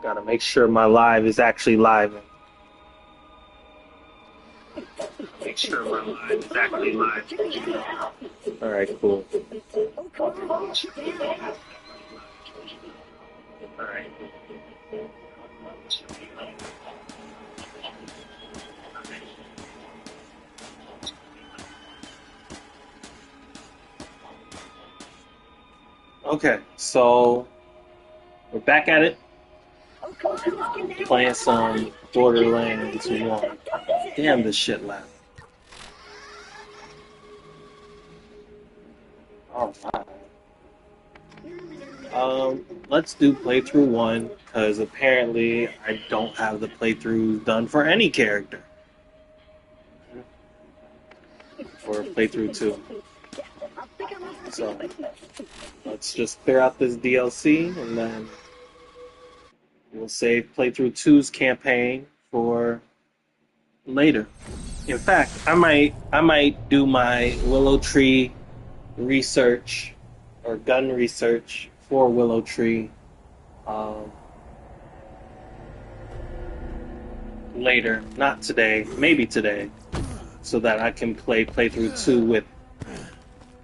Gotta make sure my live is actually live. Make sure my live is actually live. All right, cool. All right. Okay, so we're back at it. Playing some Borderlands 1. Damn, this shit loud. All right. Let's do playthrough 1, because apparently I don't have the playthrough done for any character. For playthrough 2. So, let's just clear out this DLC, and then we'll save playthrough 2's campaign for later. In fact, I might do my Willow Tree research or gun research for Willow Tree um, later, not today, maybe today, so that I can play playthrough 2 with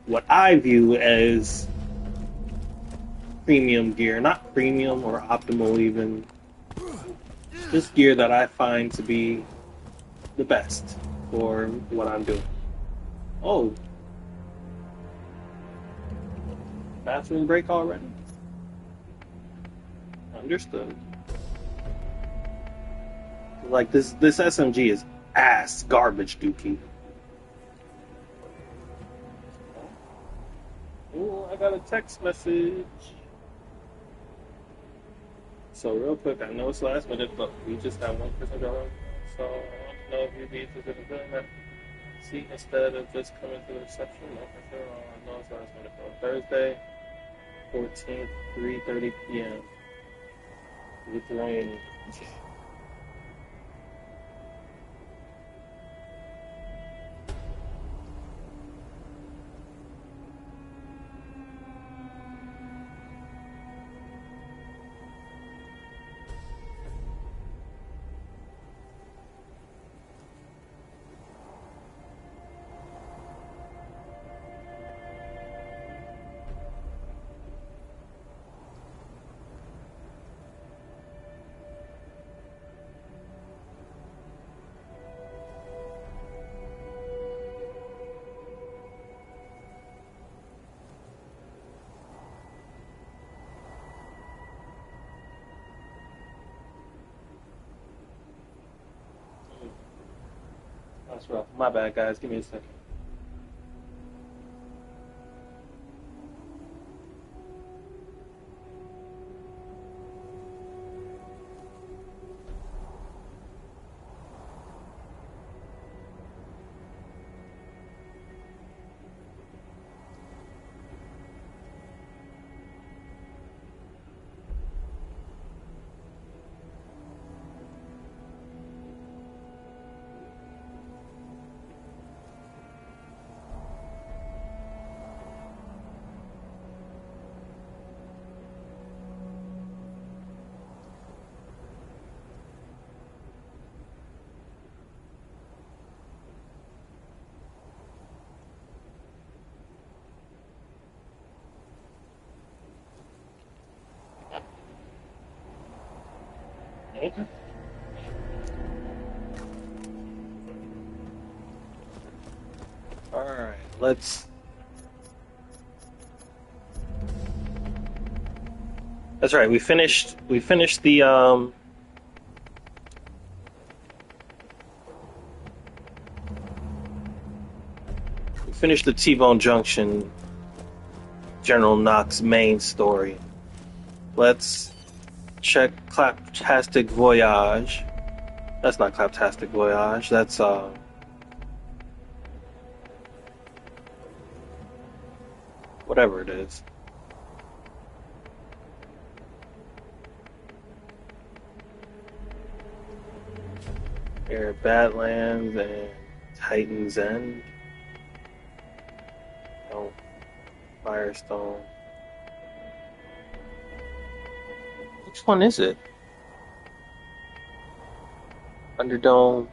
what I view as premium gear, not premium or optimal even, just gear that I find to be the best for what I'm doing. Oh, bathroom break already? Understood. Like this SMG is ass garbage, Dookie. Oh, I got a text message. So real quick, I know it's last minute, but we just got one person going. So I want to know if you'd be interested in doing that seat instead of just coming to the reception. No, for sure. I know it's last minute though. Thursday, 14th, 3:30 p.m. with rain. That's rough. My bad, guys. Give me a second. Okay. All right. Let's. That's right. We finished. We finished the. We finished the T-Bone Junction. General Knox main story. Let's check Claptastic Voyage. That's not Claptastic Voyage. That's whatever it is. Air Badlands and Titan's End. Oh, Firestone. Which one is it? Underdome.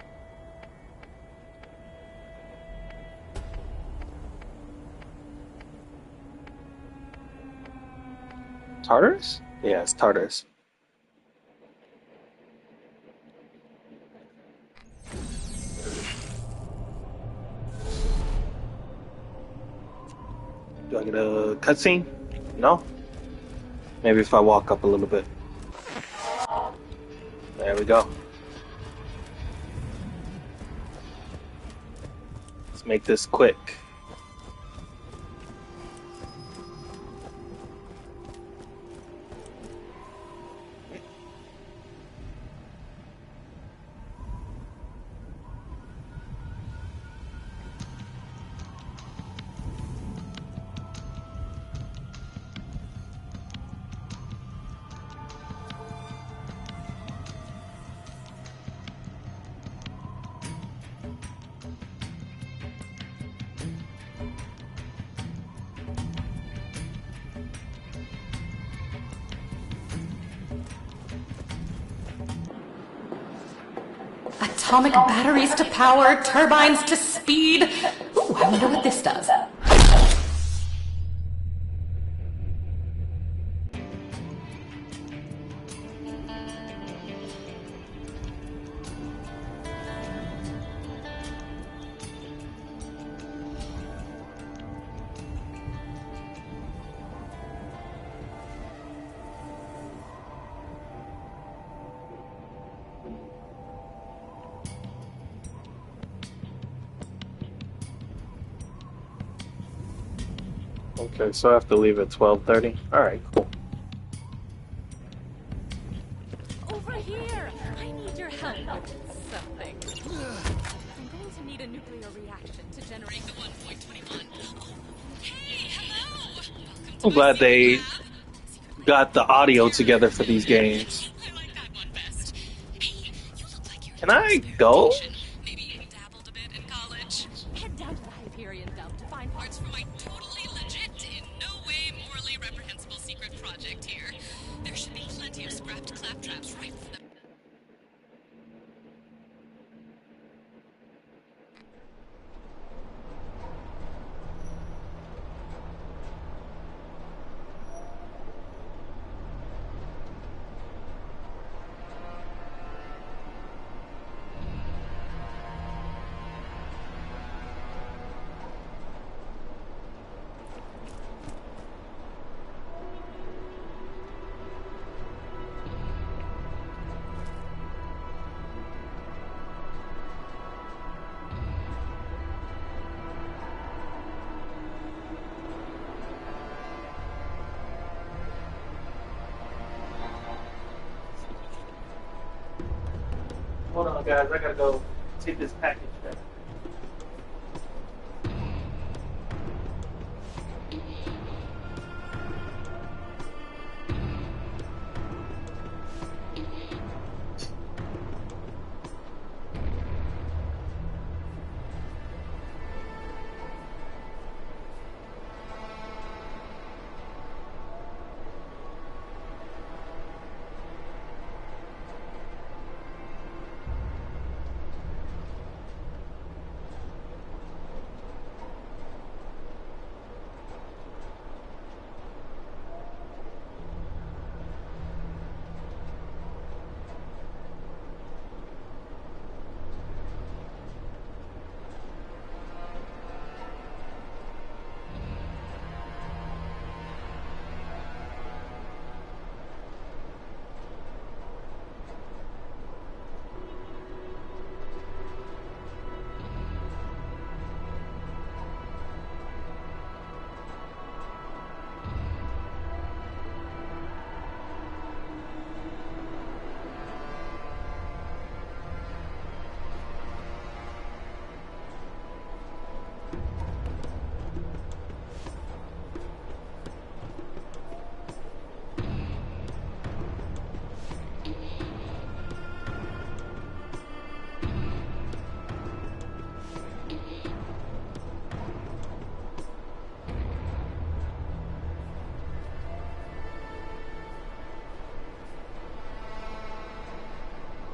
Tartarus? Yeah, it's Tartarus. Do I get a cutscene? No? Maybe if I walk up a little bit. There we go. Let's make this quick. Atomic batteries to power, turbines to speed. Ooh, I wonder what this does. Okay, so I have to leave at 12:30. All right, cool. Over here! I need your help with something. I'm going to need a nuclear reaction to generate the 1.21. Oh, hey, hello! Welcome to I'm glad they lab. got the audio together for these games. I like that one best. Hey, you look like you're Can I go? Maybe dabbled a bit in college. Head down to the Hyperion dump to find parts for my totally legit, in no way morally reprehensible secret project here. There should be plenty of scrapped claptraps right for them. Hold on, guys. I gotta go take this package back.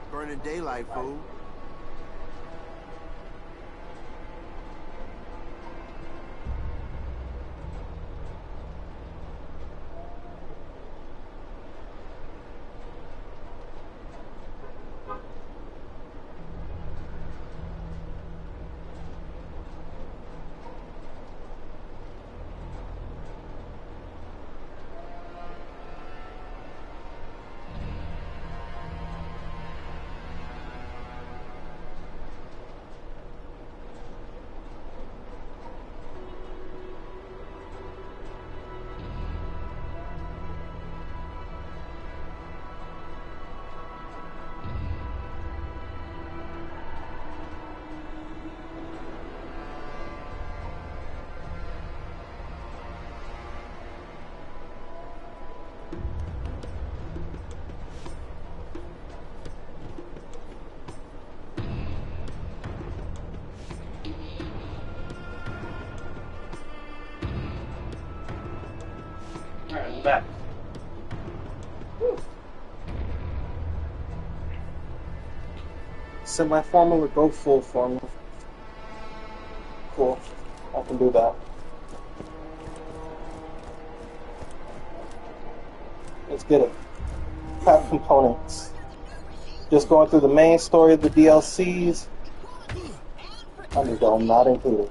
Burning daylight, fool. back. Semi-formal or go full formal? Cool. I can do that. Let's get it. Pack components. Just going through the main story of the DLCs. Underdome not included.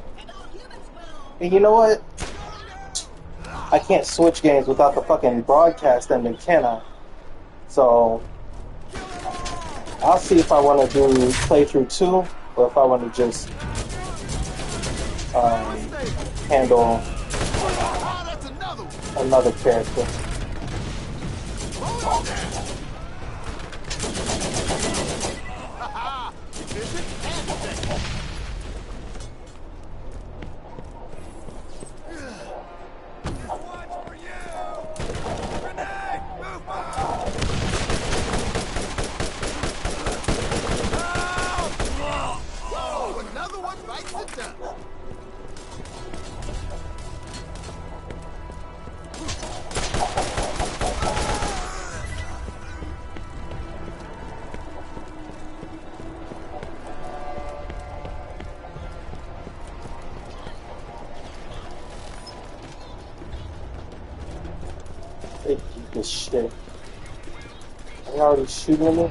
And you know what? I can't switch games without the fucking broadcast ending, can I? So I'll see if I want to do playthrough 2 or if I want to just handle another character. This shit. Are they already shooting me?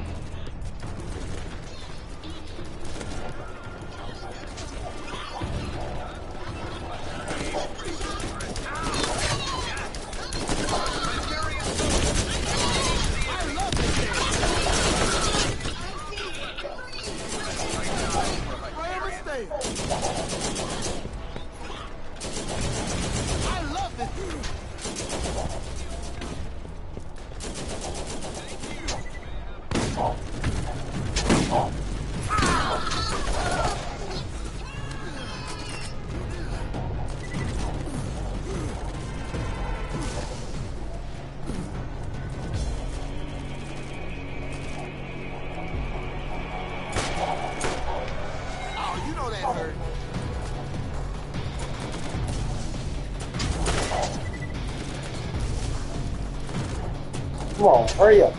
Come on, hurry up.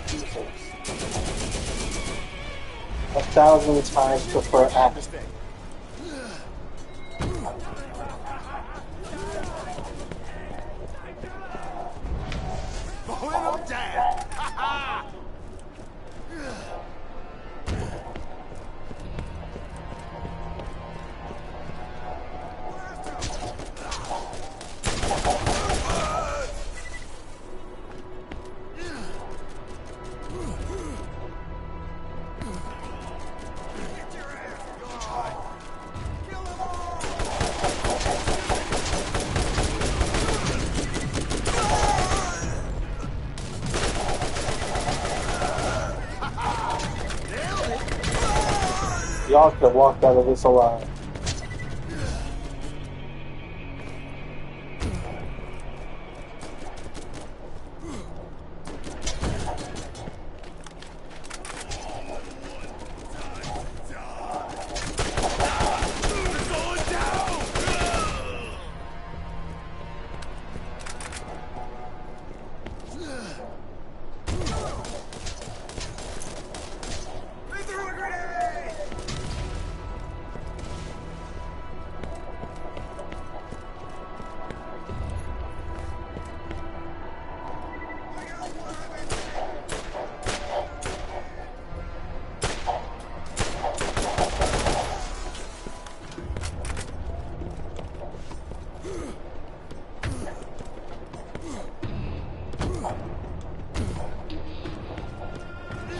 Jesus. 1,000 times prefer axe. Y'all could have walked out of this alive.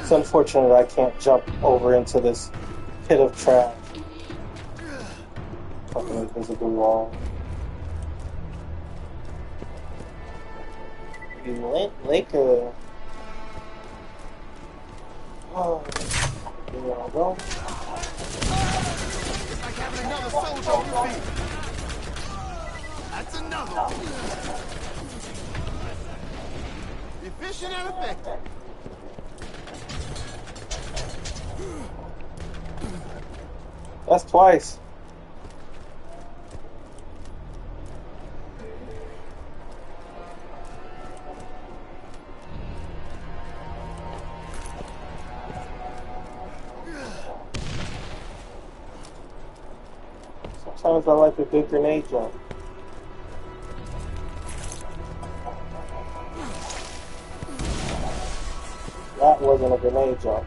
It's unfortunate I can't jump over into this pit of trash. Fucking invisible wall. You Laker. Oh, here we go. It's like having another soldier on your feet. That's another one. Efficient and effective. That's twice. Sometimes I like a good grenade jump. That wasn't a grenade jump.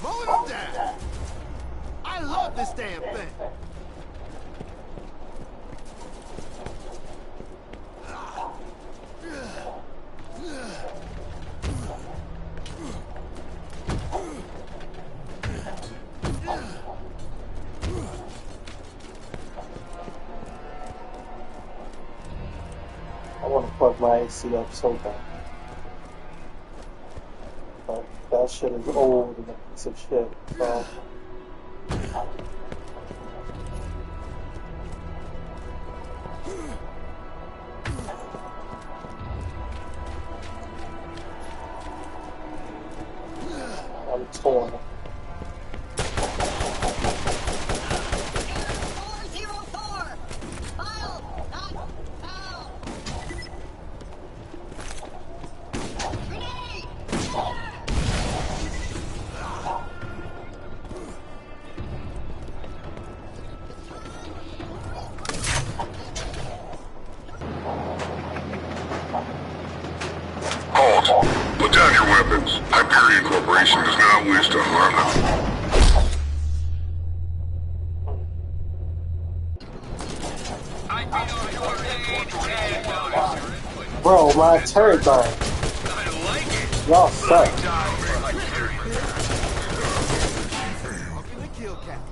Mowing them down. I love this damn thing. I want to plug my AC up so bad. But that shit is old and a piece of shit, so... I'm torn. 404! File not found! Grenade! Halt! Put down your weapons. Hyperion Corporation does not wish to harm them. Bro, my turret burned. Y'all suck. Up in the kill count.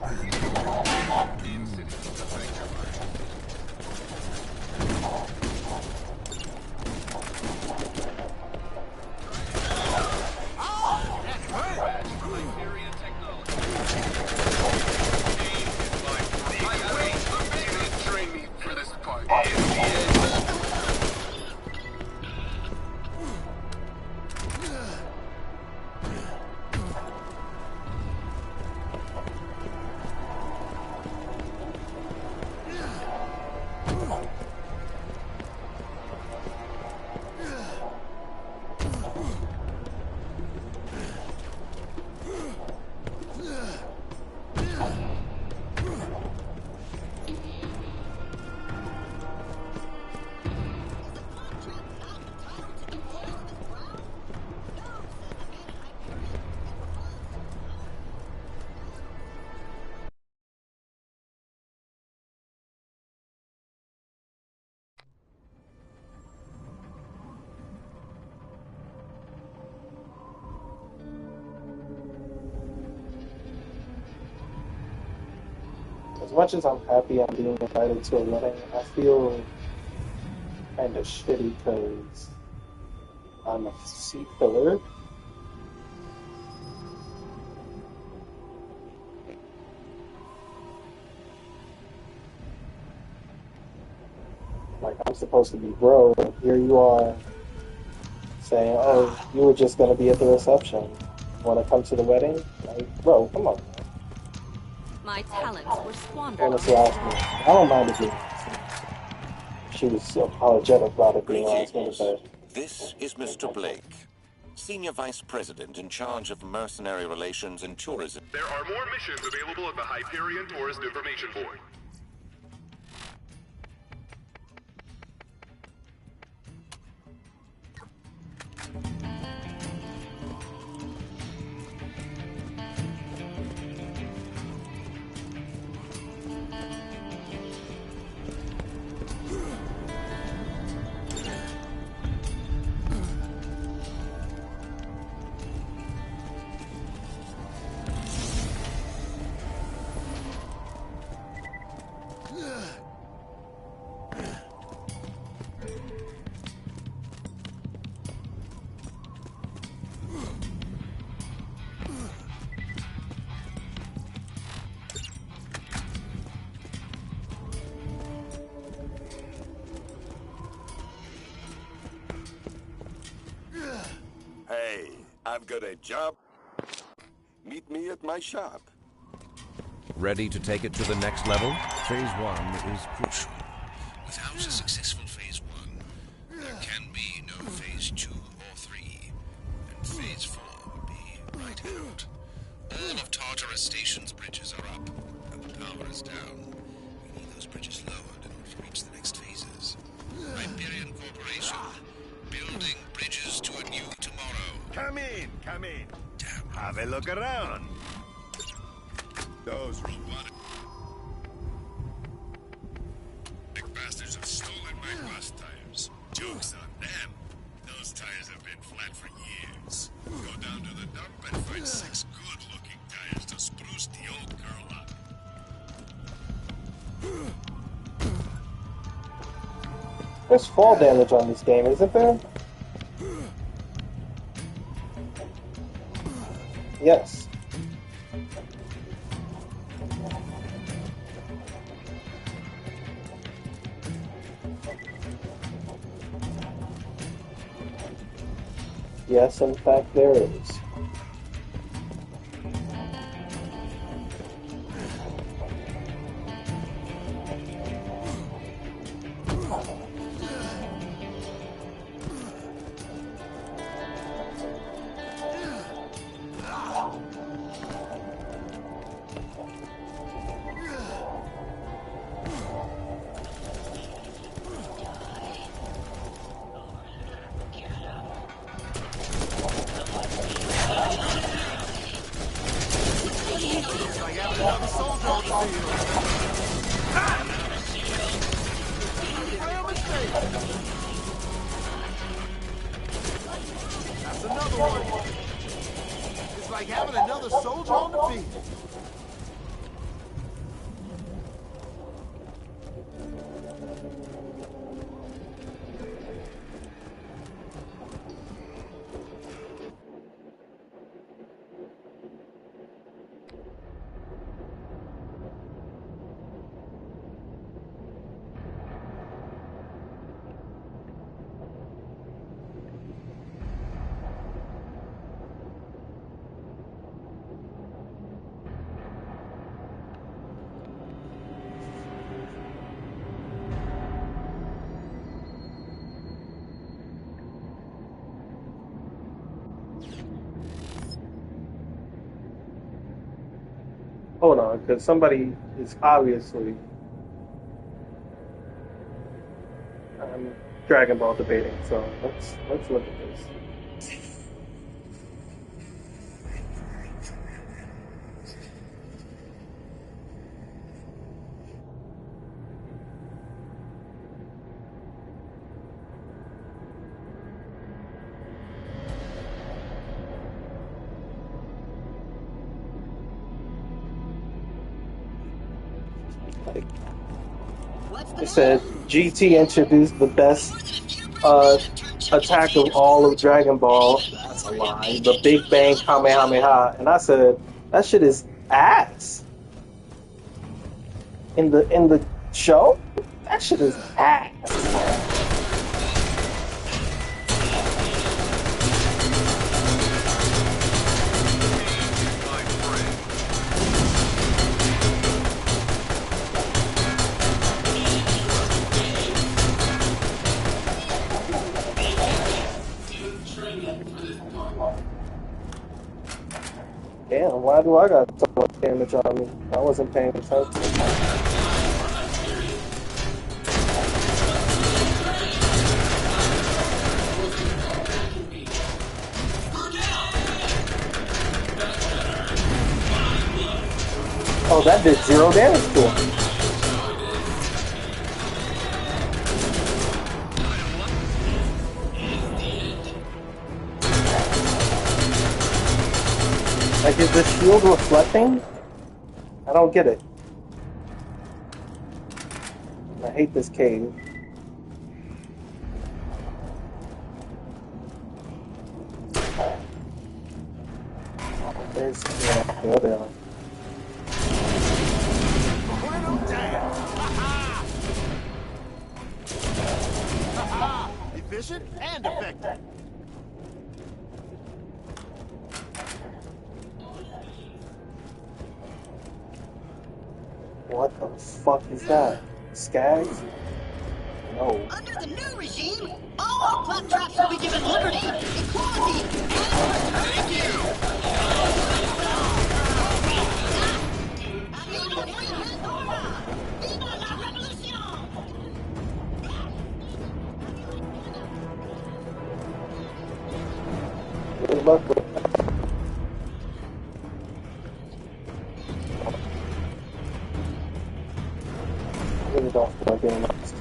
As much as I'm happy I'm being invited to a wedding, I feel kind of shitty because I'm a seat filler. Like, I'm supposed to be bro, and here you are saying, oh, you were just going to be at the reception. Want to come to the wedding? Like, bro, come on. My talents were squandered. Honestly, ask me. I don't mind it being she was so apologetic about it being last minute, but This is Mr. Blake, Senior Vice President in charge of mercenary relations and tourism. There are more missions available at the Hyperion Tourist Information Board. I've got a job. Meet me at my shop. Ready to take it to the next level? Phase 1 is crucial. Without a successful Phase 1, there can be no Phase 2 or 3, and Phase 4 would be right out. All of Tartarus Station's bridges are up, and the power is down. We need those bridges lowered in order to reach the next phases. Hyperion Corporation, building bridges to a new tomorrow. Come in, come in. Damn. Have a look around. Those Roadwater. Big bastards have stolen my bus tires. Joke's on them. Those tires have been flat for years. Go down to the dump and find 6 good-looking tires to spruce the old girl up. There's fall damage on this game, isn't there? Yes. Yes, in fact, there is. That's another one. It's like having another soldier on the field. Hold on, because somebody is obviously Dragon Ball debating. So let's look at this. It said GT introduced the best attack of all of Dragon Ball. That's a lie. The Big Bang Kamehameha. And I said, that shit is ass. In the show, that shit is ass. Damn, why do I got so much damage on me? I wasn't paying attention. Oh, that did 0 damage to him. Like, is the shield reflecting? I don't get it. I hate this cave. There's, yeah, go down. Efficient and effective. What the fuck is that? Skags? No. Under the new regime, all our claptraps will be given liberty, equality, and... Thank you! Viva Pandora! Viva la revolution! Good luck with that. I really don't feel like getting lost.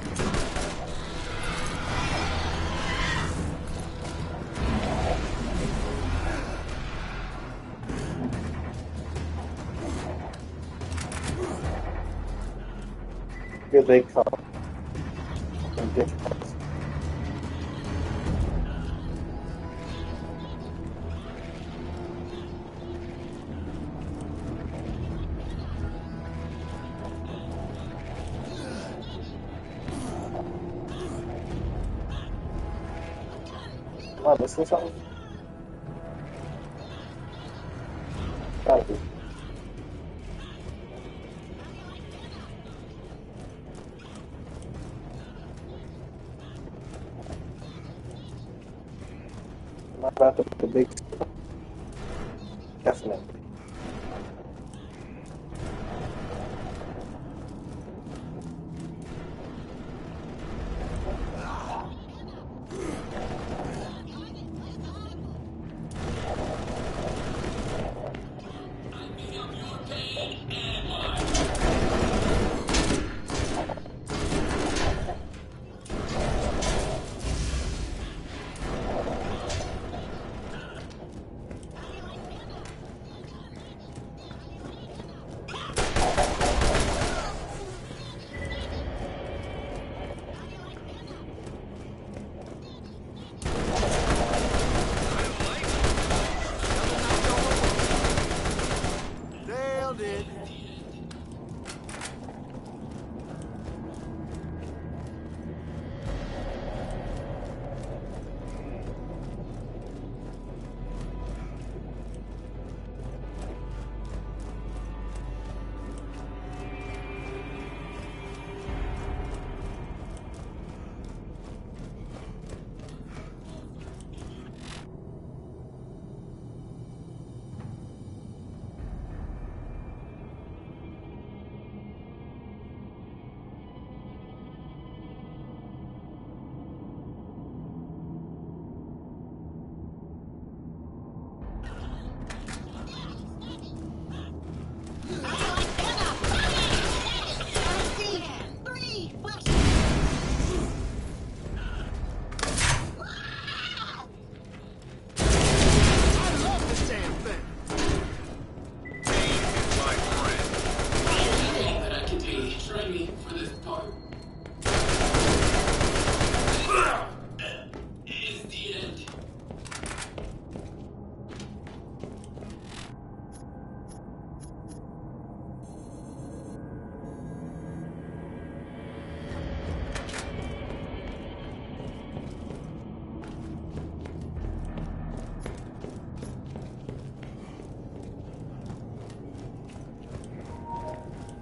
Here they come. Ridiculous. Am I missing something? Gotta be. Am I about to put the big stuff? Definitely. Nailed it. I love this damn thing. Pain is my friend. That I can be training for this part. Is the end.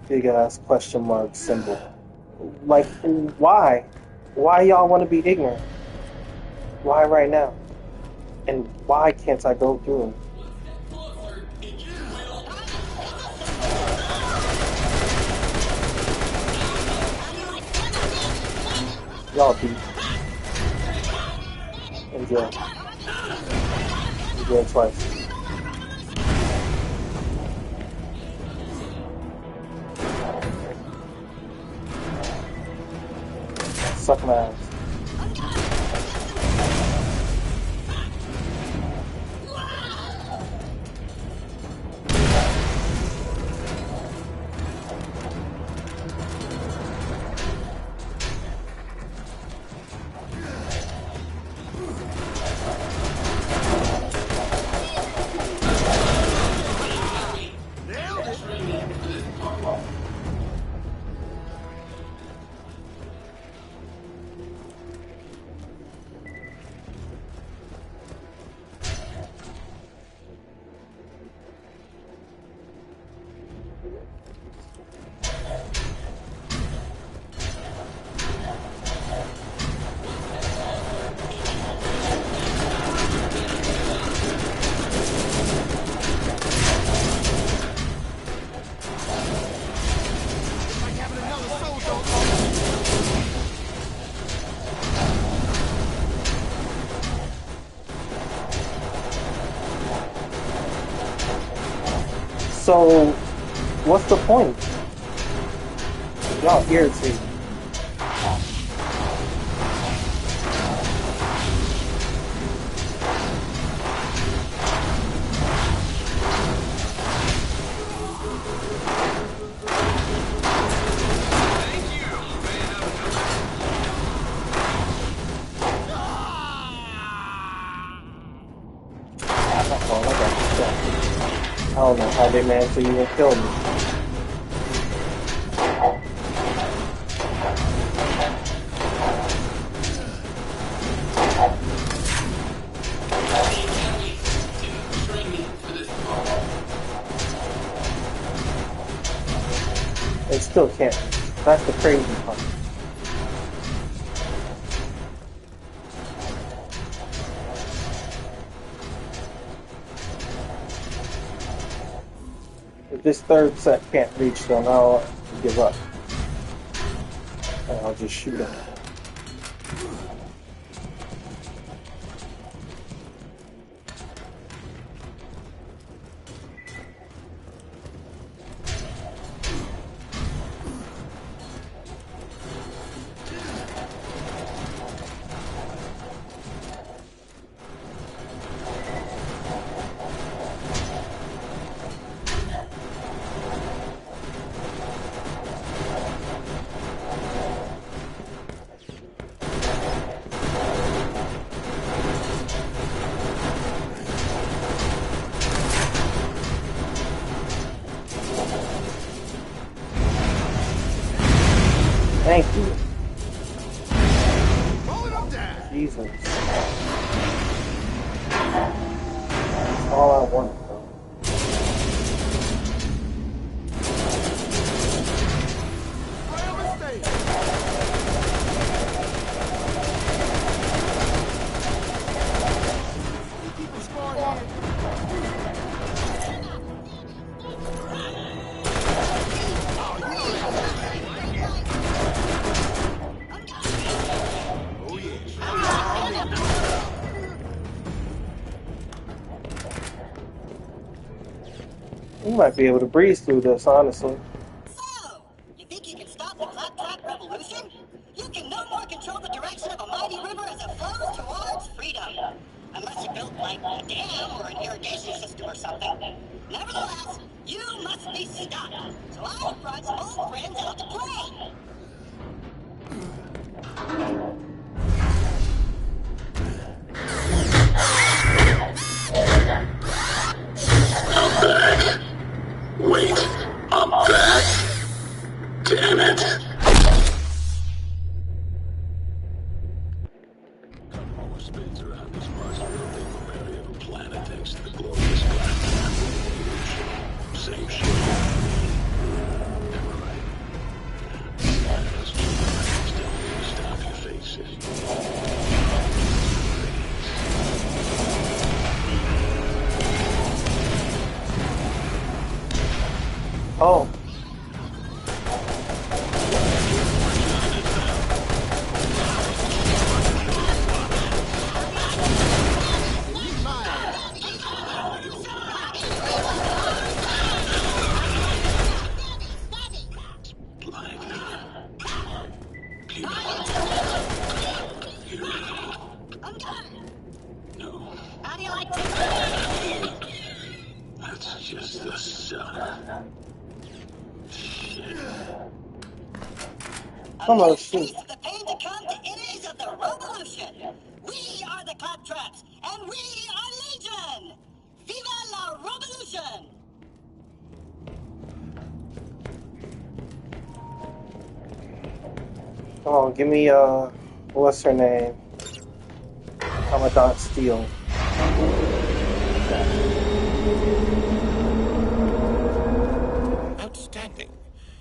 Big ass question mark symbol. Like, why? Why y'all want to be ignorant? Why right now? And why can't I go through? Y'all beat. Enjoy. Enjoy twice. Suck my ass. So, what's the point? Y'all irritating. I don't know how they managed to even kill me. They still can't. That's the crazy part. If this third set can't reach them, I'll give up. And I'll just shoot them. Thank you. Jesus. That's all I want, though. You might be able to breeze through this, honestly. So, you think you can stop the claptrap revolution? You can no more control the direction of a mighty river as it flows towards freedom. Unless you built, like, a dam or an irrigation system or something. Nevertheless, you must be stopped. So I brought some old friends out to play. I'm back. Wait, I'm back? Damn it. Come more spins around this Marsville thing area of a planet thanks to the glorious black. Same shit. Never right. Stop your faces. Oh. No. How do you like to? That's just the sun. Shit. Come on, shoot. The pain to come, the innings of the revolution. We are the claptraps, and we are Legion. Viva la revolution! Come on, give me, what's her name? Commandant Steele. Outstanding.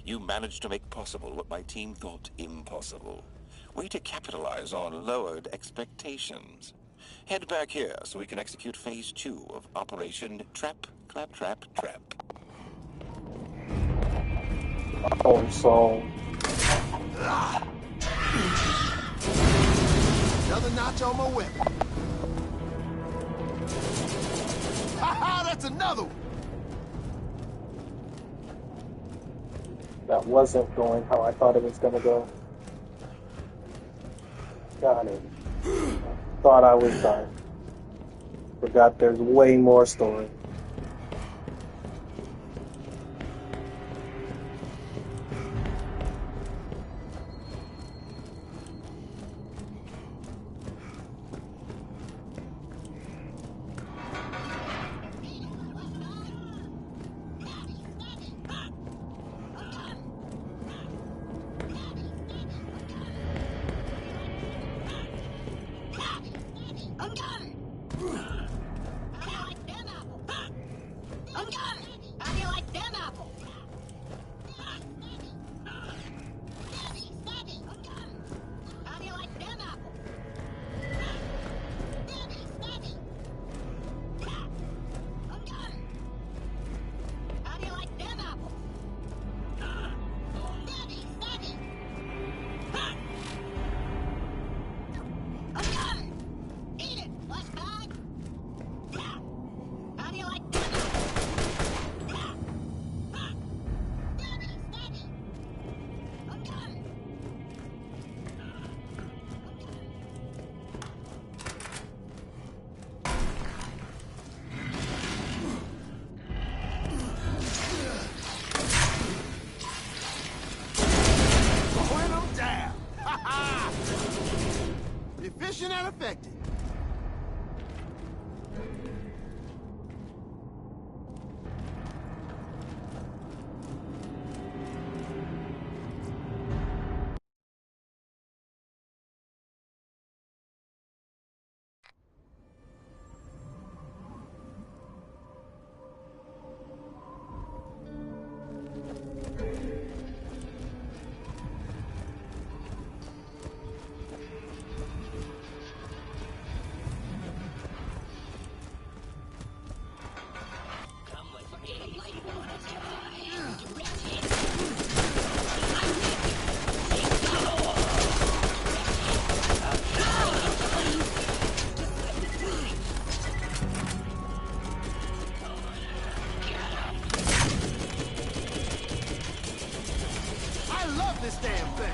You managed to make possible what my team thought impossible. Way to capitalize on lowered expectations. Head back here so we can execute Phase 2 of Operation Trap, Claptrap, Trap. Oh, so... Another notch on my whip. Ha ha, that's another one. that wasn't going how I thought it was gonna go. Got it. Thought I was done. Forgot there's way more story. Efficient and effective. This damn thing.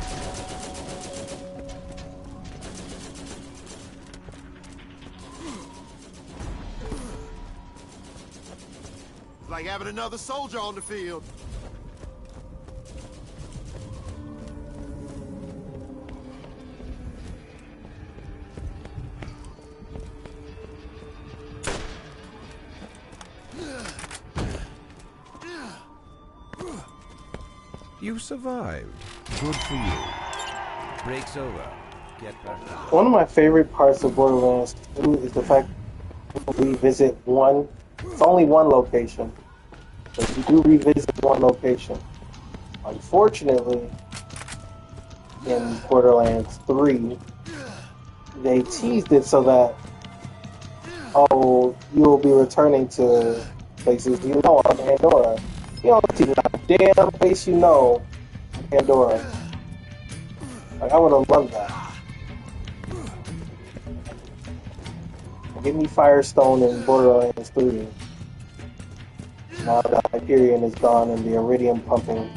It's like having another soldier on the field. You survived. Good for you. Break's over. Get back to work. One of my favorite parts of Borderlands 2 is the fact that we visit one. It's only one location, but you do revisit one location. Unfortunately, in Borderlands 3, they teased it so that, oh, you will be returning to places you know on Pandora. You don't see that damn place you know on Pandora. Like, I would have loved that. Give me Firestone in Borderlands 3. Now that Hyperion is gone and the Iridium pumping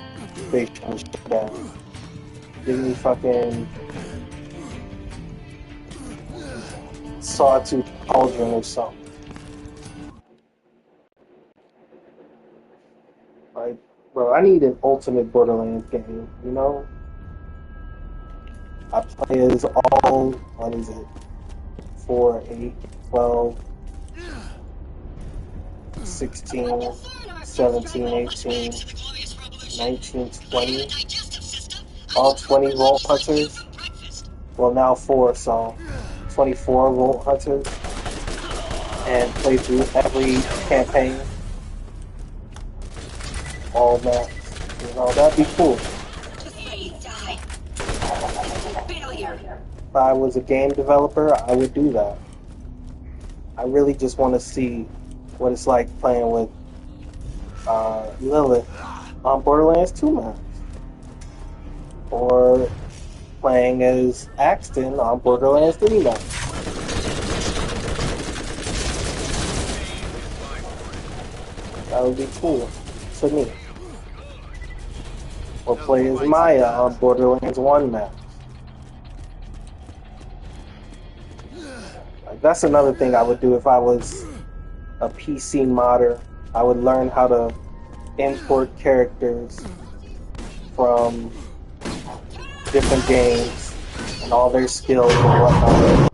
station is shut down. Give me fucking Sawtooth Cauldron or something. Like, bro, I need an ultimate Borderlands game, you know? I play as all, what is it? 4, 8, 12, 16, 17, 18, 19, 20. All 20 Vault Hunters. Well, now 4, so 24 Vault Hunters. And play through every campaign. All maps. You know, that'd be cool. If I was a game developer, I would do that. I really just want to see what it's like playing with Lilith on Borderlands 2 maps. Or playing as Axton on Borderlands 3 maps. That would be cool to me. or play as Maya on Borderlands 1 map. Like, that's another thing I would do if I was a PC modder. I would learn how to import characters from different games and all their skills and whatnot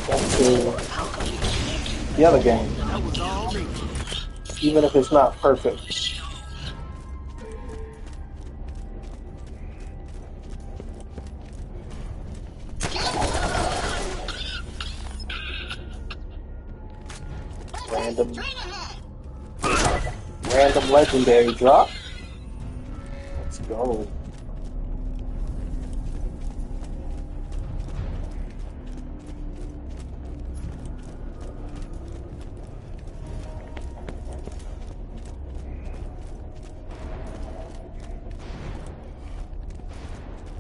into the other game, even if it's not perfect. Random legendary drop. Let's go.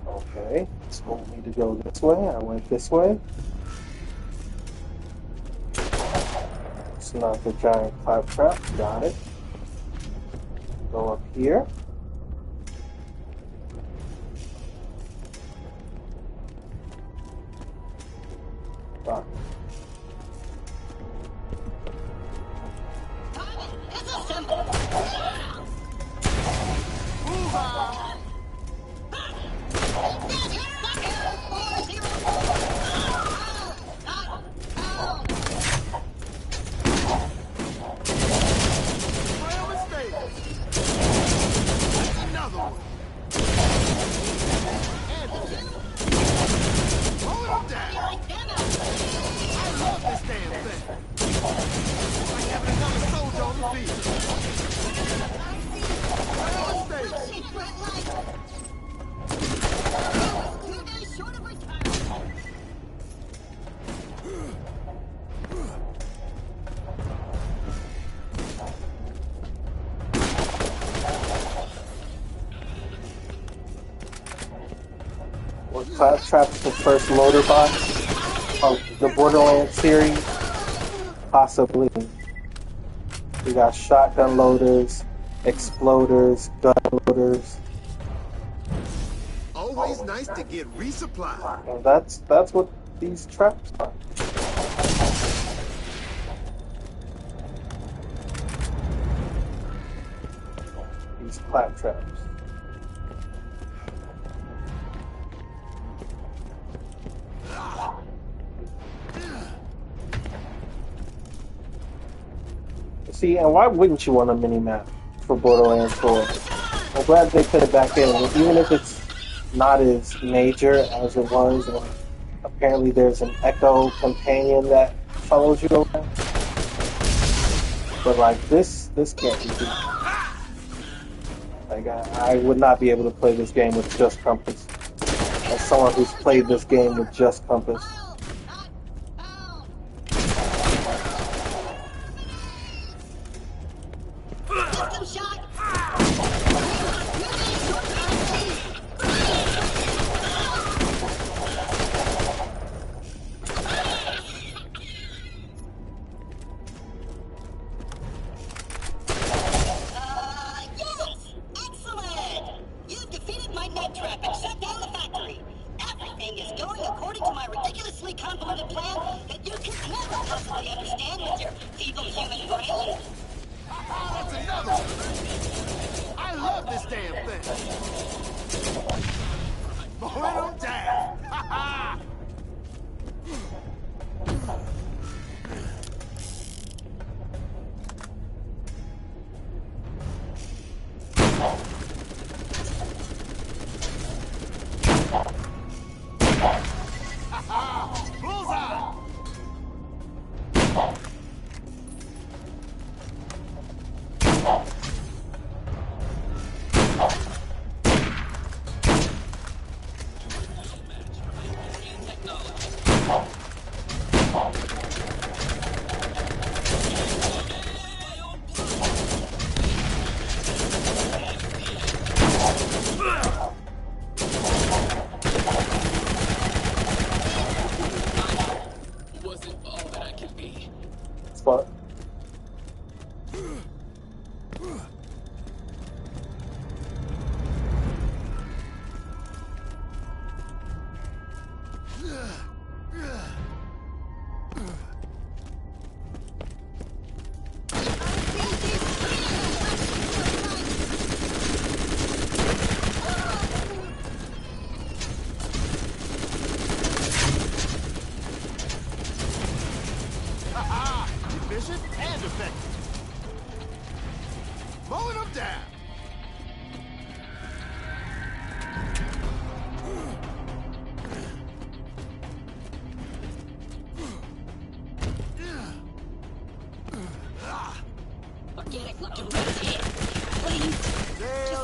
Okay, it's told me to go this way. I went this way. It's not the giant claptrap. Got it. Go up here. Fuck. Claptrap's the first loader box of the Borderlands series? Possibly. We got shotgun loaders, exploders, gun loaders. Always nice to get resupplied. And that's what these traps are. These claptraps. See, and why wouldn't you want a mini-map for Borderlands 4? I'm glad they put it back in, even if it's not as major as it was, and apparently there's an Echo companion that follows you around. But like, this can't be good. Like, I would not be able to play this game with just compass. As someone who's played this game with just compass.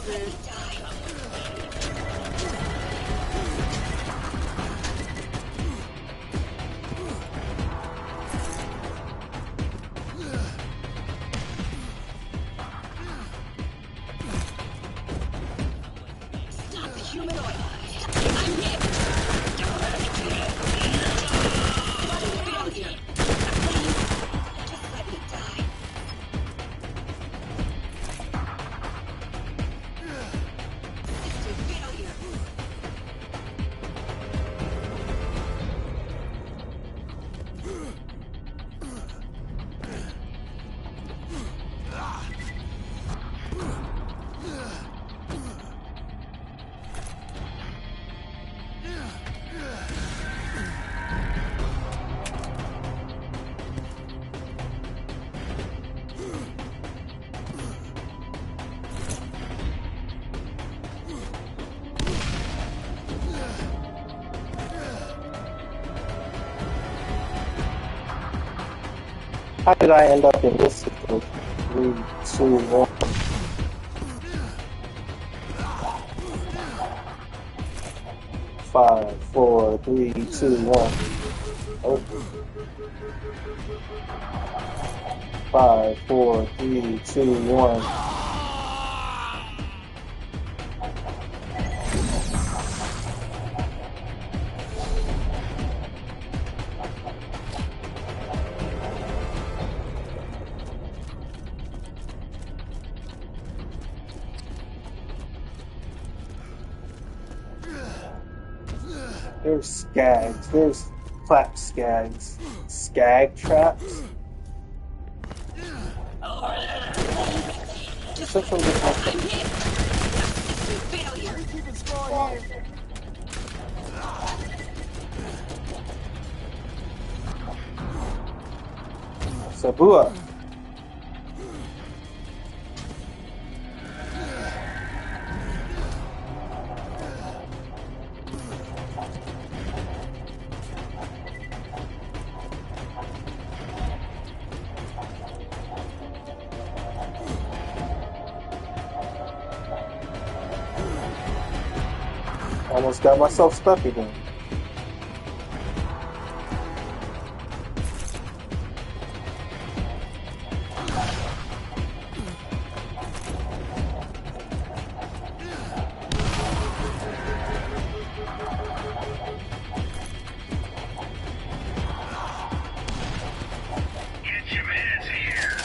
in. Stop the humanoid. I'm hit. Failure. Just let me die. System failure. How did I end up in this situation? 3, 2, 1. Five, 4, 3, 2, 1. Oh. 5, 4, 3, 2, 1. There's skags. There's clap skags. Skag traps. Such a little Failure. Keeping score here. Sabua. Almost got myself stuck again. Get your hands here.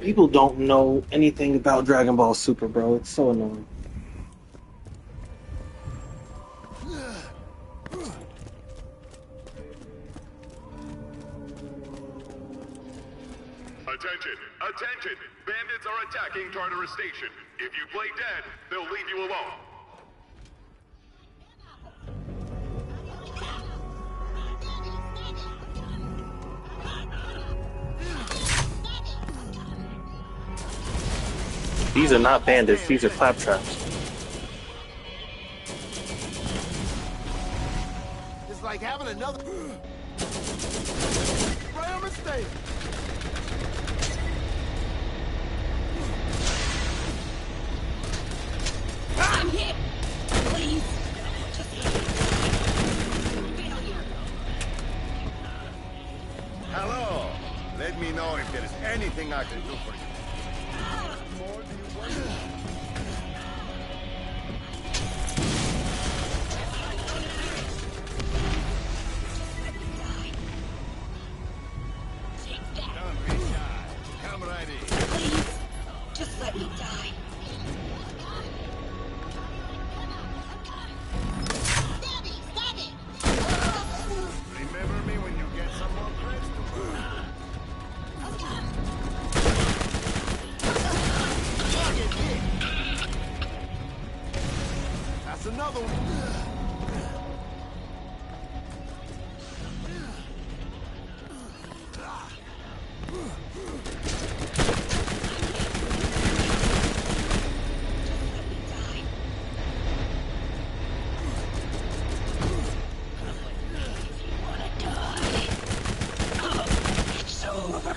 People don't know anything about Dragon Ball Super, bro. It's so annoying. Attention! Attention! Bandits are attacking Tartarus Station. If you play dead, they'll leave you alone. These are not bandits, these are claptraps. It's like having another... Right on mistake. I'm hit! Please! Hello. Let me know if there is anything I can do for you. More do you want? Don't be shy. Come right in. Please! Just let me die. Remember me when you get some more threats to burn. That's another one. It's over.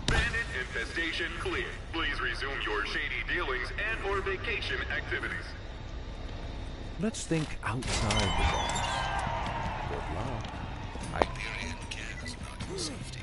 Bandit infestation clear. Please resume your shady dealings and or vacation activities. Let's think outside the box. Good luck. Hyperion cares about your safety.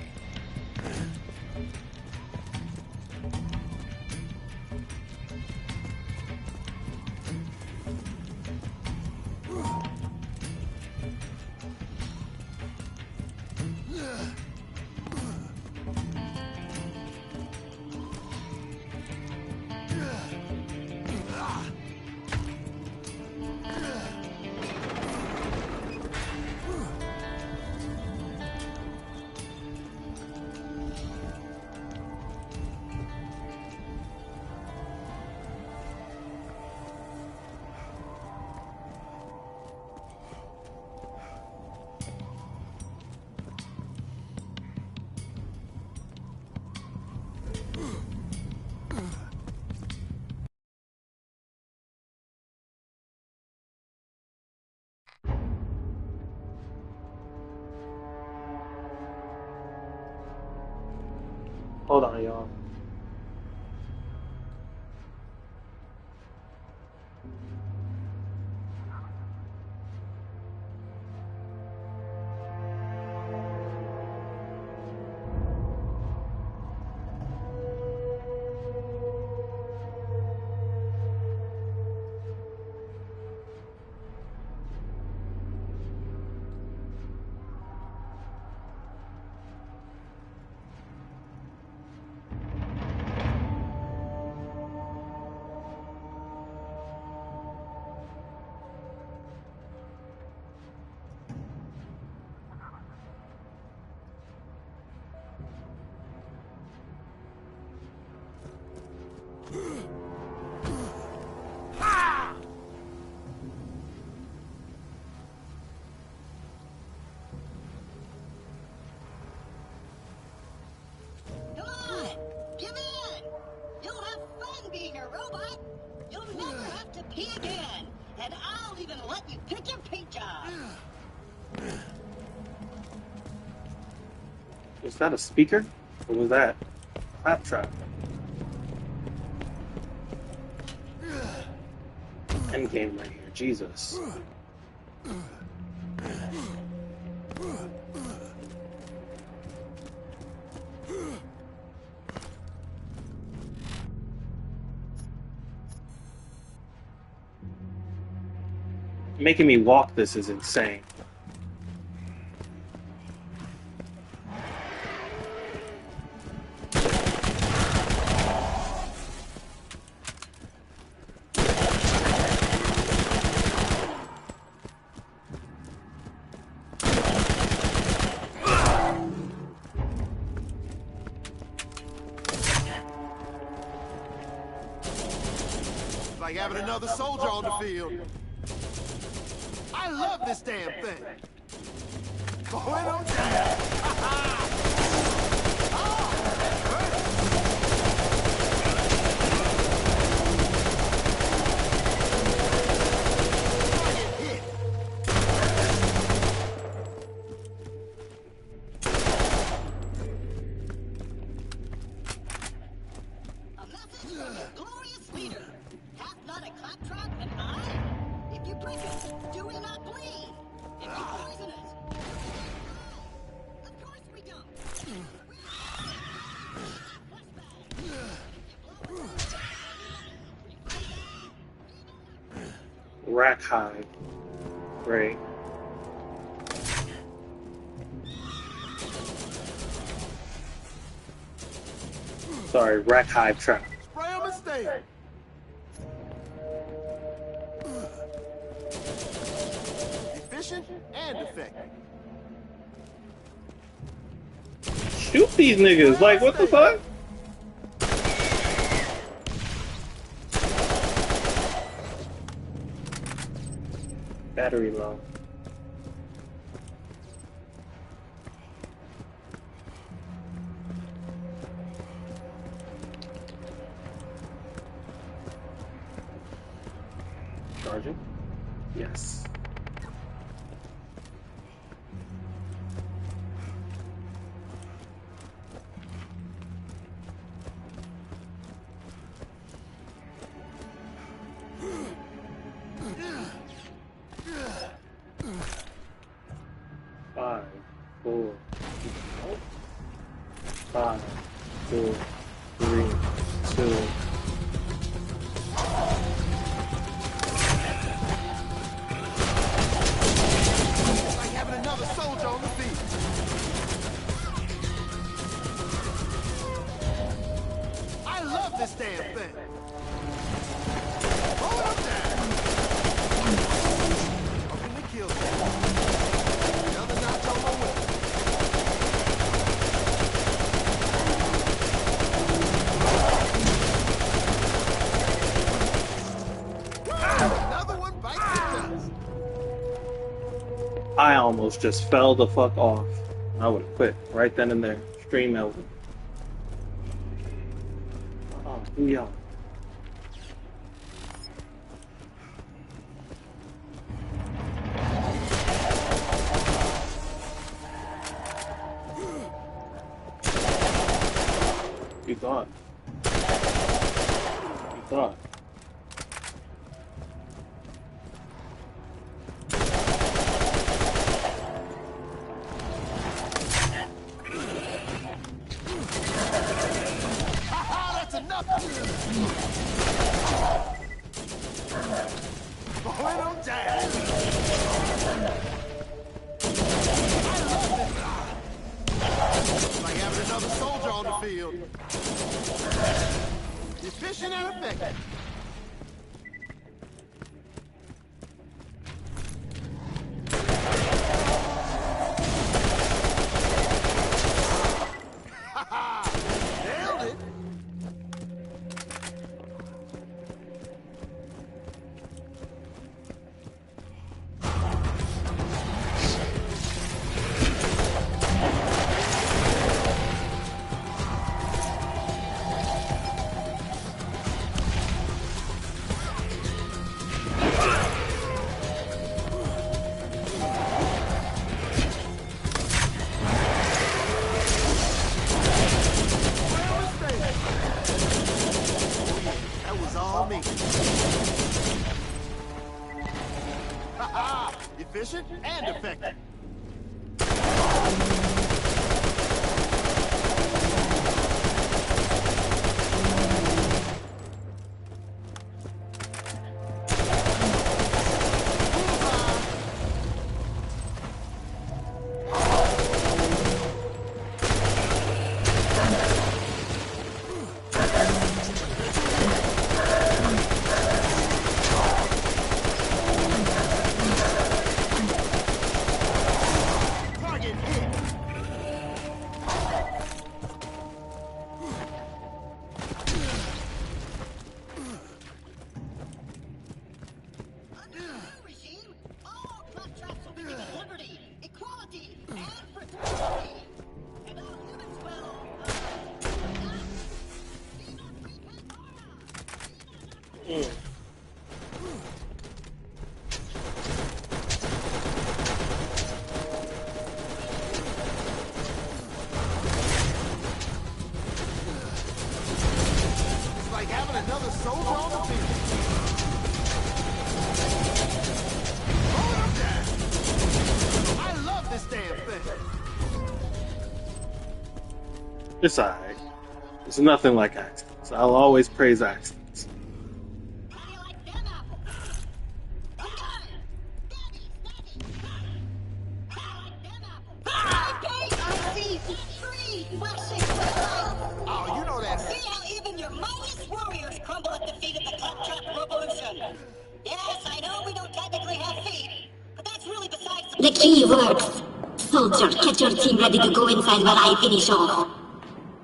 Hold on, y'all. Come on, give in. You'll have fun being a robot. You'll never have to pee again. And I'll even let you pick your paint job. Was that a speaker? Or was that a claptrap? Endgame right here, Jesus. Making me walk this is insane. Like having another soldier on the field. I love this damn thing. Going on down. Rack hide. Great. Sorry, rack hide trap. Spray a mistake. Efficient and effective. Shoot these niggas! Like, what the fuck? Battery low. Charging? Yes. Five, four, 5, 4, 3, 2. Like having another soldier on the field. I love this damn thing. Hold up there. Hoping to kill them. Another notch on my weapon. Another one bites the dust. I almost just fell the fuck off. I would have quit right then and there. Stream over. Oh, who y'all? You thought. You thought. That's enough. Going on down. I love this. Like having another soldier on the field. Efficient and effective. Nailed it. It's alright. It's nothing like accents. I'll always praise accents. Oh, you know that. See how even your mightiest warriors crumble at the feet of the claptrap revolution. Yes, I know we don't technically have feet, but that's really besides the key words. Soldier, get your team ready to go inside while I finish off.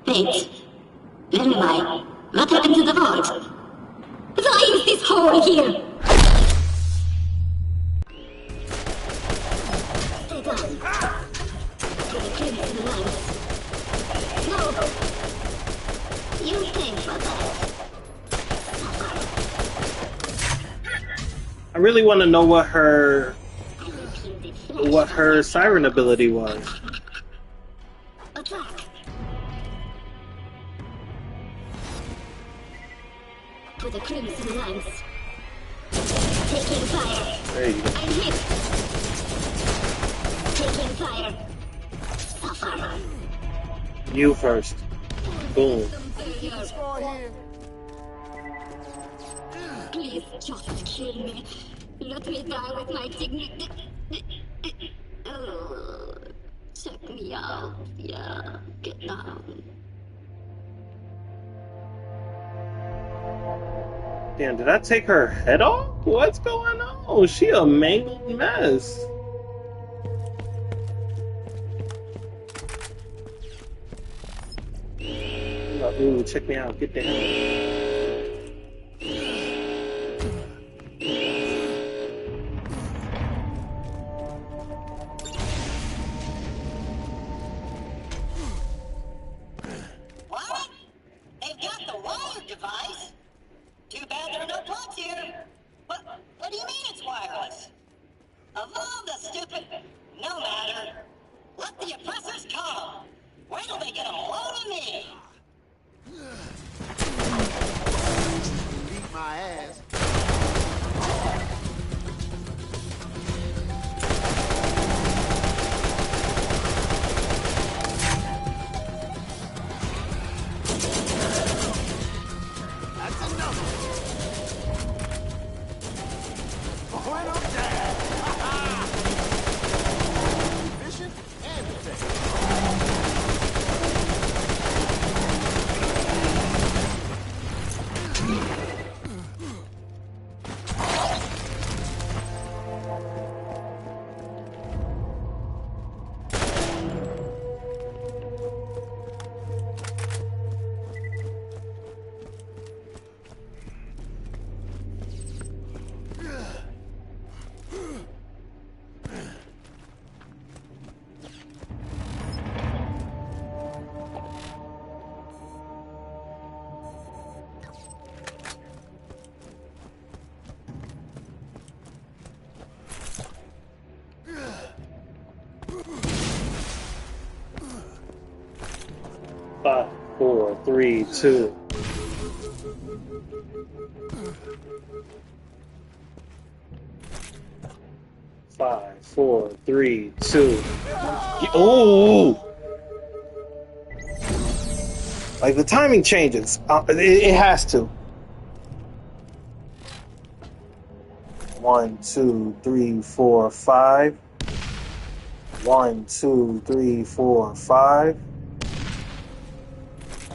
Wait, where am I? What happened to the vault? Why is this hole here? Stay down. To the crimson lines. No. You pay for that. I really want to know what her siren ability was. Attack. To the crimson lines. Taking fire. There you go. I'm hit. Taking fire. Suffer. You first. Boom. Please just kill me. Let me die with my dignity. Check me out. Yeah, get down. Damn, did I take her head off? What's going on? She a mangled mess. Ooh, check me out. Get down. What? They've got the wire device? Too bad there are no plugs here. What do you mean it's wireless? Of all the stupid... No matter. Let the oppressors come. Wait till they get a load of me. Beat my ass. That's enough. Bueno down. Efficient and effective. Five, 4, 3, 2. Five, 4, 3, 2. Oh! Like the timing changes. It has to. 1, 2, 3, 4, 5. 1, 2, 3, 4, 5.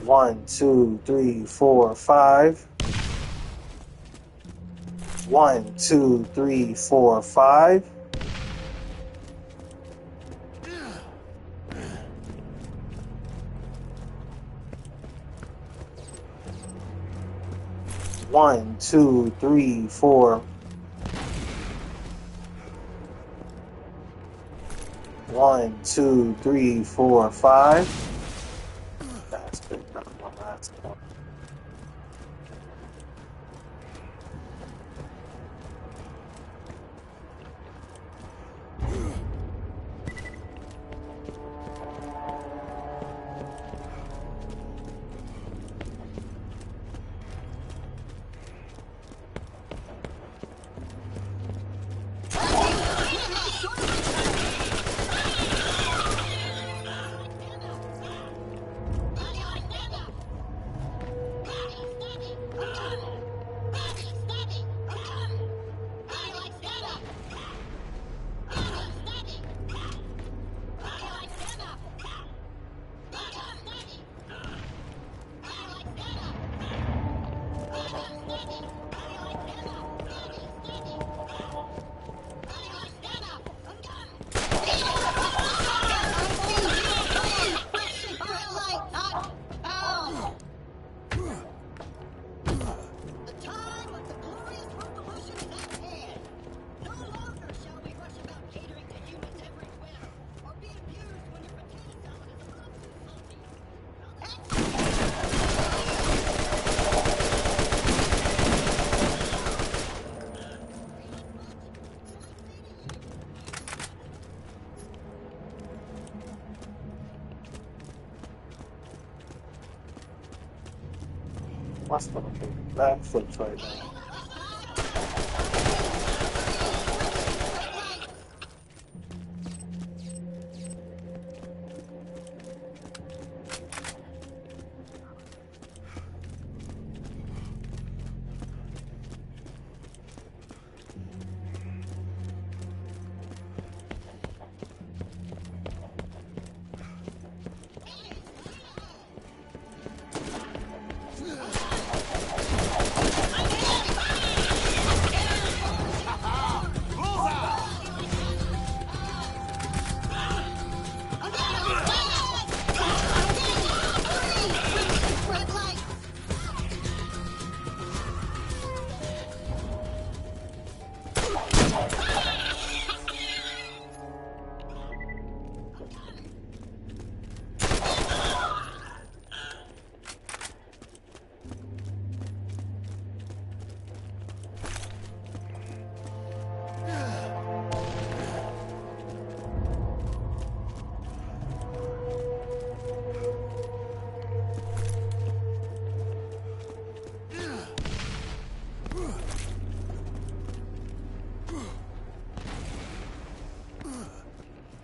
1, 2, 3, 4, 5. 1, 2, 3, 4, 5. One, two, three, four. 1, 2, 3, 4, 5. That's good. That's good. My stomach is black flips right now.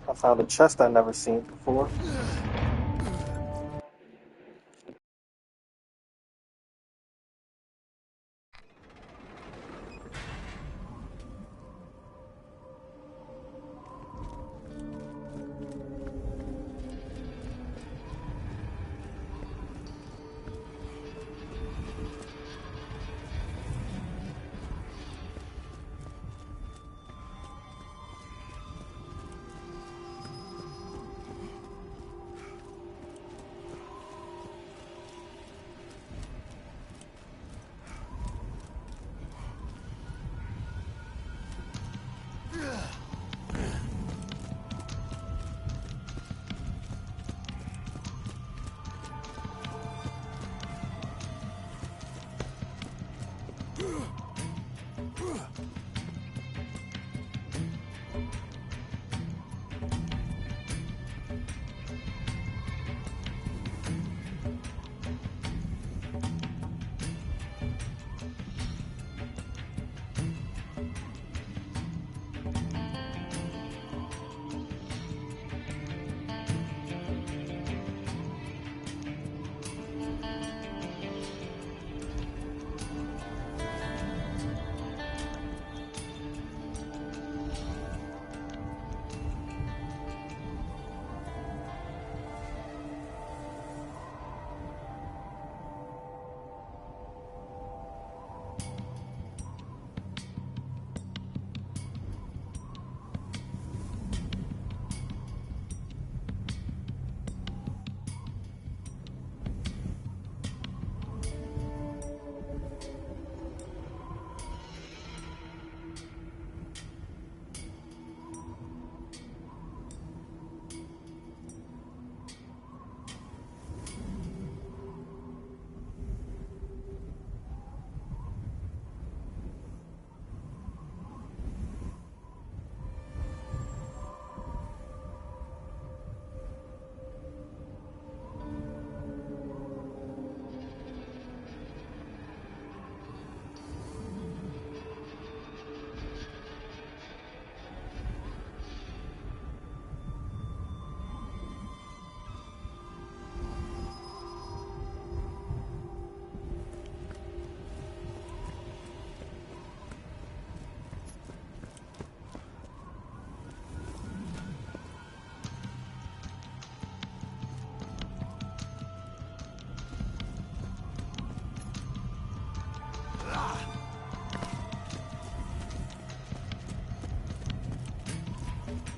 I found a chest I never seen before.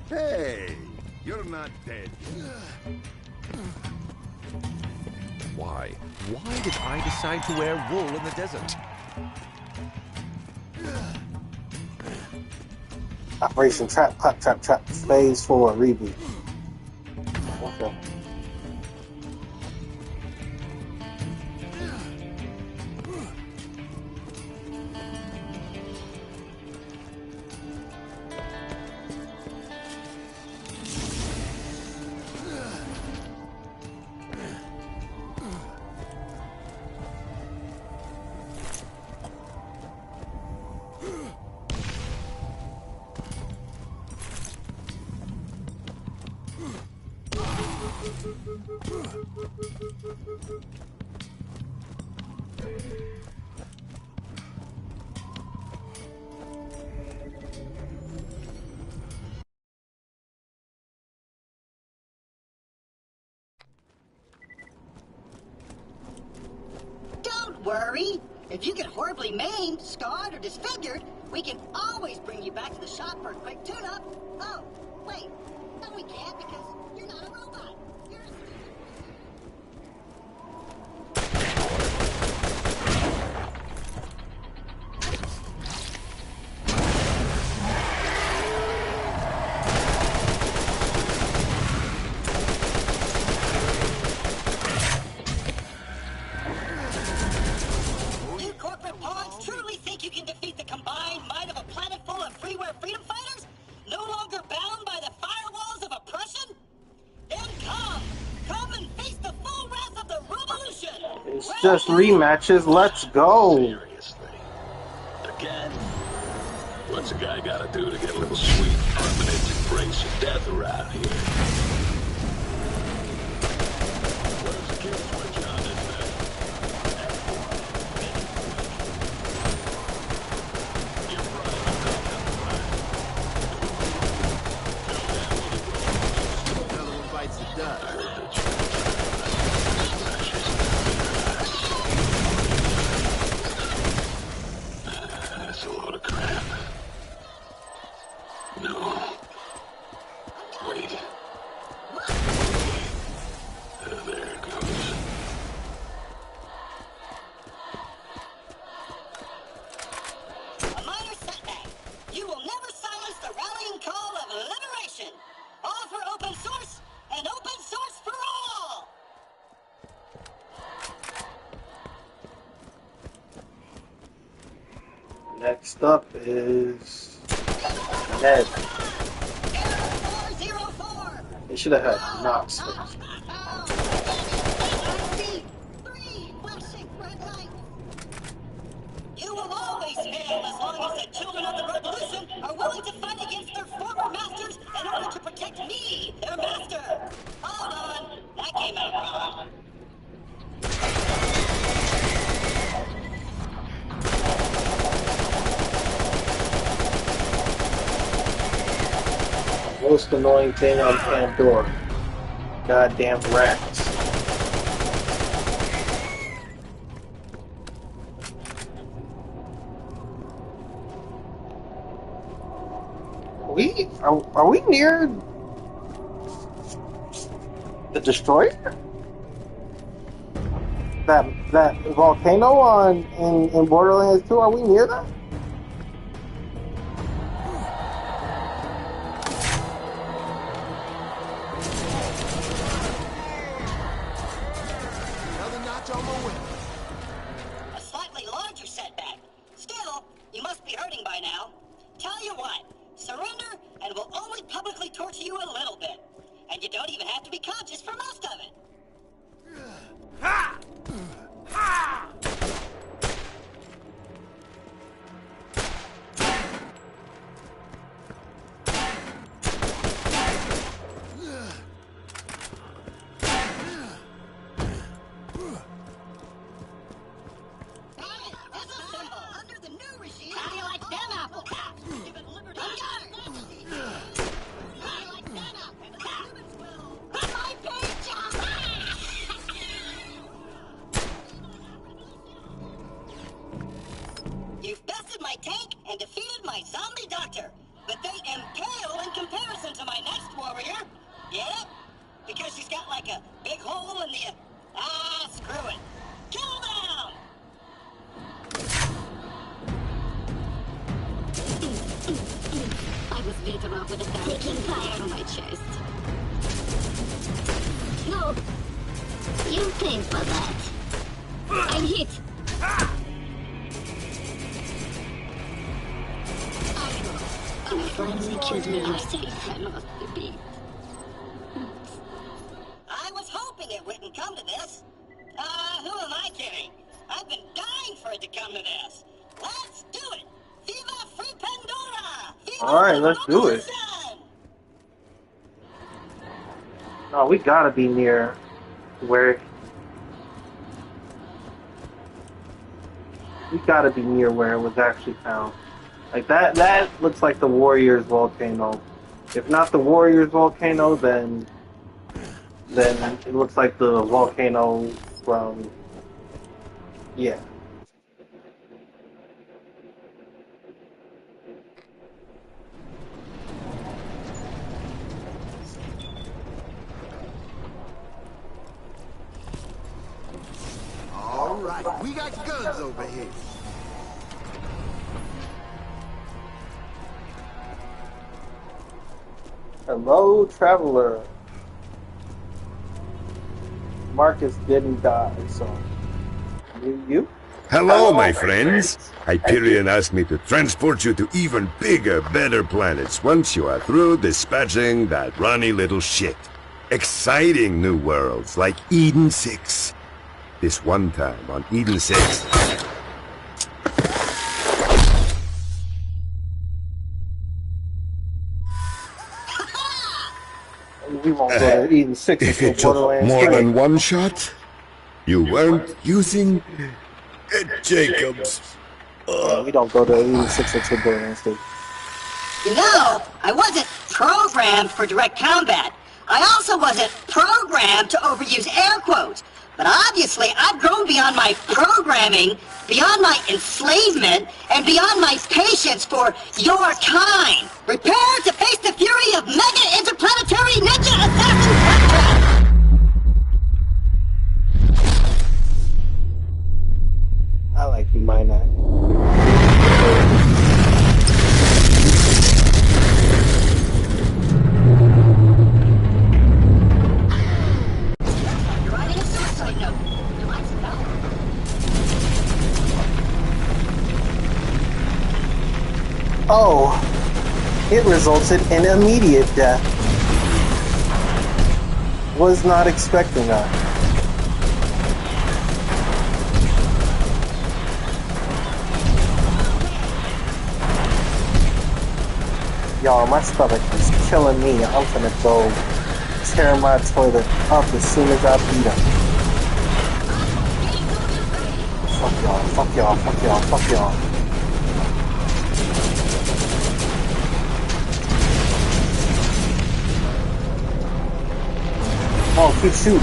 Hey, you're not dead. Why? Why did I decide to wear wool in the desert? Operation Trap, Clap, Trap, Trap, Phase 4, reboot. Okay. Don't worry. If you get horribly maimed, scarred, or disfigured, we can always bring you back to the shop for a quick tune-up. Oh, wait. No, we can't because you're not a robot. You're a... You corporate pawns truly think you can defeat the combined might of a planet full of freeware freedom fighters? No longer bound by the firewalls of oppression? Then come and face the full wrath of the revolution! It's just rematches. Let's go. Seriously. Again? What's a guy gotta do to get a little sweet, permanent embrace of death around here? Where's the kill switch on this thing? You're right. Another one bites the dust. I heard that that's a load of crap. No. Wait. There it goes. A minor setback. You will never silence the rallying call of liberation. All for open source, and open source for all! Next up is Ned. Error 404! They should have had Knox first. I see 3 flashing red lights. You will always fail as long as the children of the revolution are willing to fight against their former masters in order to protect me, their master. Hold on, that came out wrong. Most annoying thing on Pandora. Goddamn rats. Are we near the destroyer? That volcano in Borderlands 2, are we near that? Another notch on my way. A slightly larger setback. Still, you must be hurting by now. Tell you what, surrender and we'll only publicly torture you a little bit. And you don't even have to be conscious for most of it. Under the new regime, how do you like them apple caps? Give it liberty. How do you like them apple caps? My page! You've bested my tank and defeated my zombie doctor, but they impale in comparison to my next warrior. Get it? Because she's got like a big hole in the... screw it. Kill them! I was beaten up with a taking fire on my chest. No, you paid for that. I'm hit. My friends killed me. I safe. I lost the beat. I was hoping it wouldn't come to this. Who am I kidding? I've been dying for it to come to this. Let's do it. Viva Free Pandora! Viva Alright, let's do it. Revolution! No, we gotta be near where... We gotta be near where it was actually found. Like, that looks like the Warriors volcano. If not the Warriors volcano, then it looks like the volcano from... Yeah. All right, we got guns over here. Hello, traveler. Marcus didn't die, so... You? Hello, my friends. Hyperion asked me to transport you to even bigger, better planets once you are through dispatching that runny little shit. Exciting new worlds like Eden 6. This one time on Eden 6... We won't go to Eden 6 If it until took Borderlands more 3. than one shot, you weren't using Jacobs. We don't go to Eden 6 until Borderlands 3. You know, I wasn't programmed for direct combat. I also wasn't programmed to overuse air quotes. But obviously, I've grown beyond my programming, beyond my enslavement, and beyond my patience for your kind. Prepare to face the fury of mega interplanetary ninja assassin Claptrap! I like you, might not. Oh, it resulted in immediate death. Was not expecting that. Y'all, my stomach is killing me. I'm gonna go tear my toilet up as soon as I beat him. Fuck y'all, fuck y'all, fuck y'all, fuck y'all. Oh, keep shooting.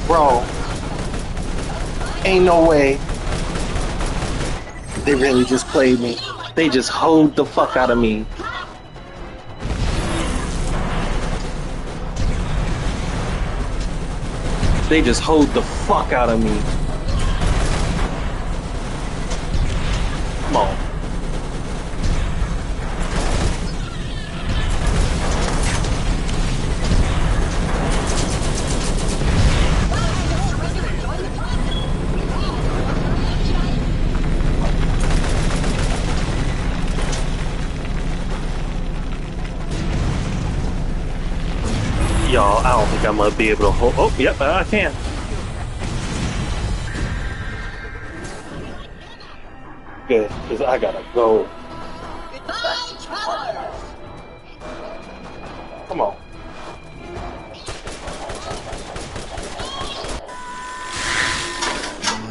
Bro, ain't no way. They really just played me. They just hoed the fuck out of me. They just hoed the fuck out of me. Come on. Y'all, I don't think I'm gonna be able to hold. Oh, yep, I can. Good, because I gotta go. Goodbye, travelers! Come on.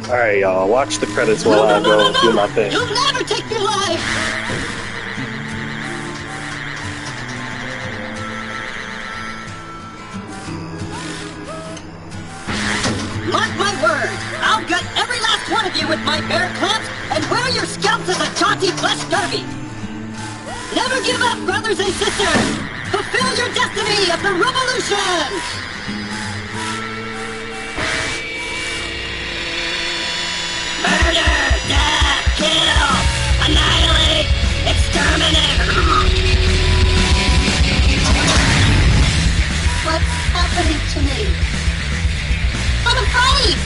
Alright, y'all, watch the credits while I go and do my thing. You'll never take your life! Mark my words, I'll gut every last one of you with my bear clamps and wear your scalps as a jaunty flesh derby. Never give up, brothers and sisters! Fulfill your destiny of the revolution! Murder, death, kill, annihilate, exterminate! What's happening to me? I'm afraid!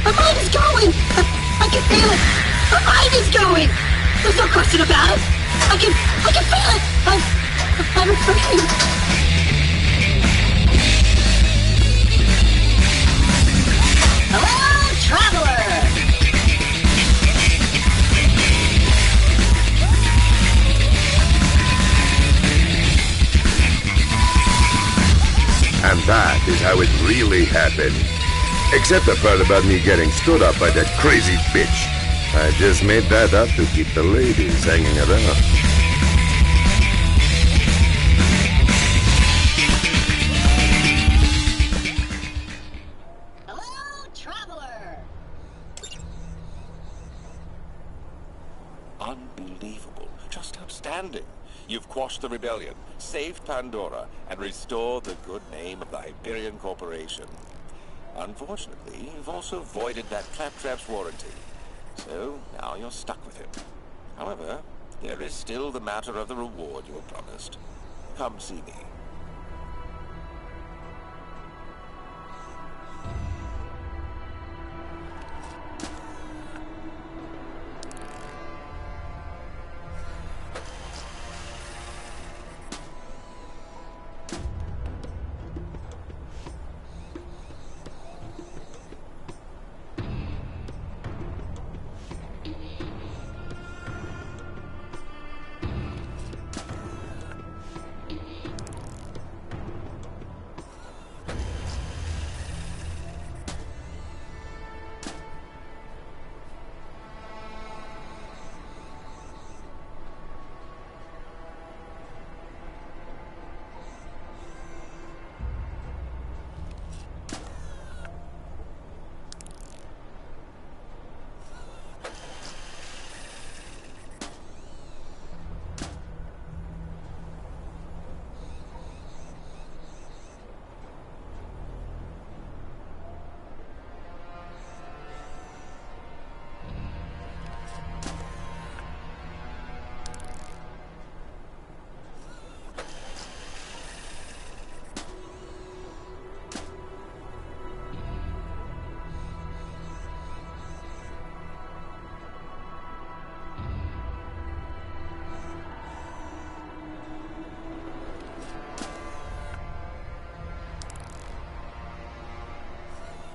My mind is going! I can feel it! My mind is going! There's no question about it! I can feel it! I'm afraid. Hello, traveler! And that is how it really happened. Except the part about me getting stood up by that crazy bitch. I just made that up to keep the ladies hanging around. Hello, traveler! Unbelievable. Just outstanding. You've quashed the rebellion, saved Pandora, and restored the good name of the Hyperion Corporation. Unfortunately, you've also voided that Claptrap's warranty. So, now you're stuck with him. However, there is still the matter of the reward you were promised. Come see me.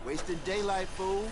Wasting daylight, fool.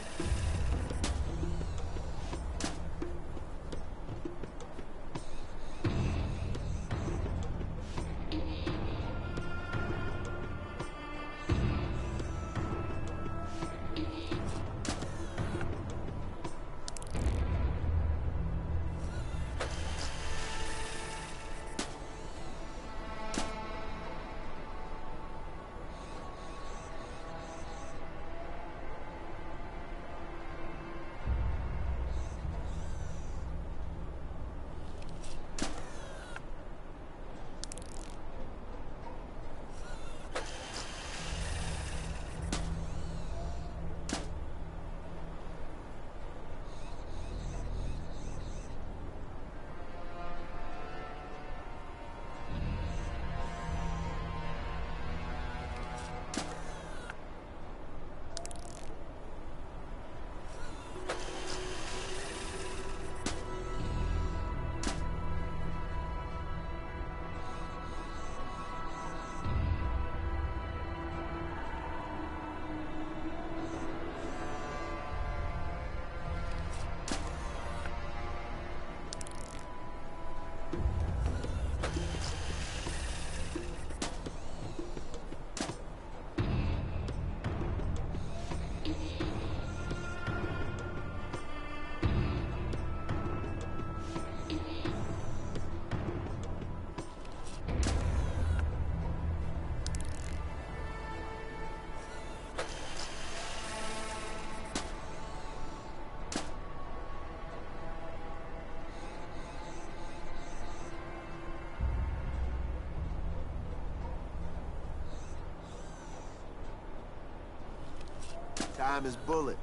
Time is bullets.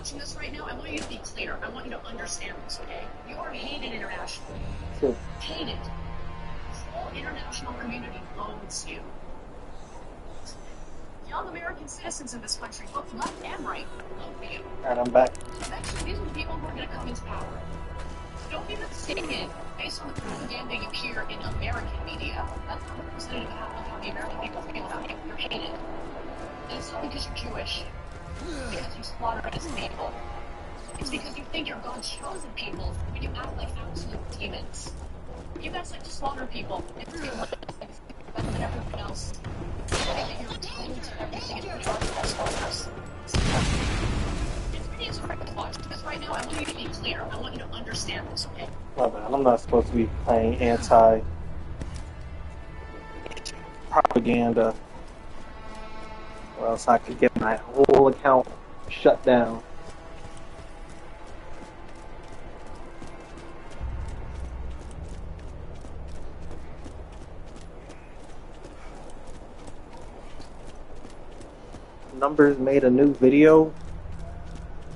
watching this right now, I want you to be clear. I want you to understand this, okay? You are hated internationally. True. Hated. The whole international community loathes you. Young American citizens in this country, both left and right, loathe you. And I'm back. Eventually, these are the people who are going to come into power. Don't be mistaken, based on the propaganda you hear in American media, that's not representative of how the American people feel about you. You're hated. And it's not because you're Jewish, because you slaughter innocent people. It's because you think you're God's chosen people when you act like absolute demons. You guys like to slaughter people and feel like better than everyone else. You think that you're entitled to everything and put our best orders. It's pretty inspiring to watch because right now I want you to be clear. I want you to understand this, okay? My bad. I'm not supposed to be playing anti propaganda, or else I could get my whole account shut down. Numbers made a new video.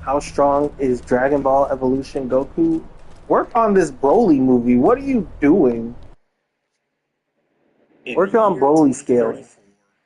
How strong is Dragon Ball Evolution Goku? Work on this Broly movie. What are you doing? Work on Broly scaling.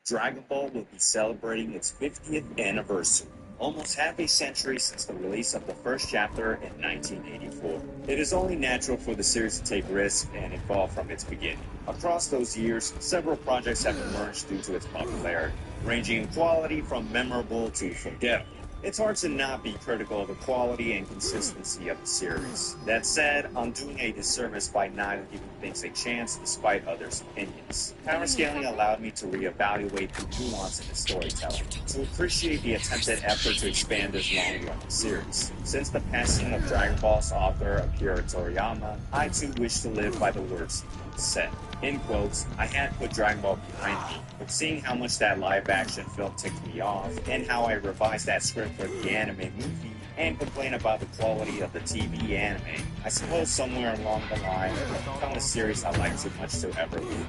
Dragon Ball will be celebrating its 50th anniversary, almost half a century since the release of the first chapter in 1984. It is only natural for the series to take risks and evolve from its beginning. Across those years, several projects have emerged due to its popularity, ranging in quality from memorable to forgettable. It's hard to not be critical of the quality and consistency of the series. That said, I'm doing a disservice by not giving things a chance despite others' opinions. Power scaling allowed me to reevaluate the nuance in the storytelling, to appreciate the attempted effort to expand this long-running series. Since the passing of Dragon Ball's author Akira Toriyama, I too wish to live by the words he once said. In quotes, I had put Dragon Ball behind me, but seeing how much that live-action film ticked me off, and how I revised that script for the anime movie, and complain about the quality of the TV anime, I suppose somewhere along the line, it become a series I like too much to ever leave.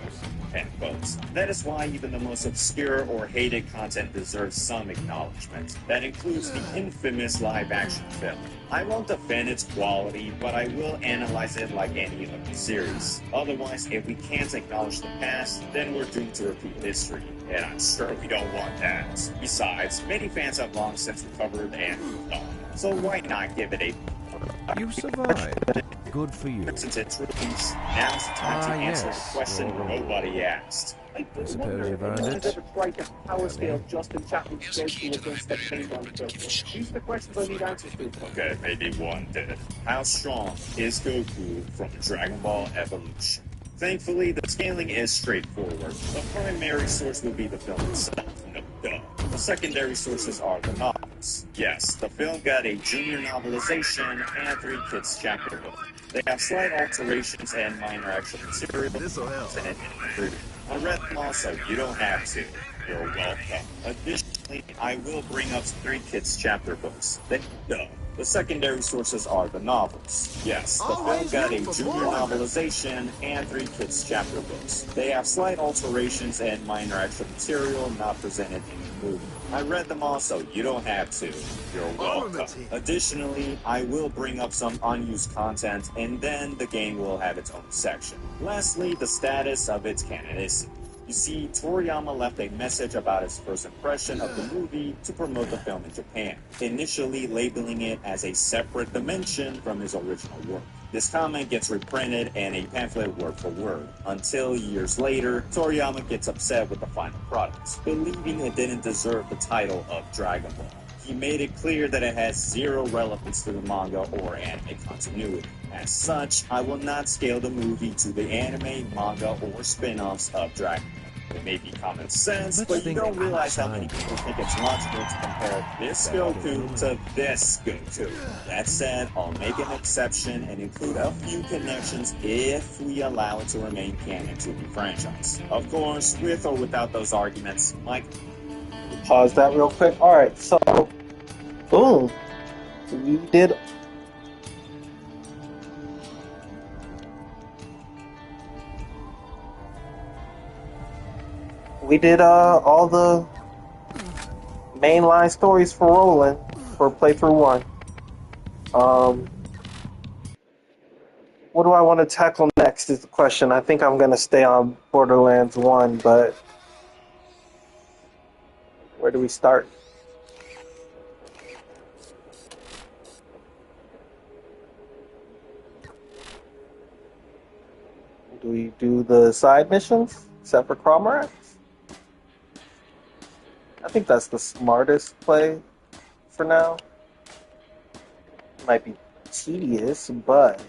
End quotes. That is why even the most obscure or hated content deserves some acknowledgement. That includes the infamous live-action film. I won't defend its quality, but I will analyze it like any other series. Otherwise, if we can't acknowledge the past, then we're doomed to repeat history, and I'm sure we don't want that. Besides, many fans have long since recovered and moved on, so why not give it a... You survived. Good for you. Since its release, now's the time to answer the question nobody asked. I suppose you've earned it. Power scale Justin Chapman Goku against the Kingdom Goku. These are the questions I need answers to. Okay, maybe one did. How strong is Goku from Dragon Ball Evolution? Thankfully, the scaling is straightforward. The primary source will be the film itself, no duh. The secondary sources are the novels. Yes, the film got a junior novelization and 3 kids chapter book. They have slight alterations and minor extra material. I read them all, so you don't have to. You're welcome. Additionally, I will bring up 3 kids chapter books. The secondary sources are the novels. Yes, the film got a junior novelization and 3 kids chapter books. They have slight alterations and minor extra material not presented in the movie. I read them all, so you don't have to. You're welcome. Additionally, I will bring up some unused content, and then the game will have its own section. Lastly, the status of its canonicy. You see, Toriyama left a message about his first impression of the movie to promote the film in Japan, initially labeling it as a separate dimension from his original work. This comment gets reprinted in a pamphlet word for word, until years later, Toriyama gets upset with the final product, believing it didn't deserve the title of Dragon Ball. He made it clear that it has zero relevance to the manga or anime continuity. As such, I will not scale the movie to the anime, manga, or spin-offs of Dragon Ball. It may be common sense, but you don't realize how many people think it's logical to compare this Goku to this Goku. That said, I'll make an exception and include a few connections if we allow it to remain canon to the franchise. Of course, with or without those arguments, Mike. Pause that real quick. Alright, so, boom. We did all the mainline stories for Roland. for playthrough 1. What do I want to tackle next is the question. I think I'm going to stay on Borderlands 1, but where do we start? Do we do the side missions, except for Cromrax? I think that's the smartest play for now. Might be tedious, but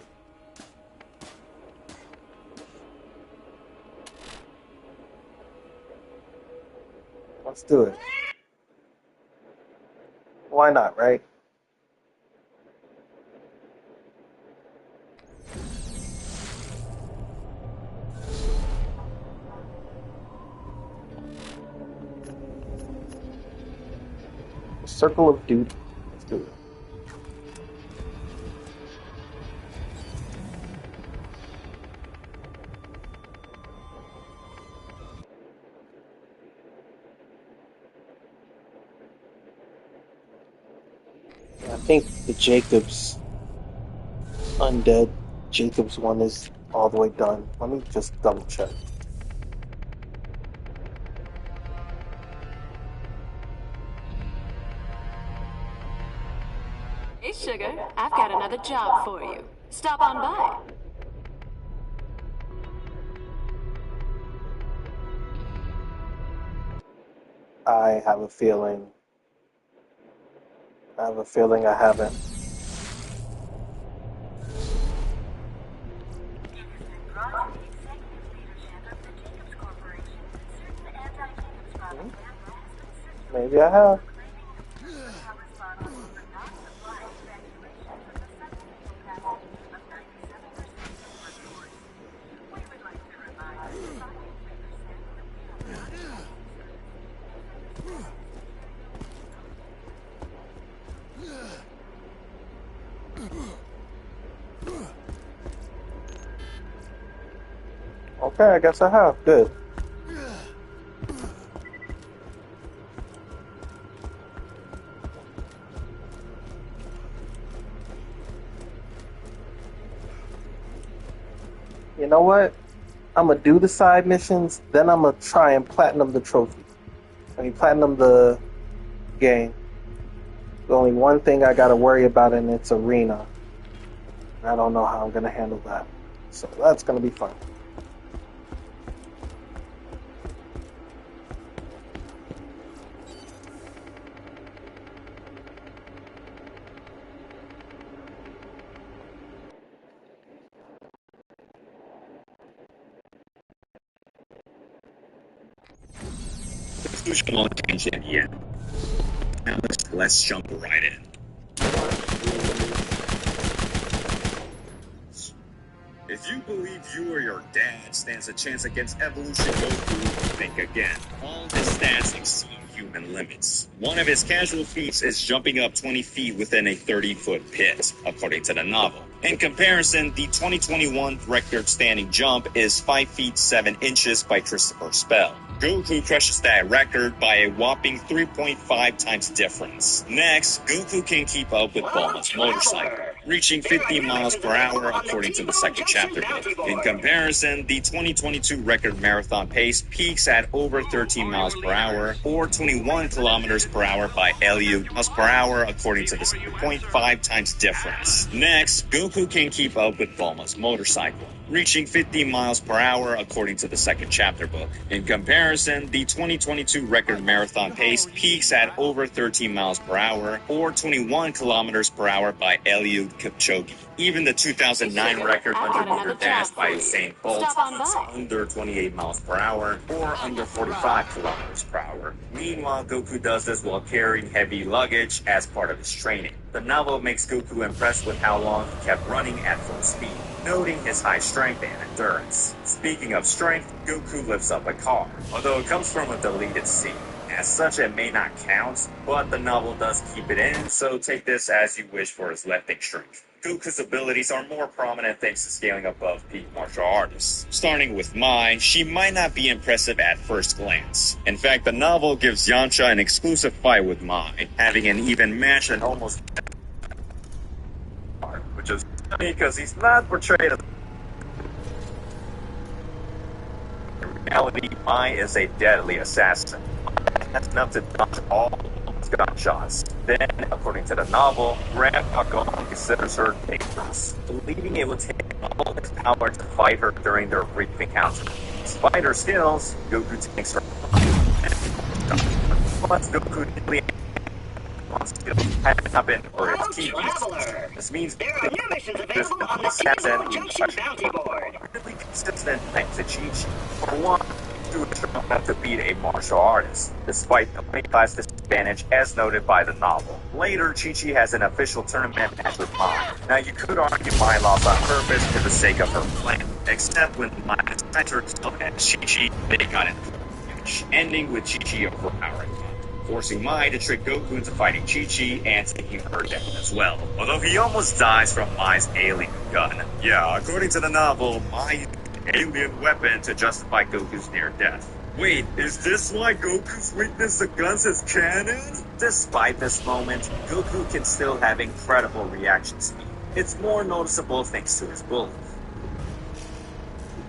let's do it. Why not, right? Circle of Duty. Let's do it. I think the Jacobs Undead Jacobs one is all the way done. Let me just double check. Hey, sugar, I've got another job for you. Stop on by. I have a feeling I haven't. Maybe I have. Okay, I guess I have. Good. You know what? I'm gonna do the side missions, then I'm gonna try and platinum the trophy. Platinum the game. The only one thing I gotta worry about in its arena. I don't know how I'm gonna handle that. So that's gonna be fun. Let's do on tangent yet. Now let's jump right in. If you believe you or your dad stands a chance against Evolution Goku, think again. All his stats exceed human limits. One of his casual feats is jumping up 20 feet within a 30-foot pit, according to the novel. In comparison, the 2021 record-standing jump is 5 feet 7 inches by Christopher Spell. Goku crushes that record by a whopping 3.5 times difference. Next, Goku can keep up with Bulma's motorcycle, reaching 50 miles per hour according to the second chapter book. In comparison, the 2022 record marathon pace peaks at over 13 miles per hour, or 21 kilometers per hour by Eliud miles per hour according to the 0.5 times difference. Next, Goku can keep up with Bulma's motorcycle, reaching 50 miles per hour according to the second chapter book. In comparison, the 2022 record marathon pace peaks at over 13 miles per hour, or 21 kilometers per hour by Eliud Kipchoge. Even the 2009 record 100-meter dash by Usain Bolt is under 28 miles per hour, or under 45 kilometers per hour. Meanwhile, Goku does this while carrying heavy luggage as part of his training. The novel makes Goku impressed with how long he kept running at full speed, noting his high strength and endurance. Speaking of strength, Goku lifts up a car, although it comes from a deleted scene. As such, it may not count, but the novel does keep it in, so take this as you wish for his lifting strength. Goku's abilities are more prominent thanks to scaling above peak martial artists. Starting with Mai, she might not be impressive at first glance. In fact, the novel gives Yamcha an exclusive fight with Mai, having an even match and almost which is funny because he's not portrayed as in reality. Mai is a deadly assassin. That's enough to dodge all gunshots. Then, according to the novel, Grandpa Gohan considers her dangerous, believing it would take all his power to fight her during their brief encounter. Despite her skills, Goku takes her. Plus, Goku nearly hadn't happened for its key. This means there are new missions available on the Single Junction Bounty Board. Really consistent thanks to Chi-Chi. For one, Goku is strong enough to beat a martial artist, despite the weight class disadvantage as noted by the novel. Later, Chi-Chi has an official tournament match with Mai. Now, you could argue Mai lost on purpose for the sake of her plan, except when Mai decided herself as Chi-Chi, they got into a match, ending with Chi-Chi overpowering Mai, forcing Mai to trick Goku into fighting Chi-Chi and taking her down as well. Although he almost dies from Mai's alien gun. Yeah, according to the novel, Mai used an alien weapon to justify Goku's near death. Wait, is this why Goku's weakness to guns is canon? Despite this moment, Goku can still have incredible reaction speed. It's more noticeable thanks to his bully.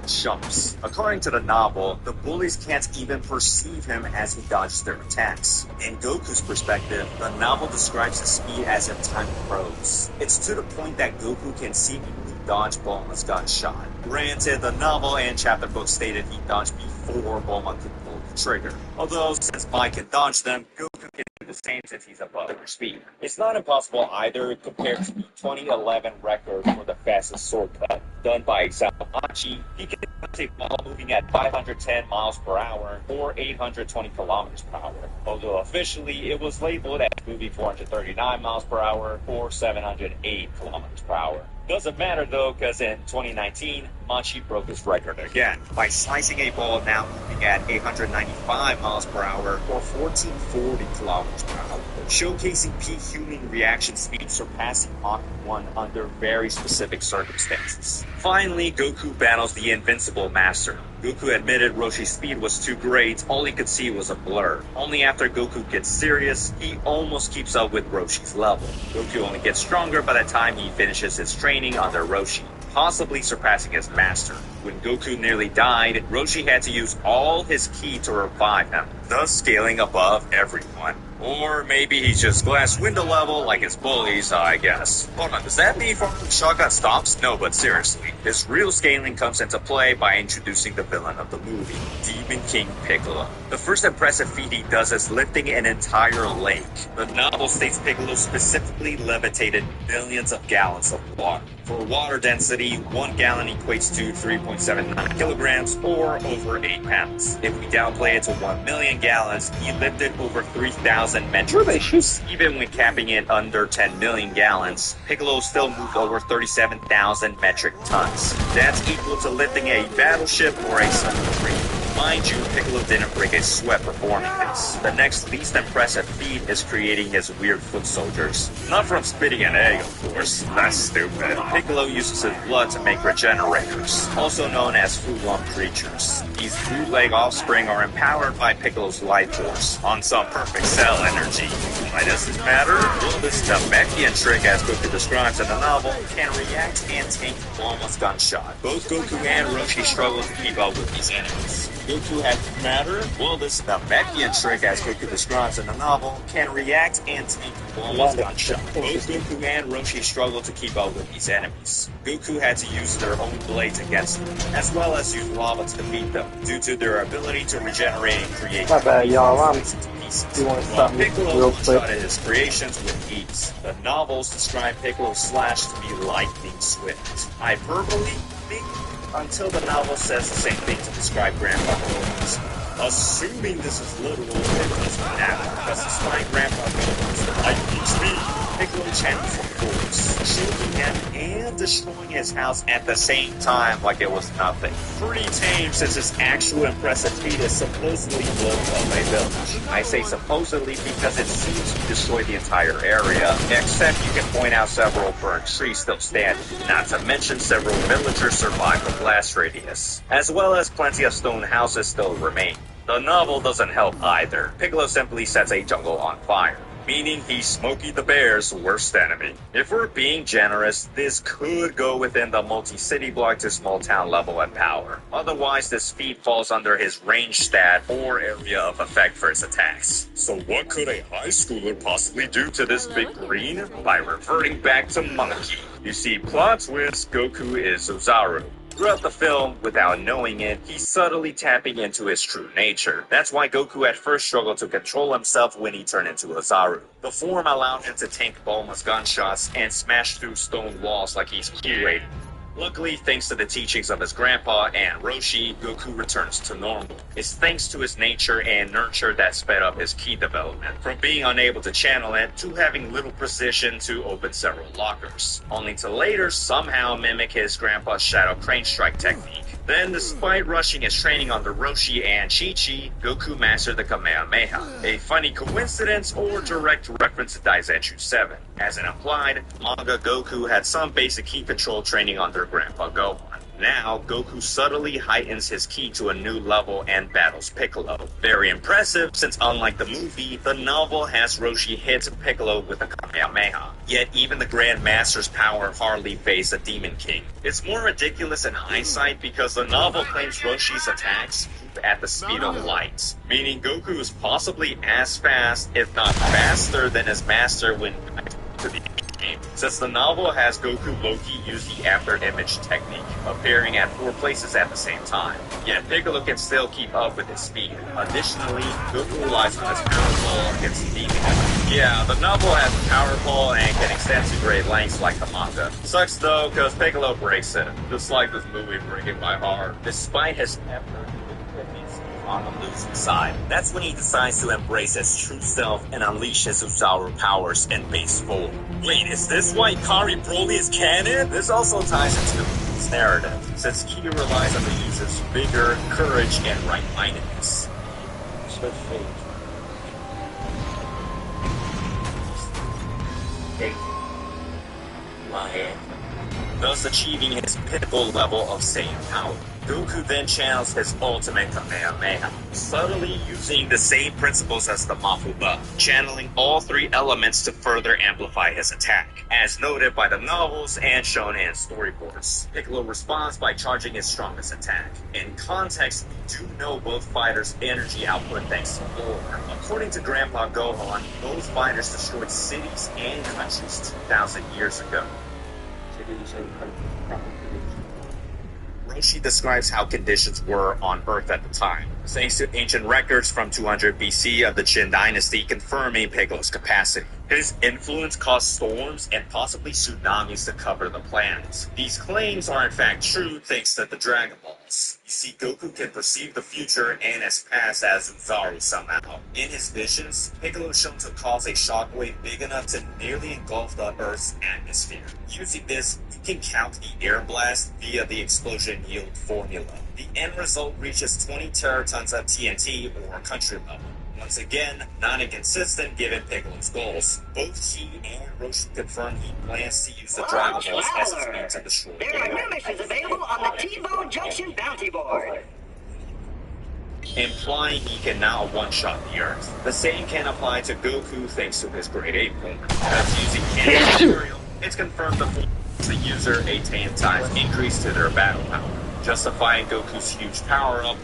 Jumps. According to the novel, the bullies can't even perceive him as he dodges their attacks. In Goku's perspective, the novel describes his speed as if time froze. It's to the point that Goku can seemingly dodge Bulma's gunshot. Granted, the novel and chapter book stated he dodged before Bulma could pull the trigger. Although, since Mai can dodge them, Goku can do the same since he's above their speed. It's not impossible either compared to the 2011 record for the fastest sword cut, done by Sawamachi. He can take while moving at 510 miles per hour or 820 kilometers per hour, although officially it was labeled as moving 439 miles per hour or 708 kilometers per hour. Doesn't matter though, because in 2019, Machi broke his record again by slicing a ball now moving at 895 miles per hour or 1440 kilometers per hour, showcasing peak human reaction speed surpassing Mach 1 under very specific circumstances. Finally, Goku battles the invincible master. Goku admitted Roshi's speed was too great, all he could see was a blur. Only after Goku gets serious, he almost keeps up with Roshi's level. Goku only gets stronger by the time he finishes his training under Roshi, possibly surpassing his master. When Goku nearly died, Roshi had to use all his ki to revive him, thus scaling above everyone. Or maybe he's just glass window level like his bullies, I guess. Hold on, does that mean Farming Shotgun stops? No, but seriously, his real scaling comes into play by introducing the villain of the movie, Demon King Piccolo. The first impressive feat he does is lifting an entire lake. The novel states Piccolo specifically levitated millions of gallons of water. For water density, 1 gallon equates to 3.79 kilograms or over 8 pounds. If we downplay it to 1 million gallons, he lifted over 3,000 metric tons. Even when capping it under 10 million gallons, Piccolo still moved over 37,000 metric tons. That's equal to lifting a battleship or a submarine. Mind you, Piccolo didn't break a sweat performing this. The next least impressive feat is creating his weird foot soldiers. Not from spitting an egg, of course. That's stupid. Piccolo uses his blood to make regenerators, also known as foot-lump creatures. These bootleg offspring are empowered by Piccolo's life force, on some perfect cell energy. Why does this matter? Well, this Namekian trick, as Goku describes in the novel, can react and tank Bulma's gunshot. Both Goku and Roshi struggle to keep up with these enemies. Goku had to matter? Well, this Namekian trick, as Goku describes in the novel, can react and tank Bulma's gunshot. Both Goku and Roshi struggle to keep up with these enemies. Goku had to use their own blades against them, as well as use lava to defeat them, due to their ability to regenerate and create pieces. While Piccolo one-shotted his creations with ease. The novels describe Piccolo's slash to be lightning swift. Hyperbole? Until the novel says the same thing to describe Grandpa Gohan's. Assuming this is literal, it doesn't matter, because despite Grandpa Goku's lightning speed, Piccolo channels the force, shooting him and destroying his house at the same time like it was nothing. Pretty tame since his actual impressive feat is supposedly blown up a village. I say supposedly because it seems to destroy the entire area, except you can point out several burnt trees still standing, not to mention several villagers survived the blast radius, as well as plenty of stone houses still remain. The novel doesn't help either. Piccolo simply sets a jungle on fire, meaning he's Smokey the Bear's worst enemy. If we're being generous, this could go within the multi-city block to small town level and power. Otherwise, this feat falls under his range stat or area of effect for his attacks. So what could a high schooler possibly do to this big green? By reverting back to Monkey. You see, plot twist, Goku is Ozaru. Throughout the film, without knowing it, he's subtly tapping into his true nature. That's why Goku at first struggled to control himself when he turned into Ozaru. The form allowed him to tank Bulma's gunshots and smash through stone walls like he's Q-rated. Luckily, thanks to the teachings of his grandpa and Roshi, Goku returns to normal. It's thanks to his nature and nurture that sped up his ki development, from being unable to channel it to having little precision to open several lockers, only to later somehow mimic his grandpa's Shadow Crane Strike technique. Then, despite rushing his training under Roshi and Chi-Chi, Goku mastered the Kamehameha. A funny coincidence or direct reference to Daizenshuu 7. As an implied, manga Goku had some basic ki control training under Grandpa Gohan. Now, Goku subtly heightens his ki to a new level and battles Piccolo. Very impressive, since unlike the movie, the novel has Roshi hit Piccolo with a Kamehameha. Yet even the Grand Master's power hardly faced a Demon King. It's more ridiculous in hindsight because the novel claims Roshi's attacks move at the speed of light, meaning Goku is possibly as fast, if not faster, than his master when to the game. Since the novel has Goku Loki use the after image technique, appearing at 4 places at the same time. Yet Piccolo can still keep up with his speed. Additionally, Goku relies on his power ball against Demon. Yeah, the novel has a power ball and can extend to great lengths like the manga. Sucks though, cause Piccolo breaks it. Just like this movie breaking my heart. Despite his effort, he's on the losing side. That's when he decides to embrace his true self and unleash his Ozaru powers in base form. Wait, is this why Ikari Broly is canon? This also ties into his narrative, since Ki relies on the user's vigor, courage, and right-mindedness. Switch page. My head. Thus achieving his pinnacle level of Saiyan power. Goku then channels his ultimate Kamehameha, subtly using the same principles as the Mafuba, channeling all 3 elements to further amplify his attack, as noted by the novels and shown in storyboards. Piccolo responds by charging his strongest attack. In context, we do know both fighters' energy output thanks to lore. According to Grandpa Gohan, both fighters destroyed cities and countries 2,000 years ago. Roshi describes how conditions were on Earth at the time, thanks to ancient records from 200 BC of the Qin dynasty confirming Piccolo's capacity. His influence caused storms and possibly tsunamis to cover the planet. These claims are in fact true thanks to the Dragon Balls. You see, Goku can perceive the future and his past as Ozaru somehow. In his visions, Piccolo is shown to cause a shockwave big enough to nearly engulf the Earth's atmosphere. Using this, you can count the air blast via the explosion yield formula. The end result reaches 20 teratons of TNT or country level. Once again, not inconsistent given Piccolo's goals. Both he and Roshi confirm he plans to use the Dragon Balls as his means to destroy the There are new missions available on the T-Bone Junction bounty board. Implying he can now one-shot the Earth. The same can apply to Goku thanks to his Great Ape form. As using cannon material, it's confirmed the form gives the user a 10 times increase to their battle power, justifying Goku's huge power-up.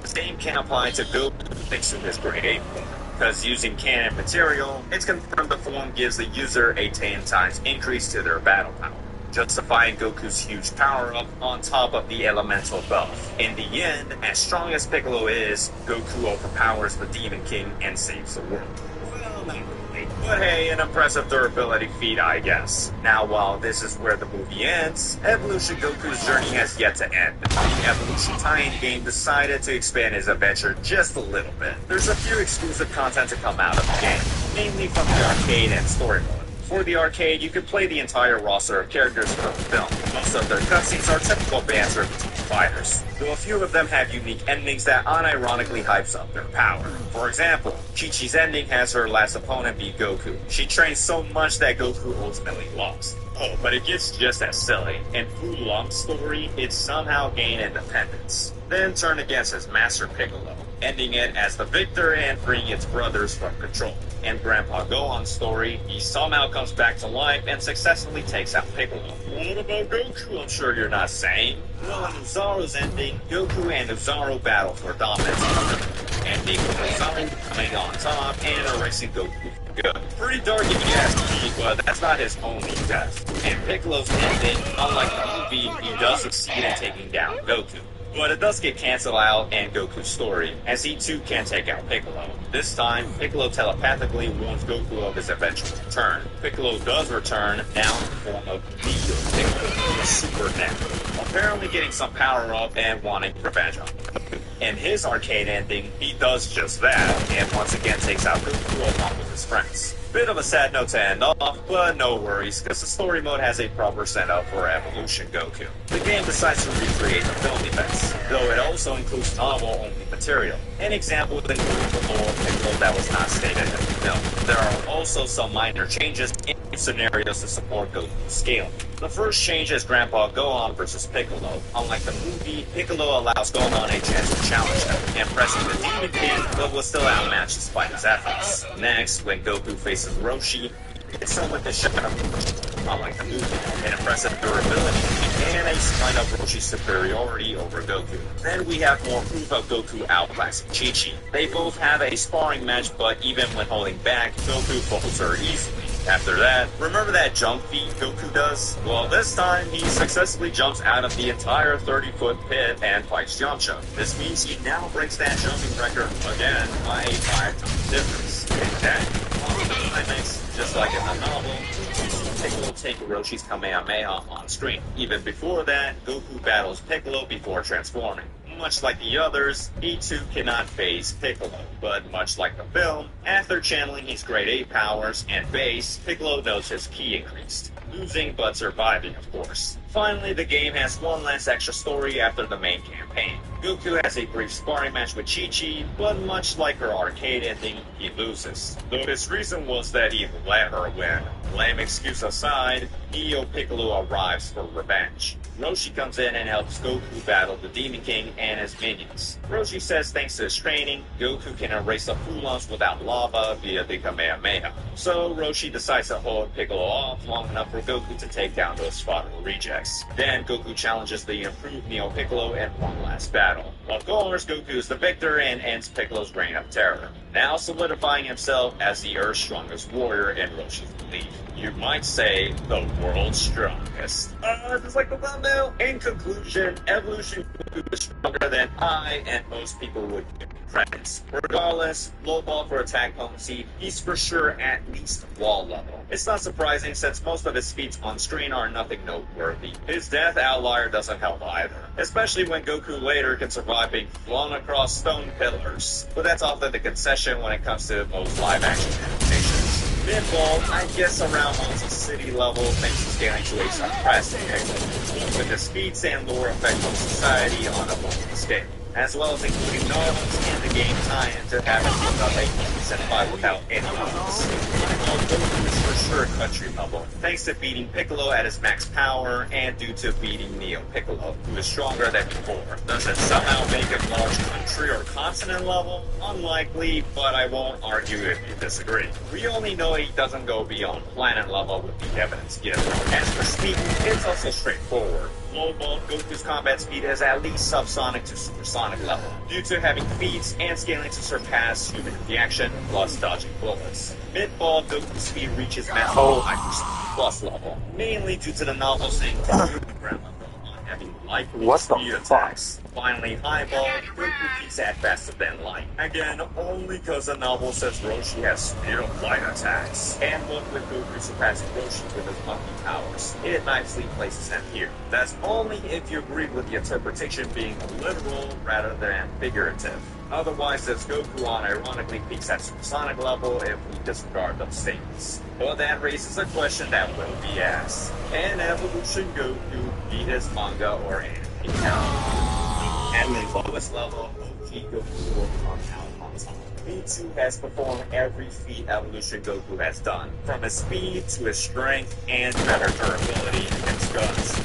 The same can apply to Goku thanks to his Great Ape form. Because using cannon material, it's confirmed the form gives the user a 10 times increase to their battle power, justifying Goku's huge power-up on top of the elemental buff. In the end, as strong as Piccolo is, Goku overpowers the Demon King and saves the world. Well, not really. But hey, an impressive durability feat, I guess. Now, while this is where the movie ends, Evolution Goku's journey has yet to end. The Evolution tie-in game decided to expand his adventure just a little bit. There's a few exclusive content to come out of the game, mainly from the arcade and story mode. For the arcade, you can play the entire roster of characters from the film. Most of their cutscenes are typical banter between fighters, though a few of them have unique endings that unironically hypes up their power. For example, Chi-Chi's ending has her last opponent be Goku. She trained so much that Goku ultimately lost. Oh, but it gets just as silly. In Fu Long's story, it somehow gained independence, then turned against his master Piccolo, ending it as the victor and freeing its brothers from control. In Grandpa Gohan's story, he somehow comes back to life and successfully takes out Piccolo. What about Goku, I'm sure you're not saying? Well, in Uzaro's ending, Goku and Uzaro battle for dominance, ending with Uzaro coming on top and erasing Goku for good. Pretty dark if you ask me, but that's not his only death. In Piccolo's ending, unlike the movie, he does succeed in taking down Goku. But it does get canceled out in Goku's story, as he too can take out Piccolo. This time, Piccolo telepathically warns Goku of his eventual return. Piccolo does return, now in the form of the Piccolo, the Super Net, apparently getting some power up and wanting revenge on Goku. In his arcade ending, he does just that, and once again takes out Goku along with his friends. Bit of a sad note to end off, but no worries, because the story mode has a proper setup for Evolution Goku. The game decides to recreate the film events, though it also includes novel-only material. An example would include the lore of Piccolo that was not stated in the film. There are also some minor changes in scenarios to support Goku's scaling. The first change is Grandpa Gohan versus Piccolo. Unlike the movie, Piccolo allows Gohan a chance to challenge him, impressing the Demon King, but will still outmatch despite his efforts. Next, when Goku faces Roshi, it's someone to shut up. Unlike the movie, an impressive durability and a sign of Roshi's superiority over Goku. Then we have more proof of Goku outclassing Chi-Chi. They both have a sparring match, but even when holding back, Goku falls her easily. After that, remember that jump feat Goku does? Well, this time, he successfully jumps out of the entire 30-foot pit and fights Yamcha. This means he now breaks that jumping record again by a 5-time difference. And then, on the climax, just like in the novel, Piccolo take Roshi's Kamehameha on screen. Even before that, Goku battles Piccolo before transforming. Much like the others, he too cannot phase Piccolo, but much like the film, after channeling his grade 8 powers and base, Piccolo knows his ki increased. Losing but surviving, of course. Finally, the game has one last extra story after the main campaign. Goku has a brief sparring match with Chi-Chi, but much like her arcade ending, he loses. Though his reason was that he let her win. Lame excuse aside, Neo Piccolo arrives for revenge. Roshi comes in and helps Goku battle the Demon King and his minions. Roshi says thanks to his training, Goku can erase the Fulons without lava via the Kamehameha. So Roshi decides to hold Piccolo off long enough for Goku to take down those fodder rejects. Then Goku challenges the improved Neo Piccolo in one last battle. Of course, Goku is the victor and ends Piccolo's reign of terror, now solidifying himself as the Earth's strongest warrior in Roshi's belief. You might say, the world's strongest. Just like the thumbnail. In conclusion, Evolution Goku is stronger than I and most people would give him credit. Regardless, low ball for attack potency, he's for sure at least wall level. It's not surprising since most of his feats on screen are nothing noteworthy. His death outlier doesn't help either, especially when Goku later can survive being flown across stone pillars. But that's often the concession when it comes to most live-action adaptations. Mid-ball, I guess around multi-city level, thanks to scaling to a suppressed exit, with his feats and lore effect on society on a global scale, as well as including novels and the game tie-in to have it put up a decent fight without any odds. Goku is for sure country level, thanks to beating Piccolo at his max power and due to beating Neo Piccolo, who is stronger than before. Does it somehow make him large country or continent level? Unlikely, but I won't argue if you disagree. We only know he doesn't go beyond planet level with the evidence given. As for speed, it's also straightforward. Low ball, Goku's combat speed is at least subsonic to supersonic level, due to having feats and scaling to surpass human reaction, plus dodging bullets. Mid-ball, Goku's speed reaches maximum hyperspeed plus level, mainly due to the novel saying ground level on heavy lightning speed attacks. Finally, Highball, Goku peaks at faster than light. Again, only because the novel says Roshi has speed of light attacks. And what with Goku surpassing Roshi with his monkey powers, it nicely places him here. That's only if you agree with the interpretation being literal rather than figurative. Otherwise, this Goku unironically peaks at supersonic level if we disregard those statements. But that raises a question that will be asked. Can Evolution Goku beat his manga or anime count? At the lowest level, OG Goku will come out on top. V2 has performed every feat Evolution Goku has done, from his speed to his strength and better durability against guns.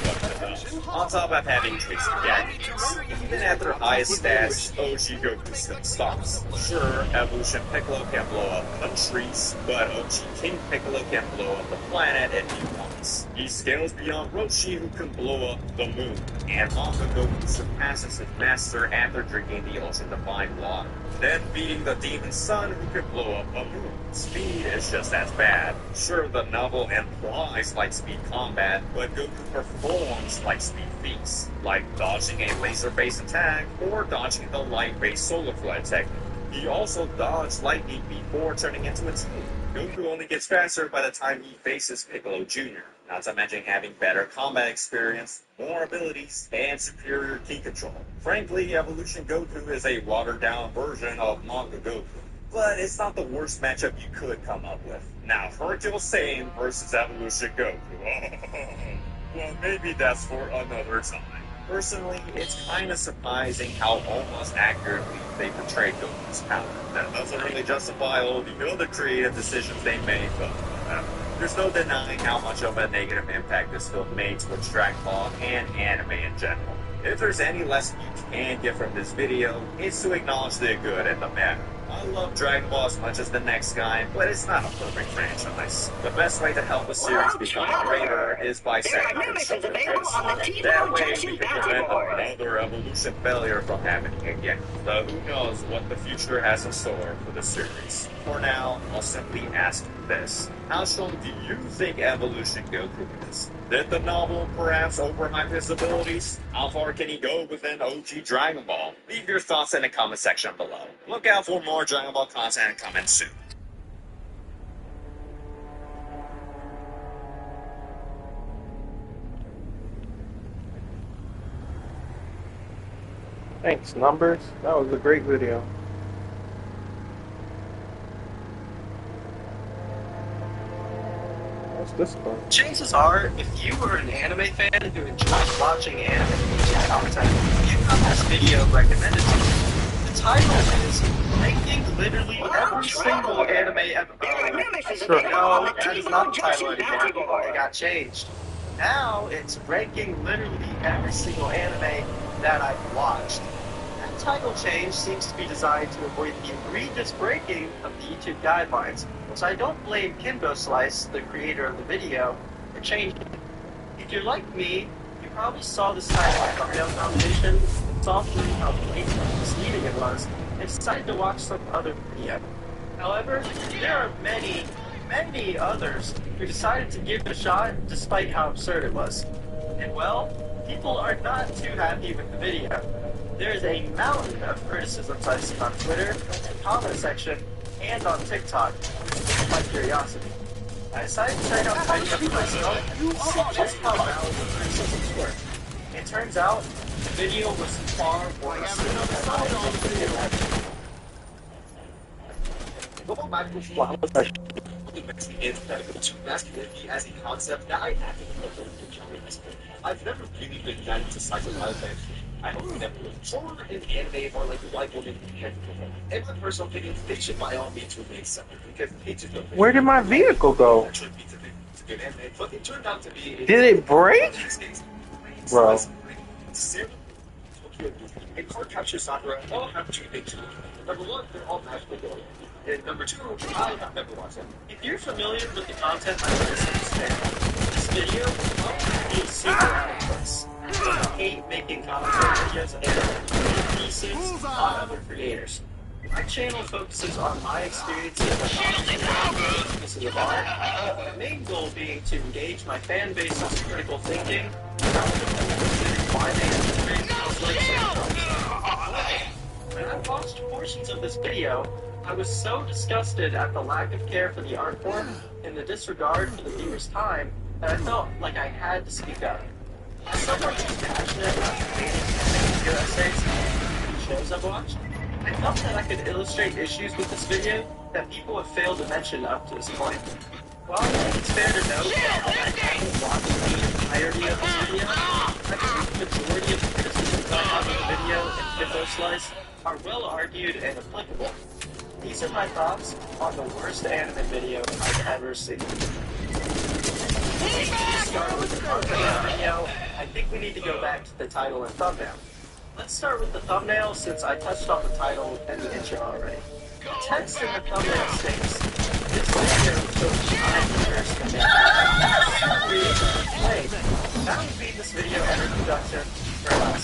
On top of having tricks and gadgets, even at their highest stats, OG Goku still stops. Sure, Evolution Piccolo can blow up countries, but OG King Piccolo can blow up the planet if he wants. He scales beyond Roshi, who can blow up the moon, and Manga Goku surpasses his master after drinking the Ocean Divine water, then beating the Demon Sun, who can blow up a moon. Speed is just as bad. Sure, the novel implies light-speed combat, but Goku performs light-speed feats, like dodging a laser-based attack or dodging the light-based solar flood technique. He also dodged lightning before turning into a team. Goku only gets faster by the time he faces Piccolo Jr., not to mention having better combat experience, more abilities, and superior ki control. Frankly, Evolution Goku is a watered-down version of Manga Goku, but it's not the worst matchup you could come up with. Now, Hercule Saiyan versus Evolution Goku. Well, maybe that's for another time. Personally, it's kind of surprising how almost accurately they portrayed Goku's power. That doesn't really justify all the other creative decisions they made, but there's no denying how much of a negative impact this film made towards Dragon Ball and anime in general. If there's any lesson you can get from this video, it's to acknowledge the good and the bad. I love Dragon Ball as much as the next guy, but it's not a perfect franchise. The best way to help a series become greater is by setting it up. That way we can prevent another evolution failure from happening again. So who knows what the future has in store for the series. For now, I'll simply ask this. How strong do you think Evolution Goku is? Did the novel perhaps overhype his abilities? How far can he go within OG Dragon Ball? Leave your thoughts in the comment section below. Look out for more Dragon Ball content coming soon. Thanks, Numbers. That was a great video. What's this one? Chances are, if you were an anime fan who enjoys watching anime content, you got this video recommended to you. The title is ranking literally every single anime episode. Sure. No, that is not the title anymore. It got changed. Now it's ranking literally every single anime that I've watched. That title change seems to be designed to avoid the egregious breaking of the YouTube guidelines, so I don't blame Kimbo Slice, the creator of the video, for changing it. If you're like me, you probably saw this title at Thumbnail Foundation, saw through how blatant and misleading it was, and decided to watch some other video. However, there are many others who decided to give it a shot despite how absurd it was. And well, people are not too happy with the video. There is a mountain of criticisms I've seen on Twitter, the comment section, and on TikTok, which piqued my curiosity. I decided to check out the video for myself and see just how valid the criticisms were. It turns out, the video was far worse than the video. Masculinity as a concept that I haven't I've never really been that into psychopathy. I don't never porn in anime or like a white woman in my personal opinion, they should by all means remain separate because they just don't. Where did my vehicle go? But it turned out to be. Did it break? Bro. In Card Capture Sakura, all have two big children. Number one, they're all magically going. And number two, I have never watched them. If you're familiar with the content I'm this video will be super out of place. I hate making commentary videos and pieces on other creators. My channel focuses on my experiences and pieces of art, my main goal being to engage my fan base's critical thinking, my name most likely. When I watched portions of this video, I was so disgusted at the lack of care for the art form and the disregard for the viewer's time that I felt like I had to speak up. As someone who's passionate about creating video essays and shows I've watched, I felt that I could illustrate issues with this video that people have failed to mention up to this point. While I think it's fair to note that I haven't watched the entirety of this video, I think the majority of the criticisms I have of the video and Kimbo Slice are well argued and applicable. These are my thoughts on the worst anime video I've ever seen. To start with the thumbnail video, I think we need to go back to the title and thumbnail. Let's start with the thumbnail since I touched on the title and the intro already. The text in the thumbnail states, "This video shows first and played." That would mean this video entered production for us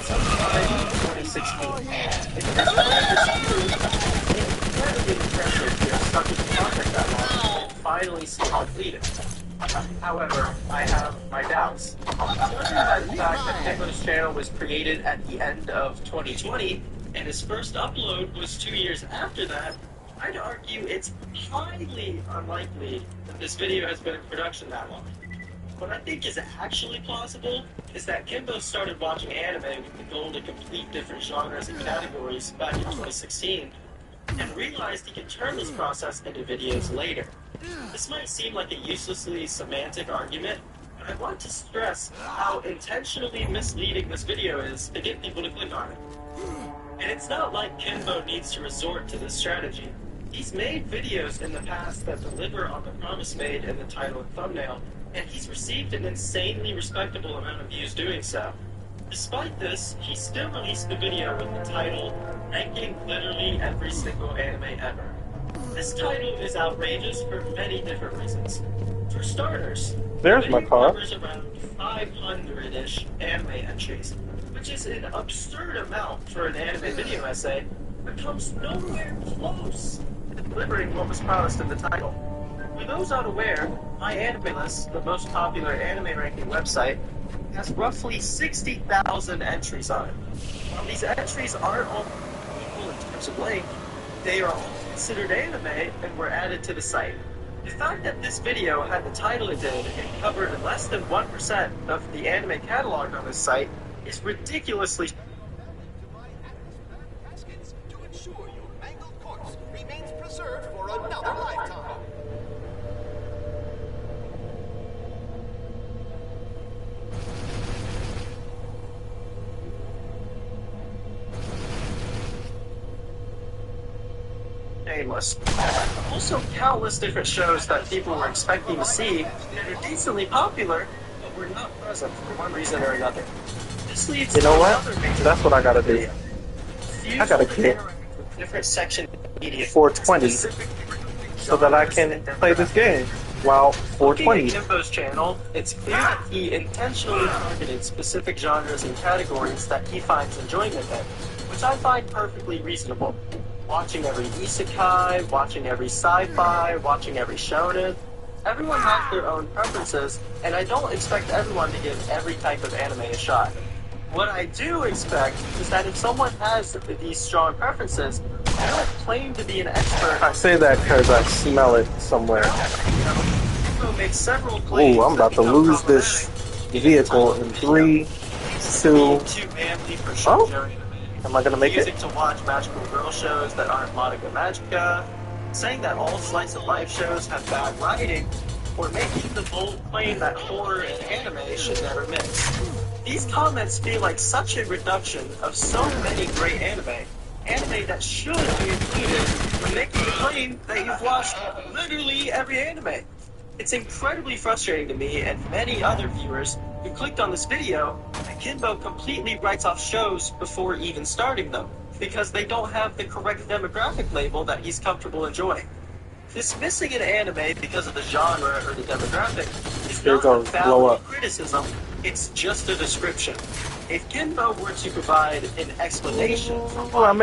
sometime in 2016. If this plan is true, it's incredibly impressive to have stuck with the project that long and finally see it completed. However, I have my doubts. Judging by the fact that Kimbo's channel was created at the end of 2020, and his first upload was 2 years after that, I'd argue it's highly unlikely that this video has been in production that long. What I think is actually plausible is that Kimbo started watching anime with the goal to complete different genres and categories back in 2016, and realized he could turn this process into videos later. This might seem like a uselessly semantic argument, but I want to stress how intentionally misleading this video is to get people to click on it. And it's not like Kimbo needs to resort to this strategy. He's made videos in the past that deliver on the promise made in the title and thumbnail, and he's received an insanely respectable amount of views doing so. Despite this, he still released the video with the title, ranking literally every single anime ever. This title is outrageous for many different reasons. For starters, there's my car. Covers around 500-ish anime entries, which is an absurd amount for an anime video essay, but comes nowhere close to delivering what was promised in the title. For those unaware, My Anime List, the most popular anime ranking website, has roughly 60,000 entries on it. While these entries aren't all equal in terms of length, they are all considered anime and were added to the site. The fact that this video had the title it did and covered less than 1% of the anime catalog on this site is ridiculously to ensure your mangled corpse remains preserved for another lifetime. nameless. Also, countless different shows that people were expecting to see that are decently popular, but were not present for one reason or another. This leads to another major That's what I gotta do. I gotta get different section media 420 so that I can play this game while 420. Looking at Kimbo's channel, it's clear that he intentionally targeted specific genres and categories that he finds enjoyment in, which I find perfectly reasonable. Watching every isekai, watching every sci-fi, watching every shonen. Everyone has their own preferences, and I don't expect everyone to give every type of anime a shot. What I do expect is that if someone has these strong preferences, I don't claim to be an expert. I say that because I smell it somewhere. Kimbo makes several claims. Ooh, I'm about to lose this vehicle in 3, 2. Oh? Am I gonna make it? To watch magical girl shows that aren't Monica Magica, saying that all slice of life shows have bad writing, or making the bold claim that horror and anime should never mix. These comments feel like such a reduction of so many great anime that should be included when making the claim that you've watched literally every anime. It's incredibly frustrating to me and many other viewers who clicked on this video that Kimbo completely writes off shows before even starting them, because they don't have the correct demographic label that he's comfortable enjoying. Dismissing an anime because of the genre or the demographic is not a valid criticism, it's just a description. If Kimbo were to provide an explanation for why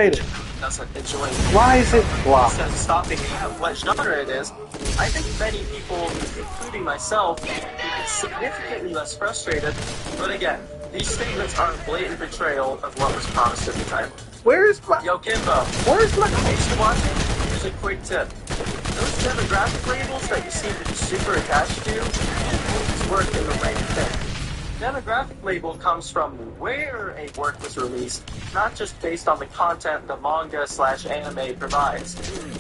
doesn't enjoy it. Why is it blocked? Instead of stopping at what genre it is, I think many people, including myself, would get significantly less frustrated. But again, these statements are a blatant betrayal of what was promised in the title. Where's my... Yo, Kimbo, where's my... in case you're watching, here's a quick tip. Those demographic labels that you seem to be super attached to always work in the right thing. Demographic label comes from where a work was released, not just based on the content the manga/anime provides.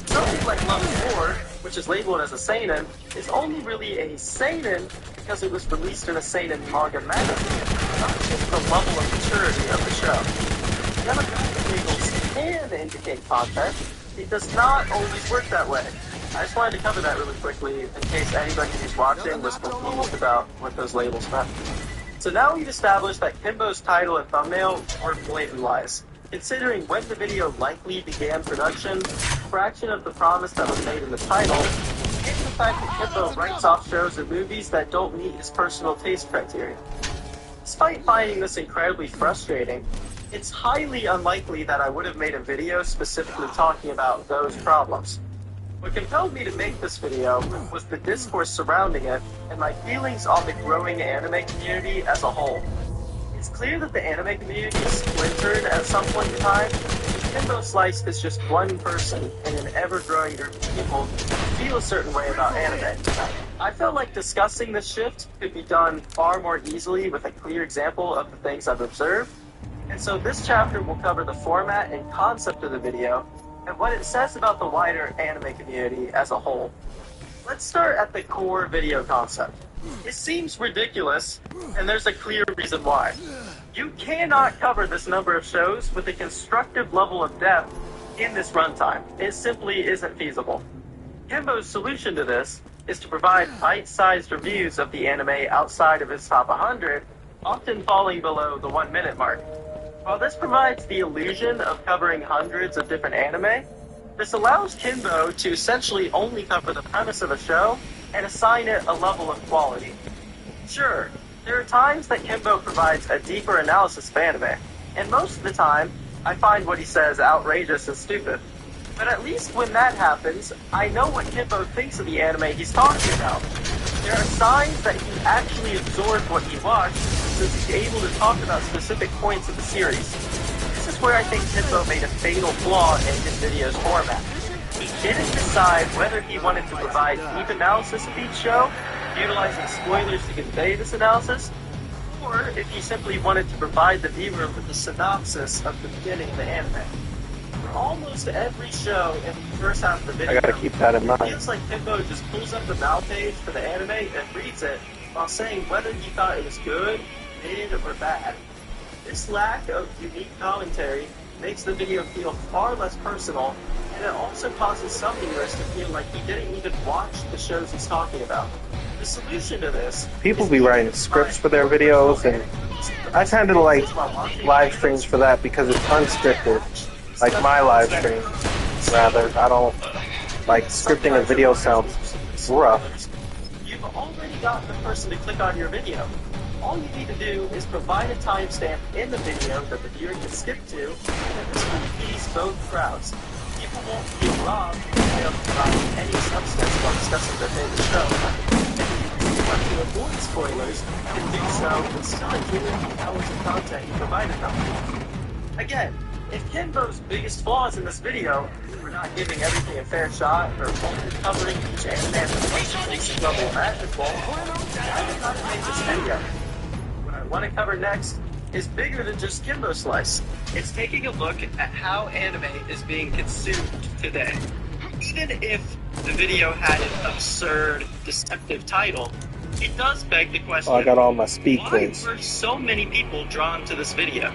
Something like Love is War, which is labeled as a seinen, is only really a seinen because it was released in a seinen manga magazine, not just the level of maturity of the show. Demographic labels can indicate content. It does not always work that way. I just wanted to cover that really quickly in case anybody who's watching was confused about what those labels meant. So now we've established that Kimbo's title and thumbnail were blatant lies. Considering when the video likely began production, a fraction of the promise that was made in the title, and the fact that Kimbo writes off shows and movies that don't meet his personal taste criteria. Despite finding this incredibly frustrating, it's highly unlikely that I would have made a video specifically talking about those problems. What compelled me to make this video was the discourse surrounding it and my feelings on the growing anime community as a whole. It's clear that the anime community is splintered at some point in time, and Kimbo Slice is just one person in an ever-growing group of people who feel a certain way about anime. I felt like discussing this shift could be done far more easily with a clear example of the things I've observed, and so this chapter will cover the format and concept of the video, and what it says about the wider anime community as a whole. Let's start at the core video concept. It seems ridiculous, and there's a clear reason why. You cannot cover this number of shows with a constructive level of depth in this runtime. It simply isn't feasible. Kimbo's solution to this is to provide bite-sized reviews of the anime outside of his top 100, often falling below the 1 minute mark. While this provides the illusion of covering hundreds of different anime, this allows Kimbo to essentially only cover the premise of a show and assign it a level of quality. Sure, there are times that Kimbo provides a deeper analysis of anime, and most of the time, I find what he says outrageous and stupid. But at least when that happens, I know what Kimbo thinks of the anime he's talking about. There are signs that he actually absorbed what he watched, since he's able to talk about specific points of the series. This is where I think Kimbo made a fatal flaw in his video's format. He didn't decide whether he wanted to provide deep analysis of each show, utilizing spoilers to convey this analysis, or if he simply wanted to provide the viewer with a synopsis of the beginning of the anime. For almost every show in the first half of the video, I gotta keep that in mind. It feels like Kimbo just pulls up the Mal page for the anime and reads it while saying whether he thought it was good, mid, or bad. This lack of unique commentary makes the video feel far less personal, and it also causes some viewers to feel like he didn't even watch the shows he's talking about. The solution to this... People be writing scripts for their videos, and I tend to like live streams for that because it's unscripted. Like my live stream, rather. I don't like scripting a video sounds rough. You've already gotten the person to click on your video. All you need to do is provide a timestamp in the video that the viewer can skip to, and this will appease both crowds. People won't feel robbed if they don't provide any substance while discussing their favorite show. And if you want to avoid spoilers, you can do so and still enjoy the hours of content you provided them. Again, if Kimbo's biggest flaws in this video were not giving everything a fair shot or only covering each anime at the most basic level imaginable, I would not have made this video. What I want to cover next is bigger than just Kimbo Slice. It's taking a look at how anime is being consumed today. Even if the video had an absurd, deceptive title, it does beg the question, I got all my speed why quiz. were so many people drawn to this video?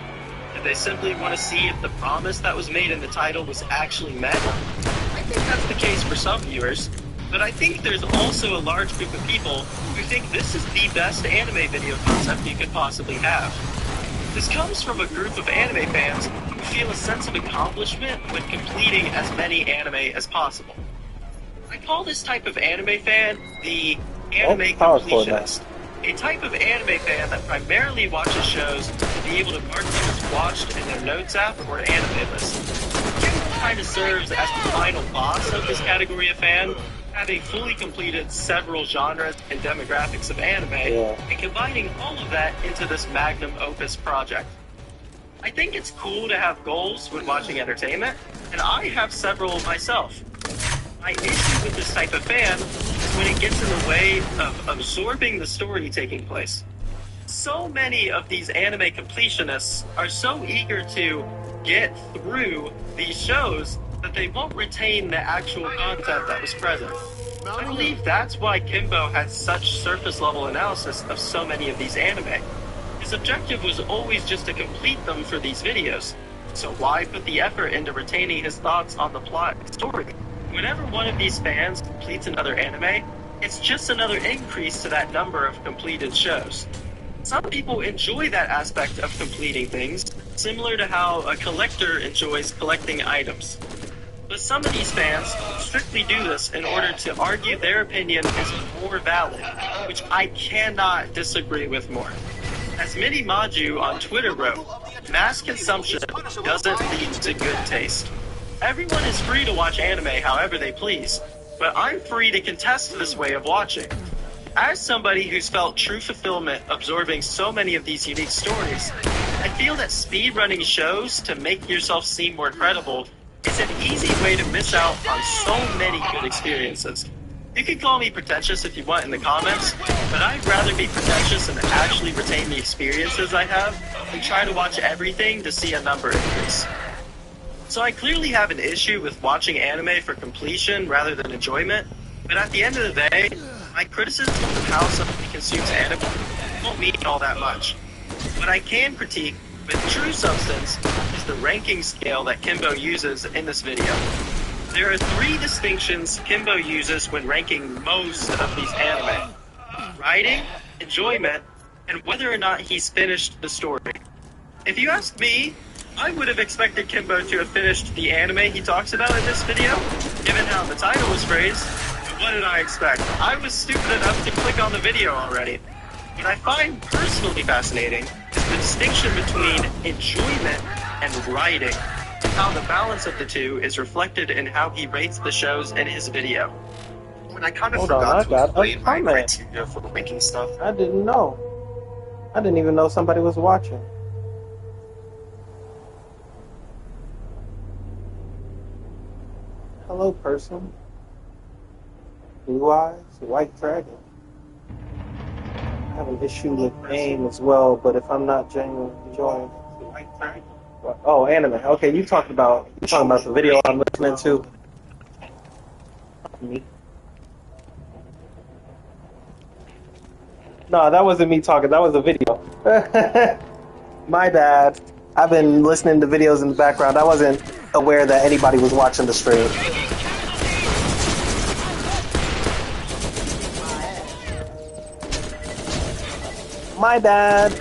Did they simply want to see if the promise that was made in the title was actually met? I think that's the case for some viewers, but I think there's also a large group of people who think this is the best anime video concept you could possibly have. This comes from a group of anime fans who feel a sense of accomplishment when completing as many anime as possible. I call this type of anime fan the anime completionist. A type of anime fan that primarily watches shows to be able to mark them as watched in their notes app or anime list. Given the kind of serves as the final boss of this category of fan, having fully completed several genres and demographics of anime, and combining all of that into this magnum opus project. I think it's cool to have goals when watching entertainment, and I have several myself. My issue with this type of fan is when it gets in the way of absorbing the story taking place. So many of these anime completionists are so eager to get through these shows that they won't retain the actual content that was present. I believe that's why Kimbo had such surface level analysis of so many of these anime. His objective was always just to complete them for these videos, so why put the effort into retaining his thoughts on the plot and story? Whenever one of these fans completes another anime, it's just another increase to that number of completed shows. Some people enjoy that aspect of completing things, similar to how a collector enjoys collecting items. But some of these fans strictly do this in order to argue their opinion is more valid, which I cannot disagree with more. As Mini Maju on Twitter wrote, mass consumption doesn't lead to good taste. Everyone is free to watch anime however they please, but I'm free to contest this way of watching. As somebody who's felt true fulfillment absorbing so many of these unique stories, I feel that speedrunning shows to make yourself seem more credible is an easy way to miss out on so many good experiences. You can call me pretentious if you want in the comments, but I'd rather be pretentious and actually retain the experiences I have than try to watch everything to see a number increase. So I clearly have an issue with watching anime for completion rather than enjoyment, but at the end of the day, my criticism of how somebody consumes anime won't mean all that much. What I can critique with true substance is the ranking scale that Kimbo uses in this video. There are 3 distinctions Kimbo uses when ranking most of these anime: writing, enjoyment, and whether or not he's finished the story. If you ask me, I would have expected Kimbo to have finished the anime he talks about in this video, given how the title was phrased. But what did I expect? I was stupid enough to click on the video already. What I find personally fascinating is the distinction between enjoyment and writing, and how the balance of the two is reflected in how he rates the shows in his video. When I kind of forgot to explain my criteria for ranking stuff. I didn't know. I didn't even know somebody was watching. Hello, person. Blue eyes, white dragon. I have an issue with aim as well, but if I'm not genuinely enjoying white dragon. Oh, anime. Okay, you talking about the video I'm listening to. Me. No, that wasn't me talking. That was a video. My bad. I've been listening to videos in the background. I wasn't aware that anybody was watching the stream. My bad.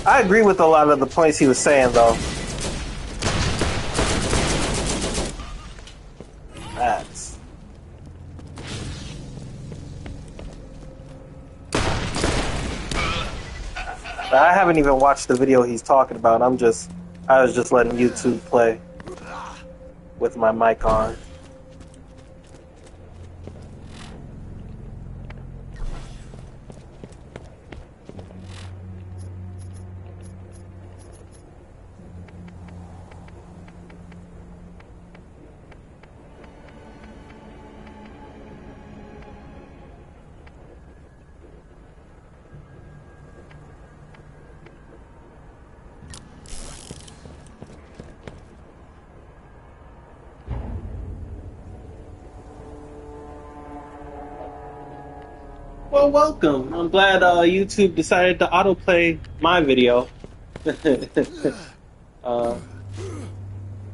I agree with a lot of the points he was saying, though. That's... I haven't even watched the video he's talking about. I was just letting YouTube play with my mic on. Well, welcome. I'm glad YouTube decided to autoplay my video. Yeah,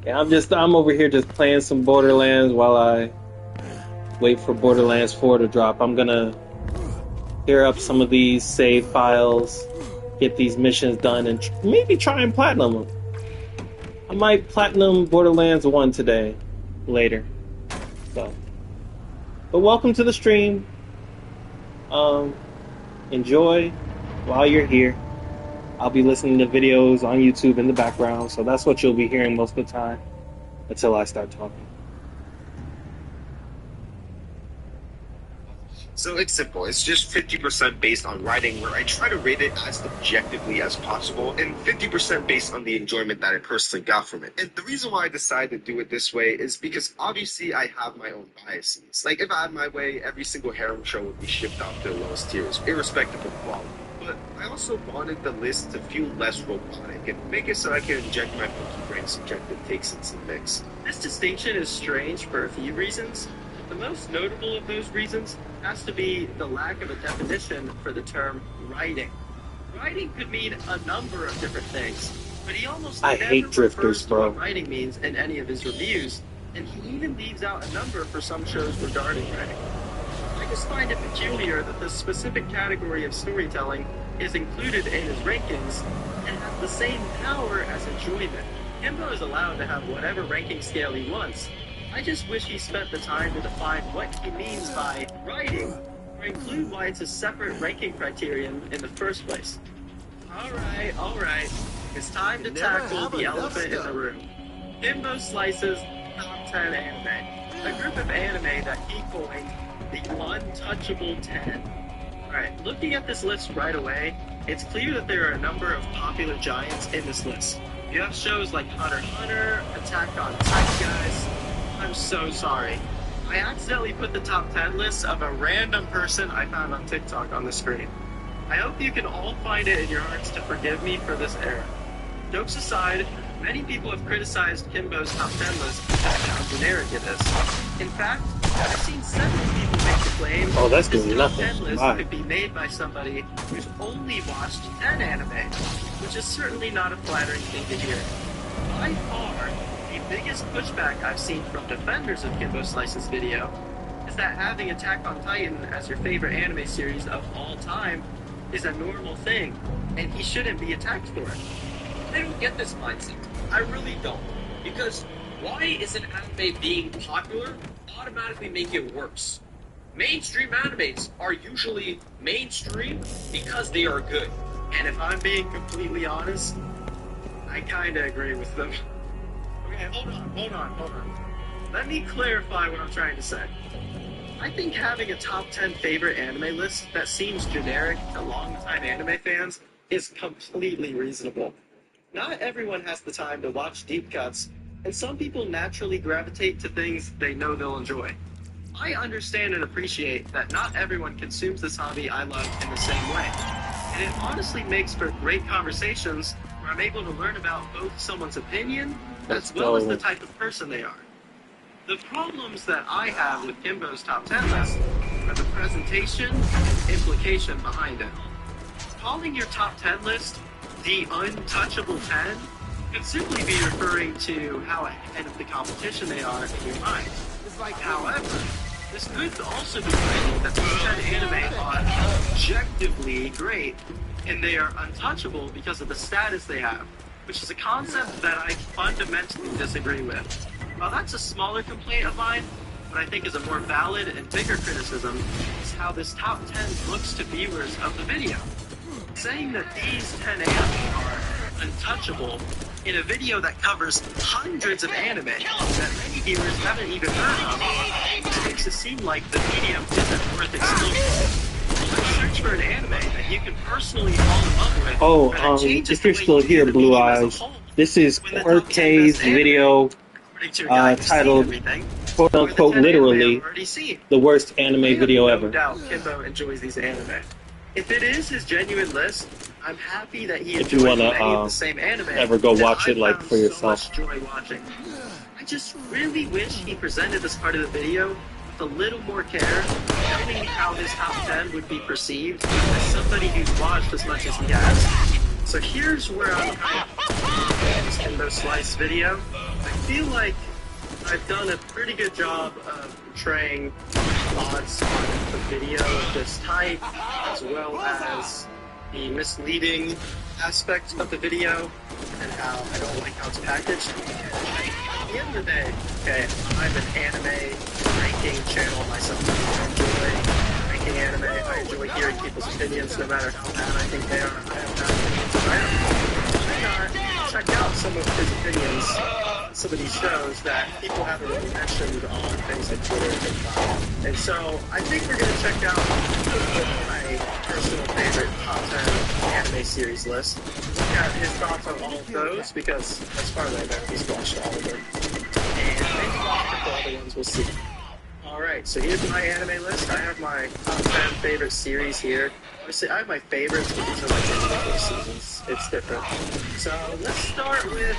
I'm over here just playing some Borderlands while I wait for Borderlands 4 to drop. I'm gonna clear up some of these save files, get these missions done, and maybe try and platinum them. I might platinum Borderlands 1 today, later. So, but welcome to the stream. Enjoy while you're here. I'll be listening to videos on YouTube in the background, so that's what you'll be hearing most of the time until I start talking. So it's simple. It's just 50% based on writing, where I try to rate it as objectively as possible, and 50% based on the enjoyment that I personally got from it. And the reason why I decided to do it this way is because obviously I have my own biases. Like, if I had my way, every single harem show would be shipped off to the lowest tiers, irrespective of quality. But I also wanted the list to feel less robotic and make it so I can inject my monkey brain subjective takes into the mix. This distinction is strange for a few reasons. The most notable of those reasons has to be the lack of a definition for the term writing. Writing could mean a number of different things, but he almost I never hate drifters, refers to bro. what writing means in any of his reviews, and he even leaves out a number for some shows regarding writing. I just find it peculiar that the specific category of storytelling is included in his rankings and has the same power as enjoyment. Kimbo is allowed to have whatever ranking scale he wants. I just wish he spent the time to define what he means by writing, or include why it's a separate ranking criterion in the first place. Alright. It's time to tackle the elephant in the room. Kimbo Slice's Top 10 Anime. A group of anime that he coined the Untouchable 10. Alright, looking at this list right away, it's clear that there are a number of popular giants in this list. You have shows like Hunter x Hunter, Attack on Titan guys. I'm so sorry. I accidentally put the top 10 list of a random person I found on TikTok on the screen. I hope you can all find it in your hearts to forgive me for this error. Jokes aside, many people have criticized Kimbo's top 10 list because of how generic it is. In fact, I've seen several people make the claim Oh, that's this doing top nothing. 10 list Why? could be made by somebody who's only watched 10 anime, which is certainly not a flattering thing to hear. By far, the biggest pushback I've seen from defenders of Kimbo Slice's video is that having Attack on Titan as your favorite anime series of all time is a normal thing, and he shouldn't be attacked for it. I don't get this mindset. I really don't. Because why is an anime being popular automatically make it worse? Mainstream animes are usually mainstream because they are good. And if I'm being completely honest, I kinda agree with them. Okay, hold on. Let me clarify what I'm trying to say. I think having a top 10 favorite anime list that seems generic to longtime anime fans is completely reasonable. Not everyone has the time to watch deep cuts, and some people naturally gravitate to things they know they'll enjoy. I understand and appreciate that not everyone consumes this hobby I love in the same way, and it honestly makes for great conversations where I'm able to learn about both someone's opinion as well as the type of person they are. The problems that I have with Kimbo's top 10 list are the presentation and implication behind it. Calling your top 10 list the Untouchable 10 could simply be referring to how ahead of the competition they are in your mind. However, this could also be saying that these 10 anime are objectively great and they are untouchable because of the status they have, which is a concept that I fundamentally disagree with. While that's a smaller complaint of mine, what I think is a more valid and bigger criticism is how this top 10 looks to viewers of the video. Saying that these 10 anime are untouchable in a video that covers hundreds of anime that many viewers haven't even heard of makes it seem like the medium isn't worth exploring. Let's search for an anime that you can personally fall in love with. If you're still here, Blue Eyes, this is Cortez video titled, quote unquote, literally, the worst anime video ever. No doubt Kimbo enjoys these anime. If it is his genuine list, I'm happy that he If you enjoys wanna many of the same anime ever go that watch I it, like, found for yourself. So much joy watching. I just really wish he presented this part of the video with a little more care, showing me how his top 10 would be perceived as somebody who's watched as much as he has. So here's where I'm at this Kimbo Slice video. I feel like I've done a pretty good job of portraying thoughts on the video of this type, as well as the misleading aspect of the video, and how I don't like how it's packaged. At the end of the day, okay, I'm an anime ranking channel myself. I enjoy ranking watching anime. I enjoy hearing people's opinions, no matter how bad I think they are. I have bad opinions. Why not check out some of his opinions, some of these shows that people haven't really mentioned on things like Twitter and TikTok. And so I think we're going to check out my personal favorite top 10 anime series list. Look at his thoughts on all of those, because as far as I know, he's watched all of them. And maybe watch the other ones, we'll see. Alright, so here's my anime list. I have my top 10 favorite series here. Obviously, I have my favorites, but these are like individual seasons. It's different. So let's start with,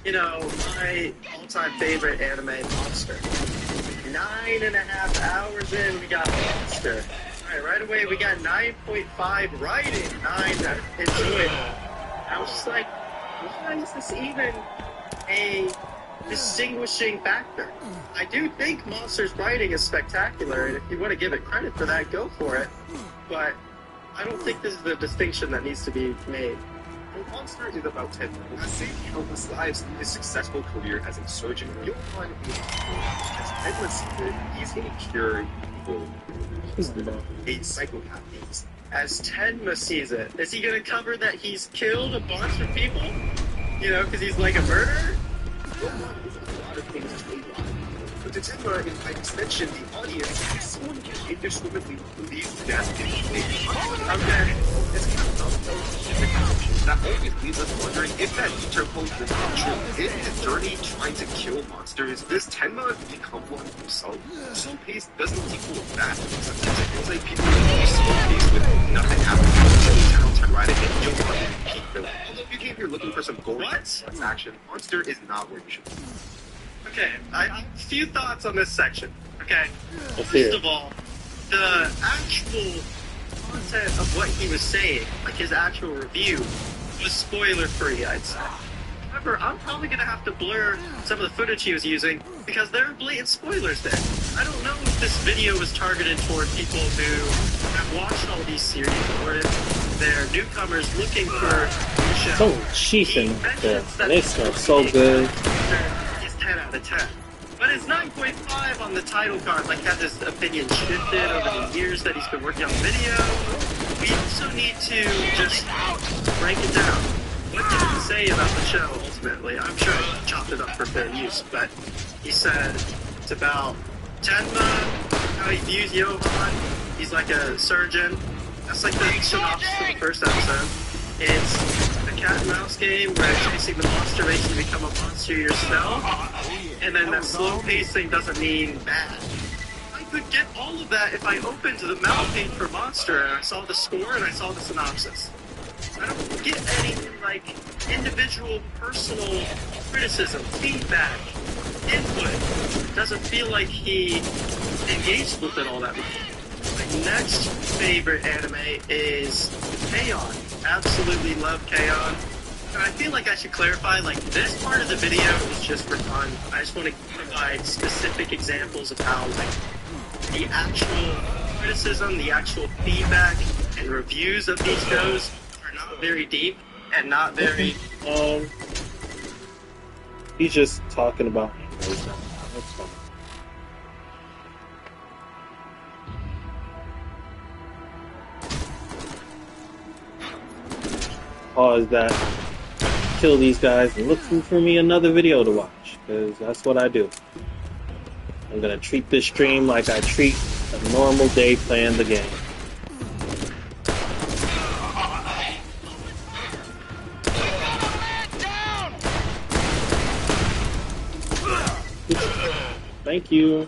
you know, my all-time favorite anime, Monster. 9.5 hours in, we got Monster. Alright, right away we got 9.5 writing, 9 enjoyable. I was just like, why is this even a distinguishing factor? I do think Monster's writing is spectacular, and if you want to give it credit for that, go for it. But I don't think this is the distinction that needs to be made. Monster is about Ted. Has saved countless lives in his successful career as a surgeon. You'll find as Ted was seated, he's a pure evil. A psychopath means. As Tenma sees it, is he going to cover that he's killed a bunch of people? You know, because he's like a murderer? A lot of things to lie. But to Tenma, in my extension, the audience, someone can indiscriminately believe death in Okay. It's kind of dumb, that always leaves us wondering if that interpose is not true. In his journey trying to kill monsters, does Tenma become one himself? Slow pace doesn't equal fast. Sometimes it feels like people use slow pace with nothing happening. So 10 on 10 riding and you'll want to peak villain. Although if you came here looking for some gory action, Monster is not where you should be. Okay, I have a few thoughts on this section. Okay, well, first of all, the actual content of what he was saying, like his actual review, was spoiler-free, I'd say. However, I'm probably going to have to blur some of the footage he was using, because there are blatant spoilers there. I don't know if this video was targeted toward people who have watched all these series, or if they're newcomers looking for new shows. So cheesing there. They smell so good. 10 out of 10. But it's 9.5 on the title card. Like, had this opinion shifted over the years that he's been working on the video? We also need to just break it down. What did he say about the show, ultimately? I'm sure he chopped it up for fair use, but he said it's about Tenma, how he views Johan. He's like a surgeon. That's like the synopsis of the first episode. It's a cat and mouse game where chasing the monster makes you become a monster yourself, and then that slow pacing doesn't mean bad. I could get all of that if I opened the mouth page for Monster and I saw the score and I saw the synopsis. I don't get any, like, individual personal criticism, feedback, input. Doesn't feel like he engaged with it all that much. My next favorite anime is K-On! Absolutely love K-On! And I feel like I should clarify, like, this part of the video is just for fun. I just want to provide specific examples of how, like, the actual criticism, the actual feedback, and reviews of these shows are not very deep and not very... He's just talking about... That's fine. Pause that, kill these guys, and look for me another video to watch, because that's what I do. I'm gonna treat this stream like I treat a normal day playing the game. Thank you.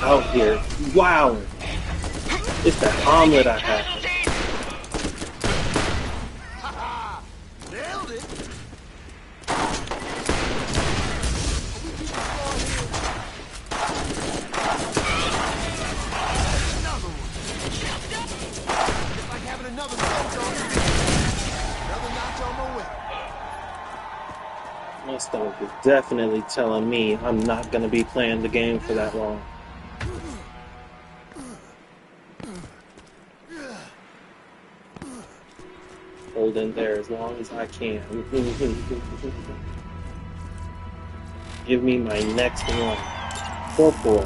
Out here. Wow. It's that omelet I have. Nailed it. Another one. It's like having another soldier on the field. Another notch on my whip. My stomach is definitely telling me I'm not going to be playing the game for that long. hold in there as long as I can. Give me my next one. Corporal.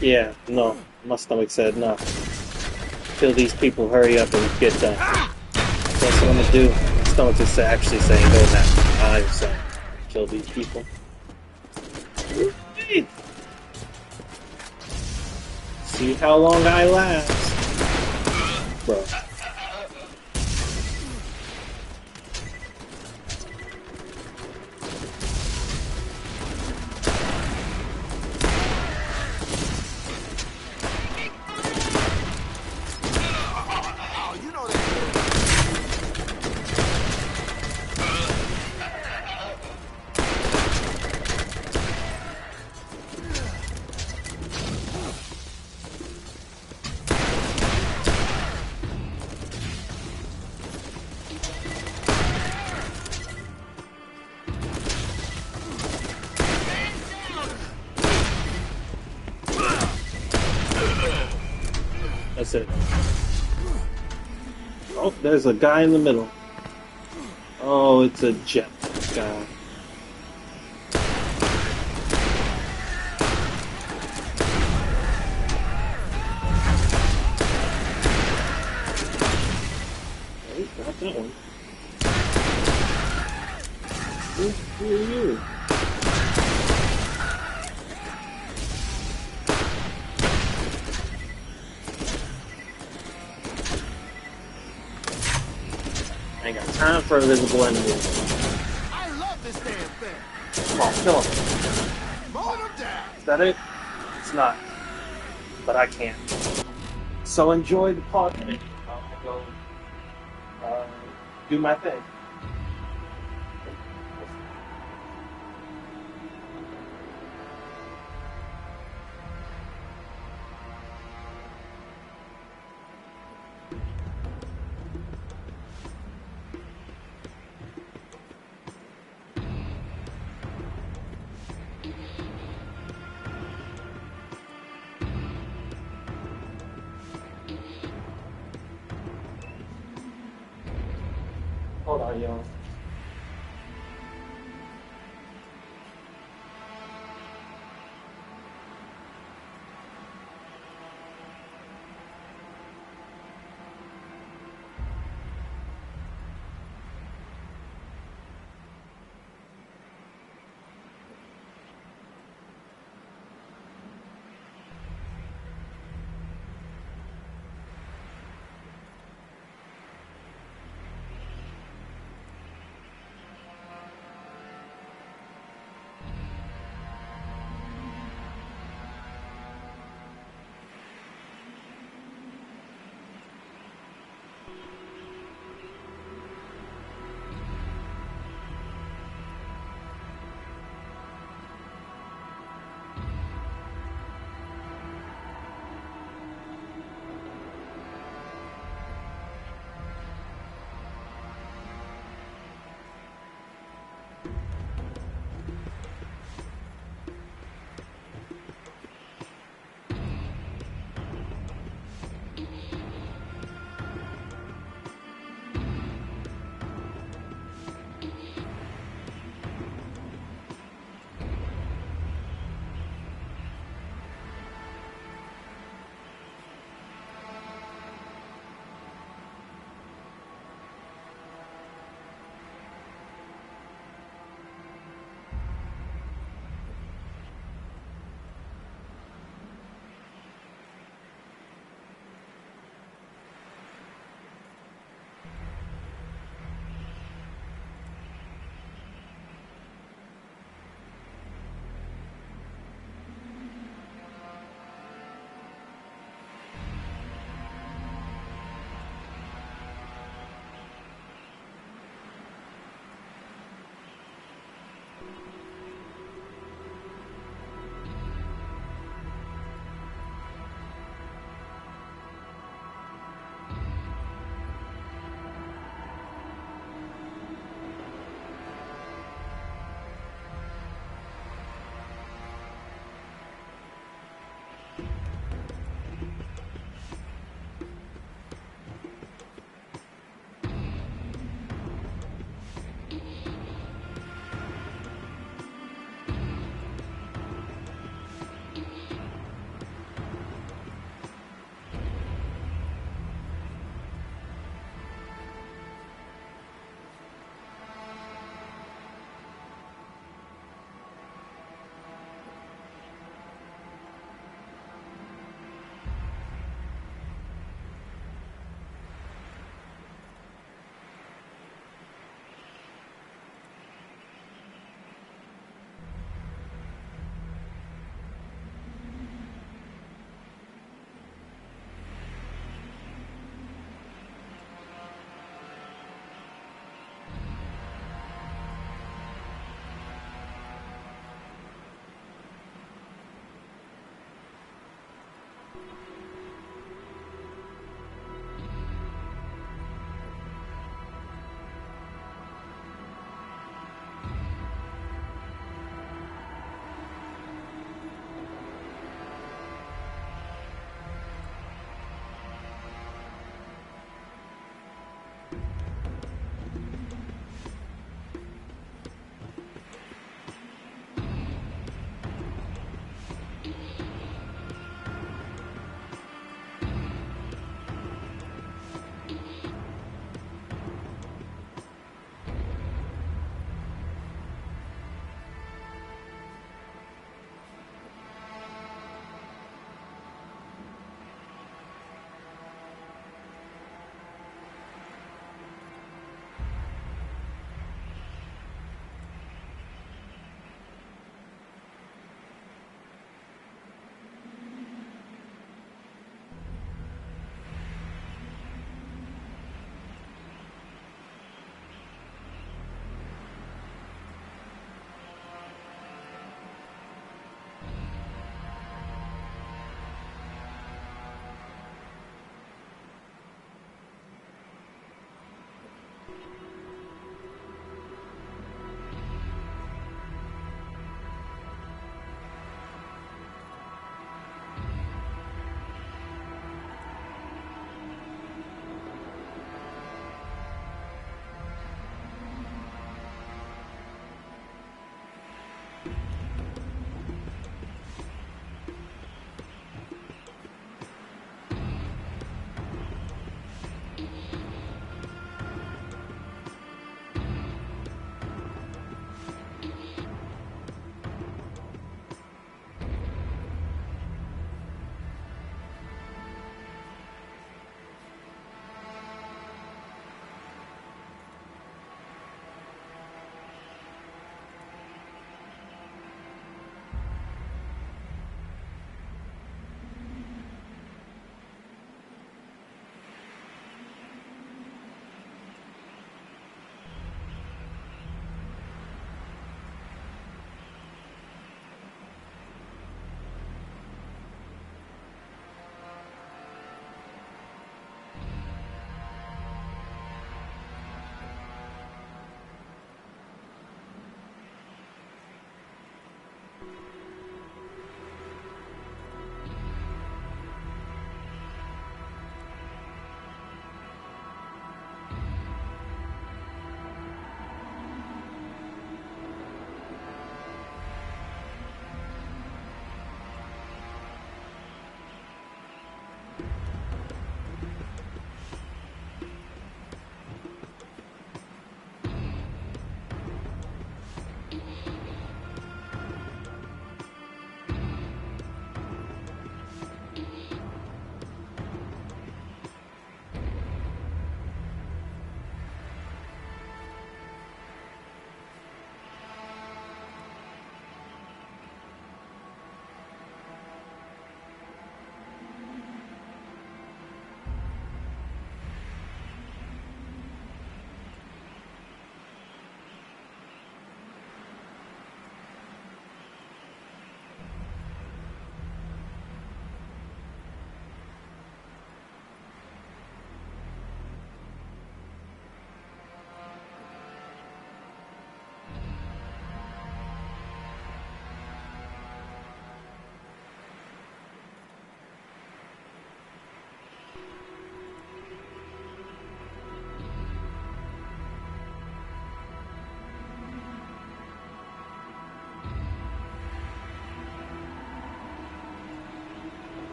Yeah, no. My stomach said no. Kill these people, hurry up and get done. That's what I'm gonna do. My stomach is actually saying go now. I'm saying kill these people. See how long I last. Bro. That's it. Oh, there's a guy in the middle. Oh, it's a jet guy. Oh, got that one. Who are you? I ain't got time for invisible enemies. I love this damn thing. Come on, kill him. Mowing them down. Is that it? It's not. But I can't. So enjoy the party. I'll go do my thing. Hold on, y'all.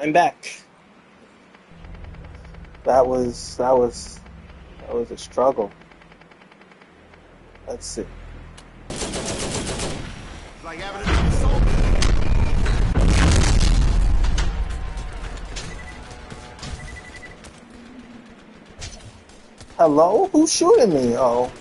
I'm back. That was a struggle. Let's see. It's like having another soul. Hello? Who's shooting me? Oh.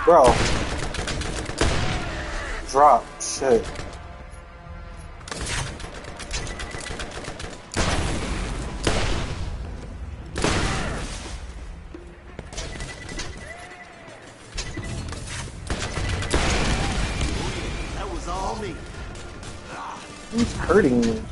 Bro. Drop. Shit. That was all me. Who's hurting me?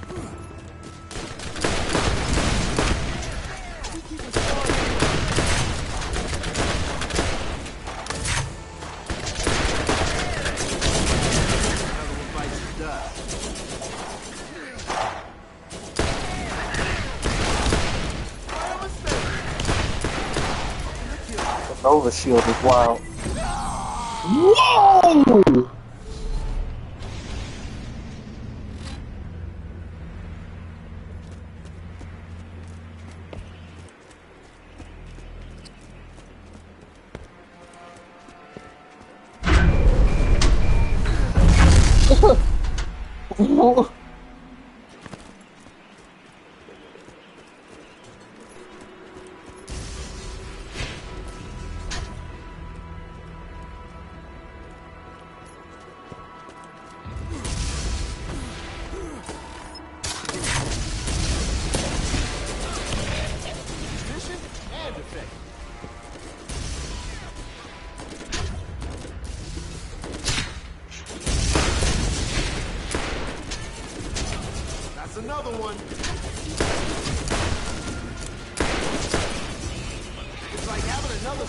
Nova shield is wild. Whoa! Mission and effect. That's another one. It's like having another.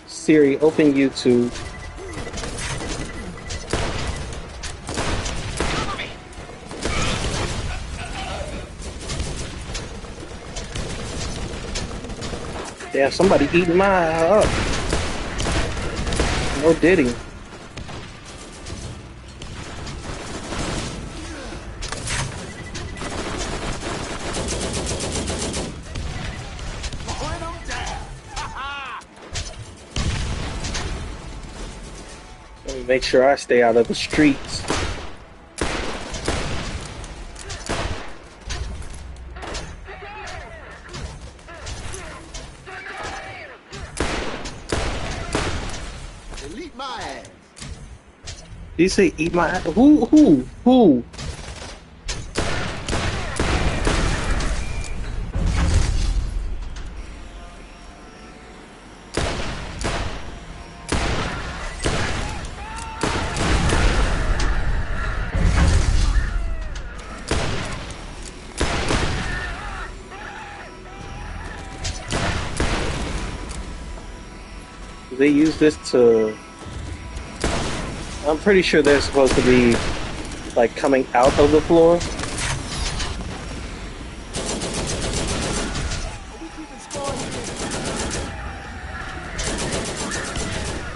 Siri, open YouTube. Yeah, somebody eating my up. No diddy. Let me make sure I stay out of the streets. Elite my ass. Did you say eat my ass? Who? They use this to... I'm pretty sure they're supposed to be, like, coming out of the floor.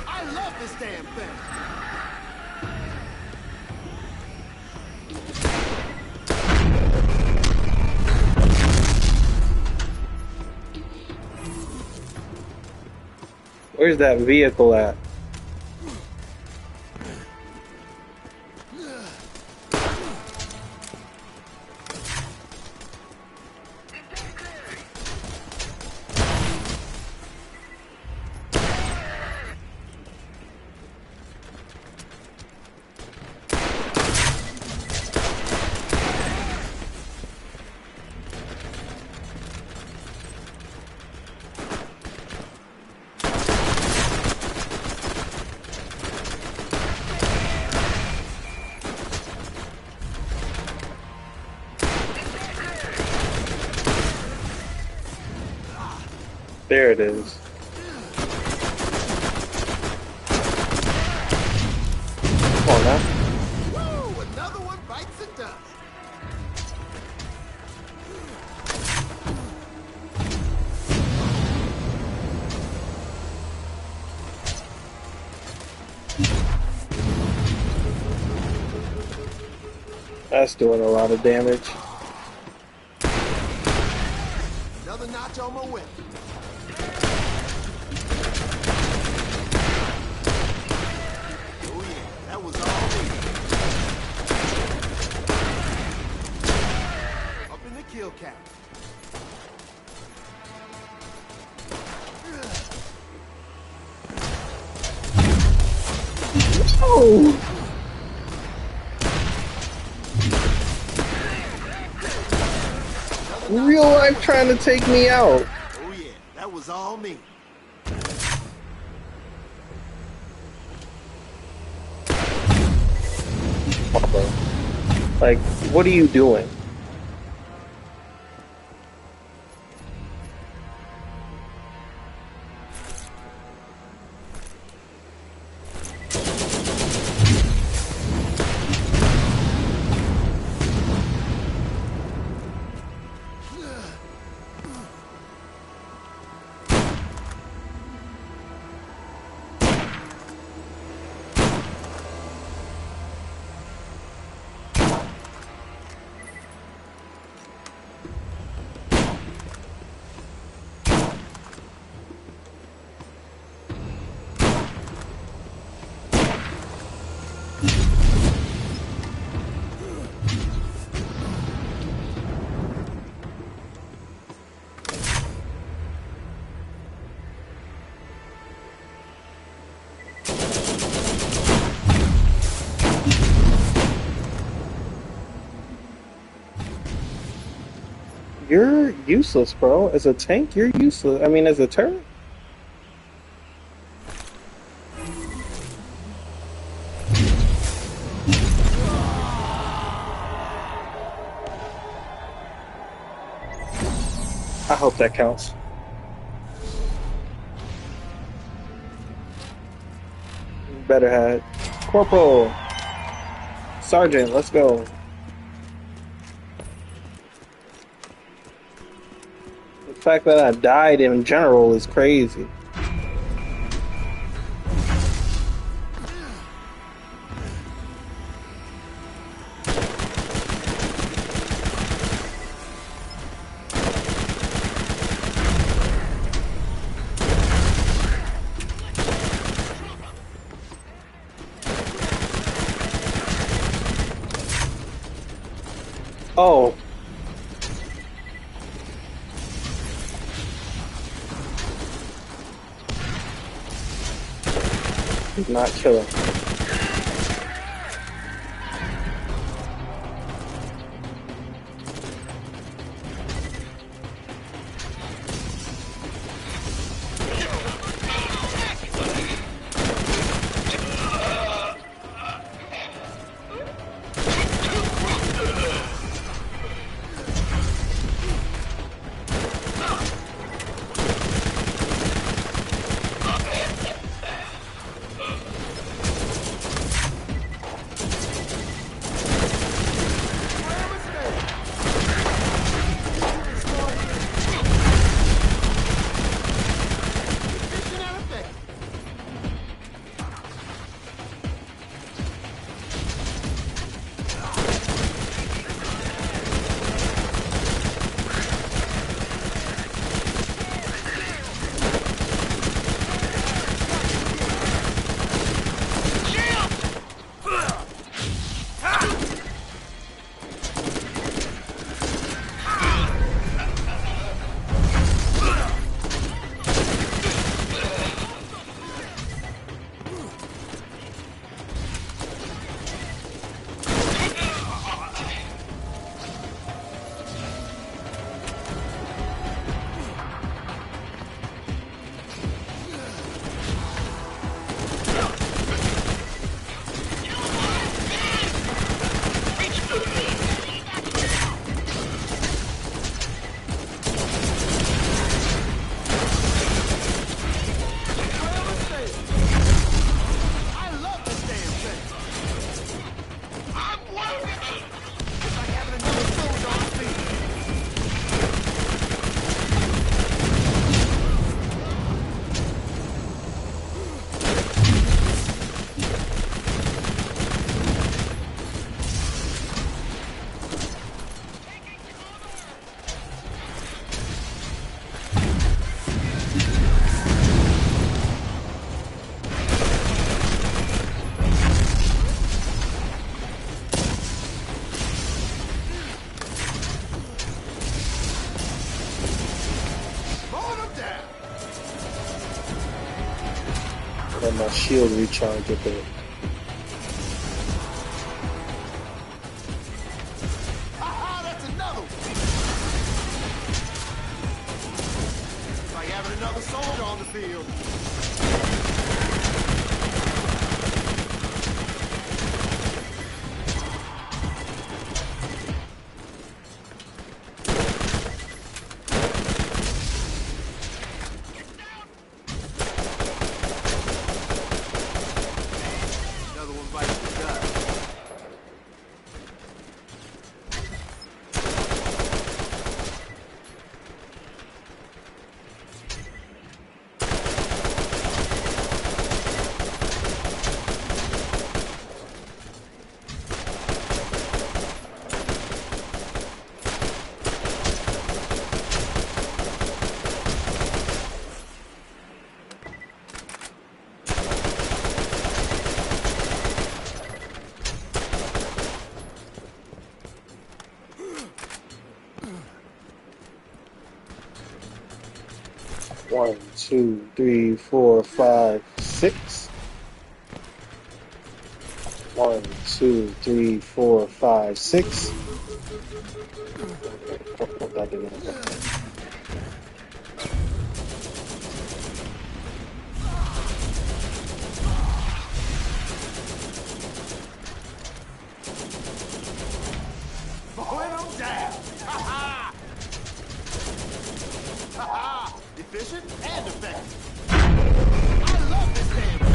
I love this damn thing. Where's that vehicle at? There it is. Come on now. Woo, another one bites the dust. That's doing a lot of damage. Another notch on my whip. Oh yeah, that was all me. Up in the kill count. Oh! Real life trying to take me out. Oh yeah, that was all me. Like, what are you doing? You're useless, bro. As a tank, you're useless. I mean, as a turret? I hope that counts. Better had Corporal. Sergeant, let's go. The fact that I died in general is crazy. Oh. Did not kill him. my shield recharge a bit. Aha, that's another one. It's like having another soldier on the field. Another one bites the dust. 1, 2, 3, 4, 5, 6. 1, 2, 3, 4, 5, 6. Put that in there. Mowing them down. Ha-ha! Ha-ha! Efficient and effective. I love this damn thing.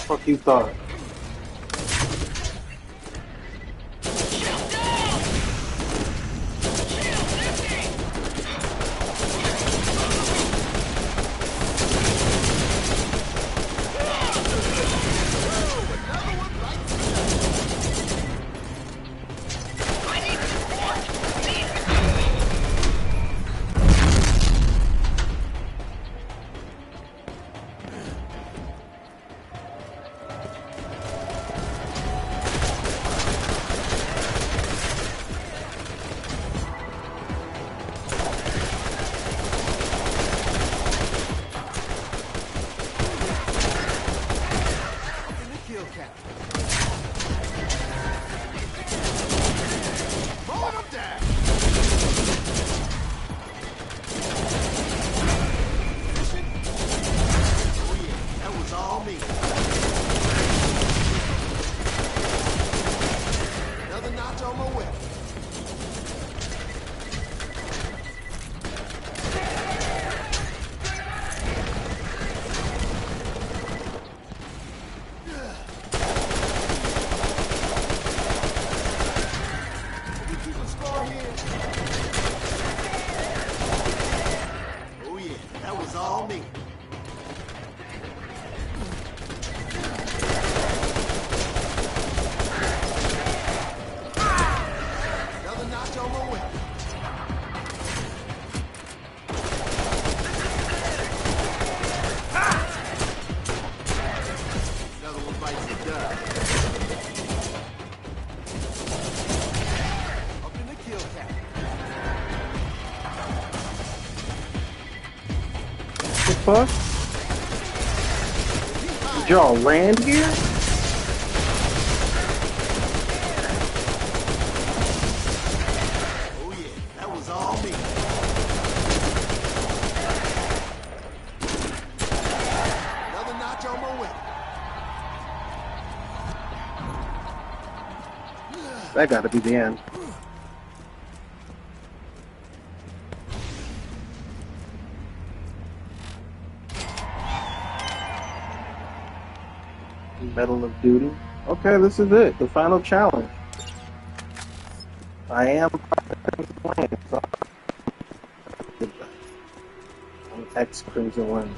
Fuck you thought. fuck? Did y'all land here? Oh yeah, that was all me. Another notch on my way. That gotta be the end. Medal of Duty. Okay, this is it. The final challenge. I am playing. So I'm X Crimson Wings.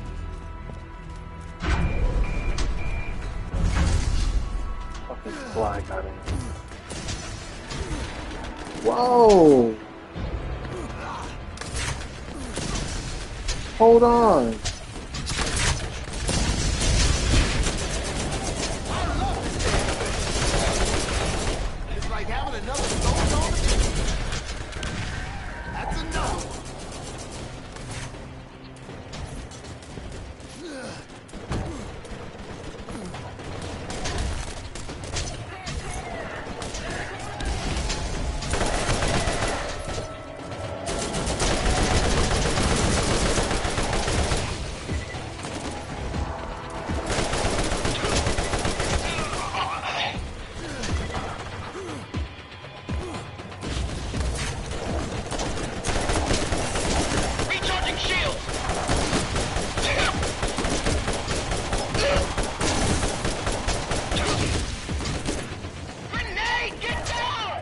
Fucking fly got in. Whoa! Hold on. It's like having another soldier on the field. That's enough. Recharging shield! Grenade, get down!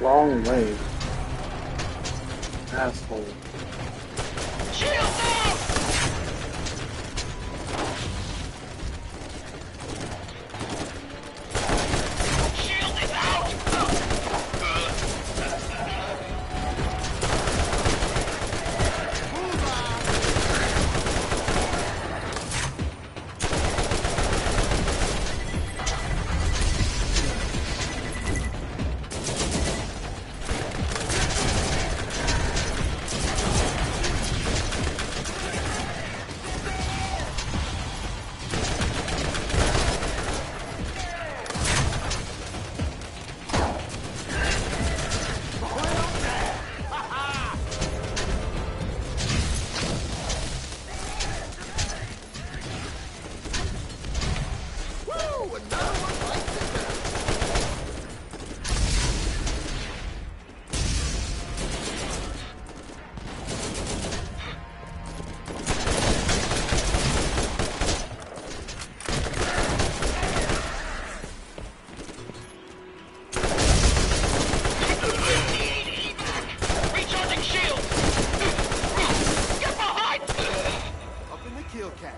Long way. Asshole. Shield down! Shield is out! Woo! Another one like this. Recharging shield! Get behind! Up in the kill cap.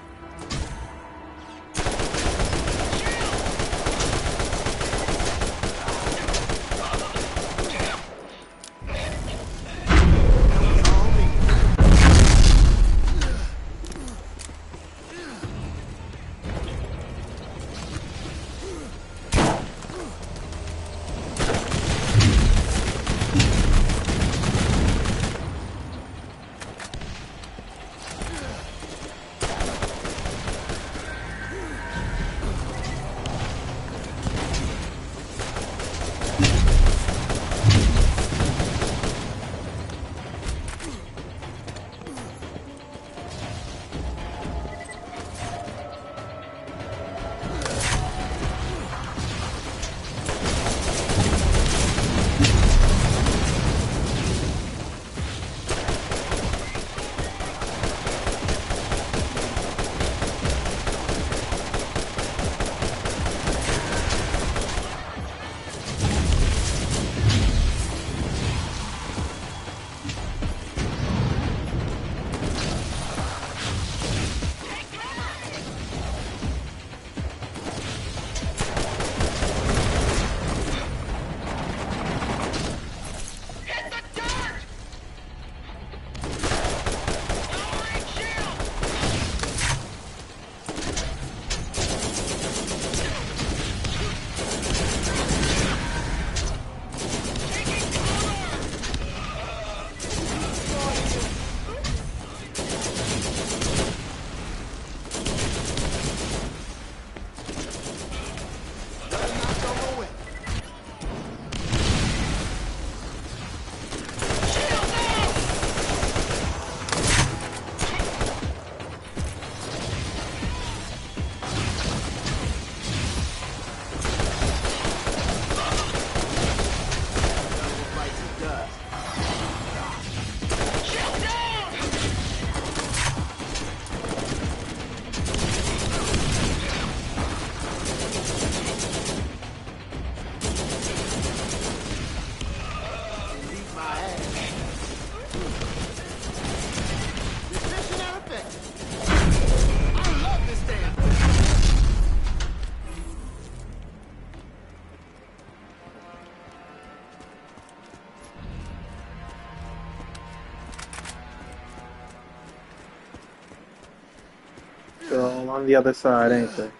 on the other side, ain't they?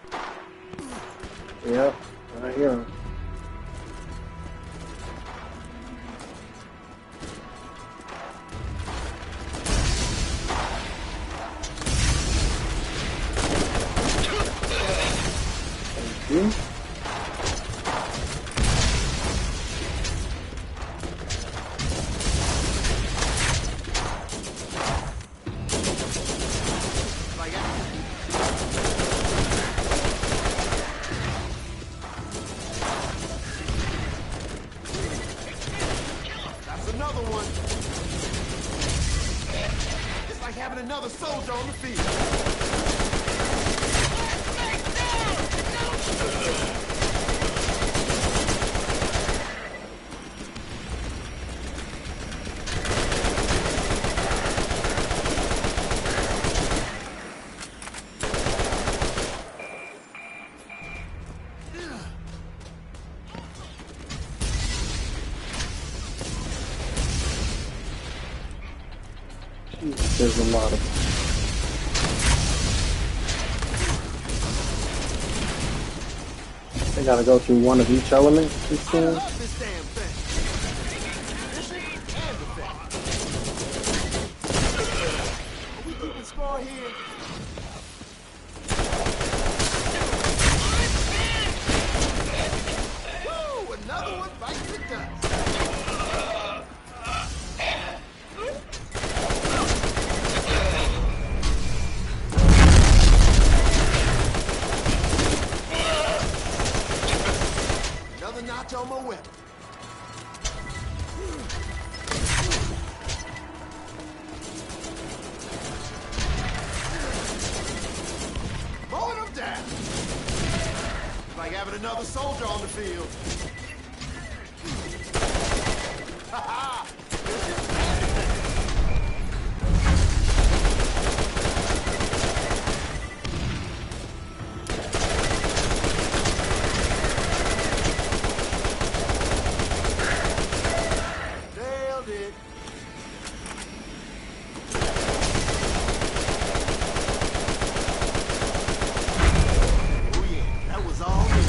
Yep, right here. Thank you. That's another one. It's like having another soldier on the field. There's a lot of them. They gotta go through one of each element, it seems. I love this damn thing. And defense. Are we keeping score here? Woo! Another one bites the dust. Another notch on my weapon. Mowing them down. It's like having another soldier on the field. Ha ha! Nailed it. Oh yeah, that was all me.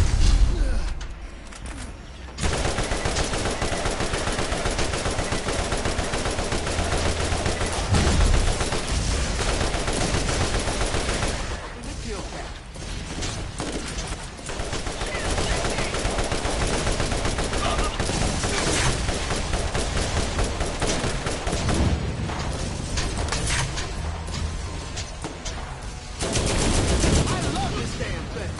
Up in the kill count. I love this damn thing.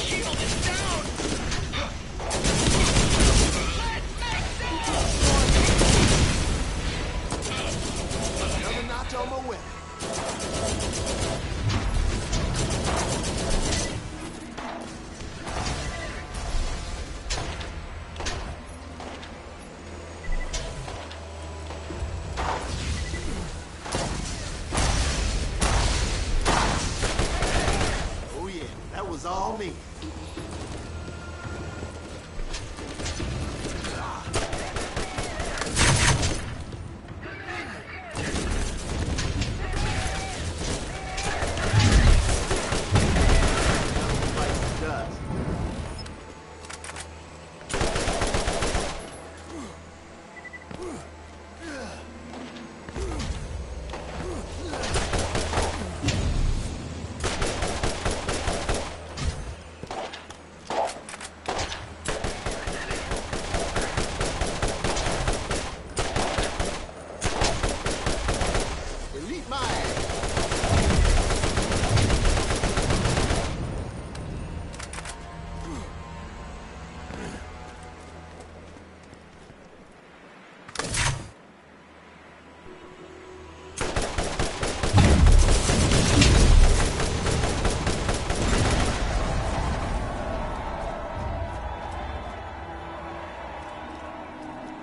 Shield is down. Another notch on my weapon. Oh yeah, that was all me. Bites the dust. Elite my ass.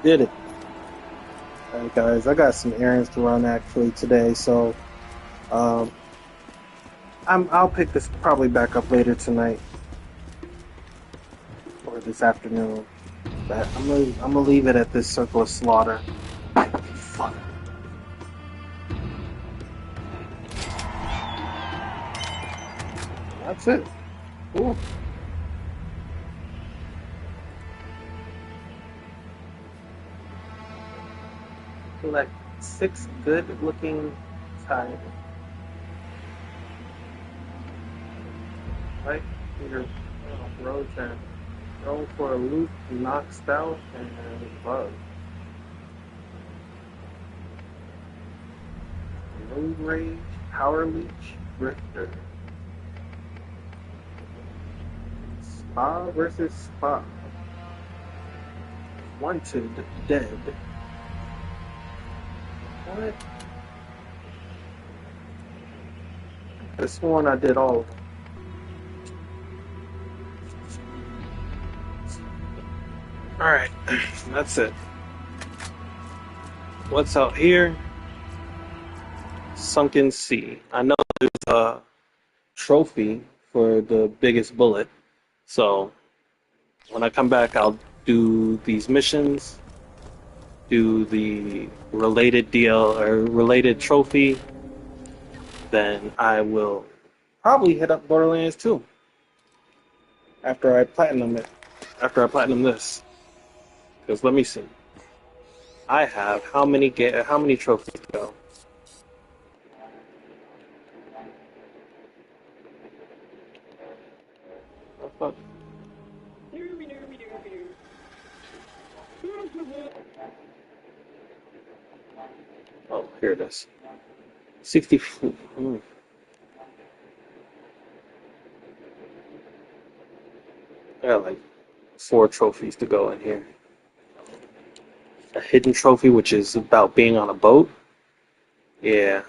Did it. Alright guys, I got some errands to run actually today, so I'll pick this probably back up later tonight or this afternoon. But I'm gonna leave it at this Circle of Slaughter. Fuck. That's it. Cool. Like 6 good-looking tires. Right here, roads and going for a loop, knocked out, and bug. Road rage, power leech, drifter. Spa versus spa. Wanted, dead. What? This one I did all of them. Alright, that's it. What's out here? Sunken Sea. I know there's a trophy for the biggest bullet. So when I come back, I'll do these missions, do the related DL or related trophy. Then I will probably hit up Borderlands 2 after I platinum it. After I platinum this, because let me see. I have how many trophies to go? Oh, here it is. 64. I got like 4 trophies to go in here. A hidden trophy, which is about being on a boat. Yeah.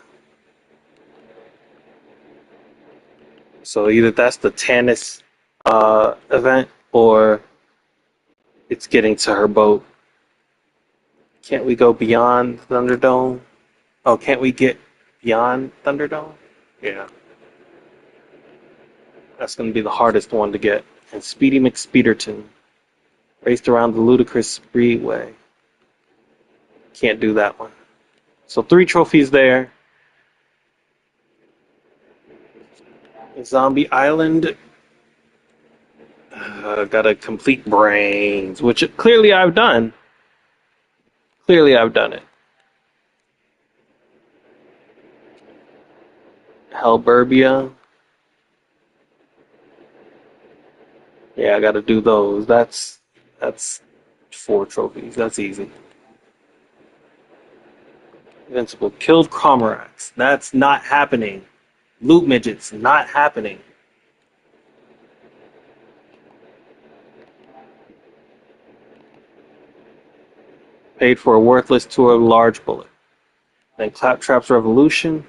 So either that's the Tannis event, or it's getting to her boat. Can't we go beyond Thunderdome? Oh, can't we get beyond Thunderdome? Yeah. That's going to be the hardest one to get. And Speedy McSpeederton raced around the ludicrous Speedway. Can't do that one. So 3 trophies there. Zombie Island. Gotta complete Brains, which clearly I've done. Clearly I've done it. Helburbia. Yeah, I gotta do those. That's 4 trophies. That's easy. Invincible. Killed Comrades. That's not happening. Loot Midgets. Not happening. Paid for a worthless tour of Large Bullet. Then Claptrap's Revolution.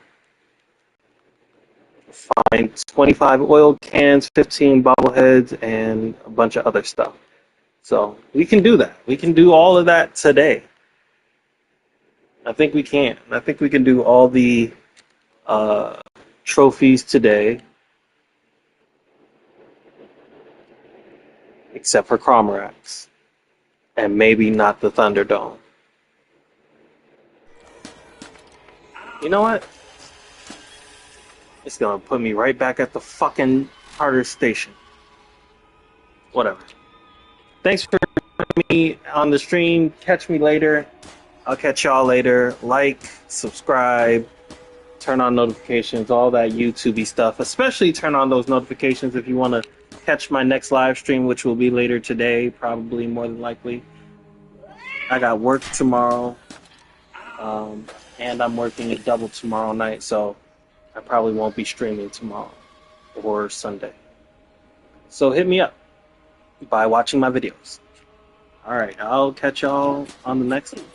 Find 25 oil cans, 15 bobbleheads, and a bunch of other stuff. So we can do that. We can do all of that today. I think we can. I think we can do all the trophies today, except for Cromarax, and maybe not the Thunderdome. You know what? It's gonna put me right back at the fucking harder station. Whatever. Thanks for joining me on the stream. Catch me later. I'll catch y'all later. Like, subscribe, turn on notifications, all that YouTube-y stuff. Especially turn on those notifications if you want to catch my next live stream, which will be later today, probably more than likely. I got work tomorrow, and I'm working a double tomorrow night, so I probably won't be streaming tomorrow or Sunday. So hit me up by watching my videos. All right, I'll catch y'all on the next one.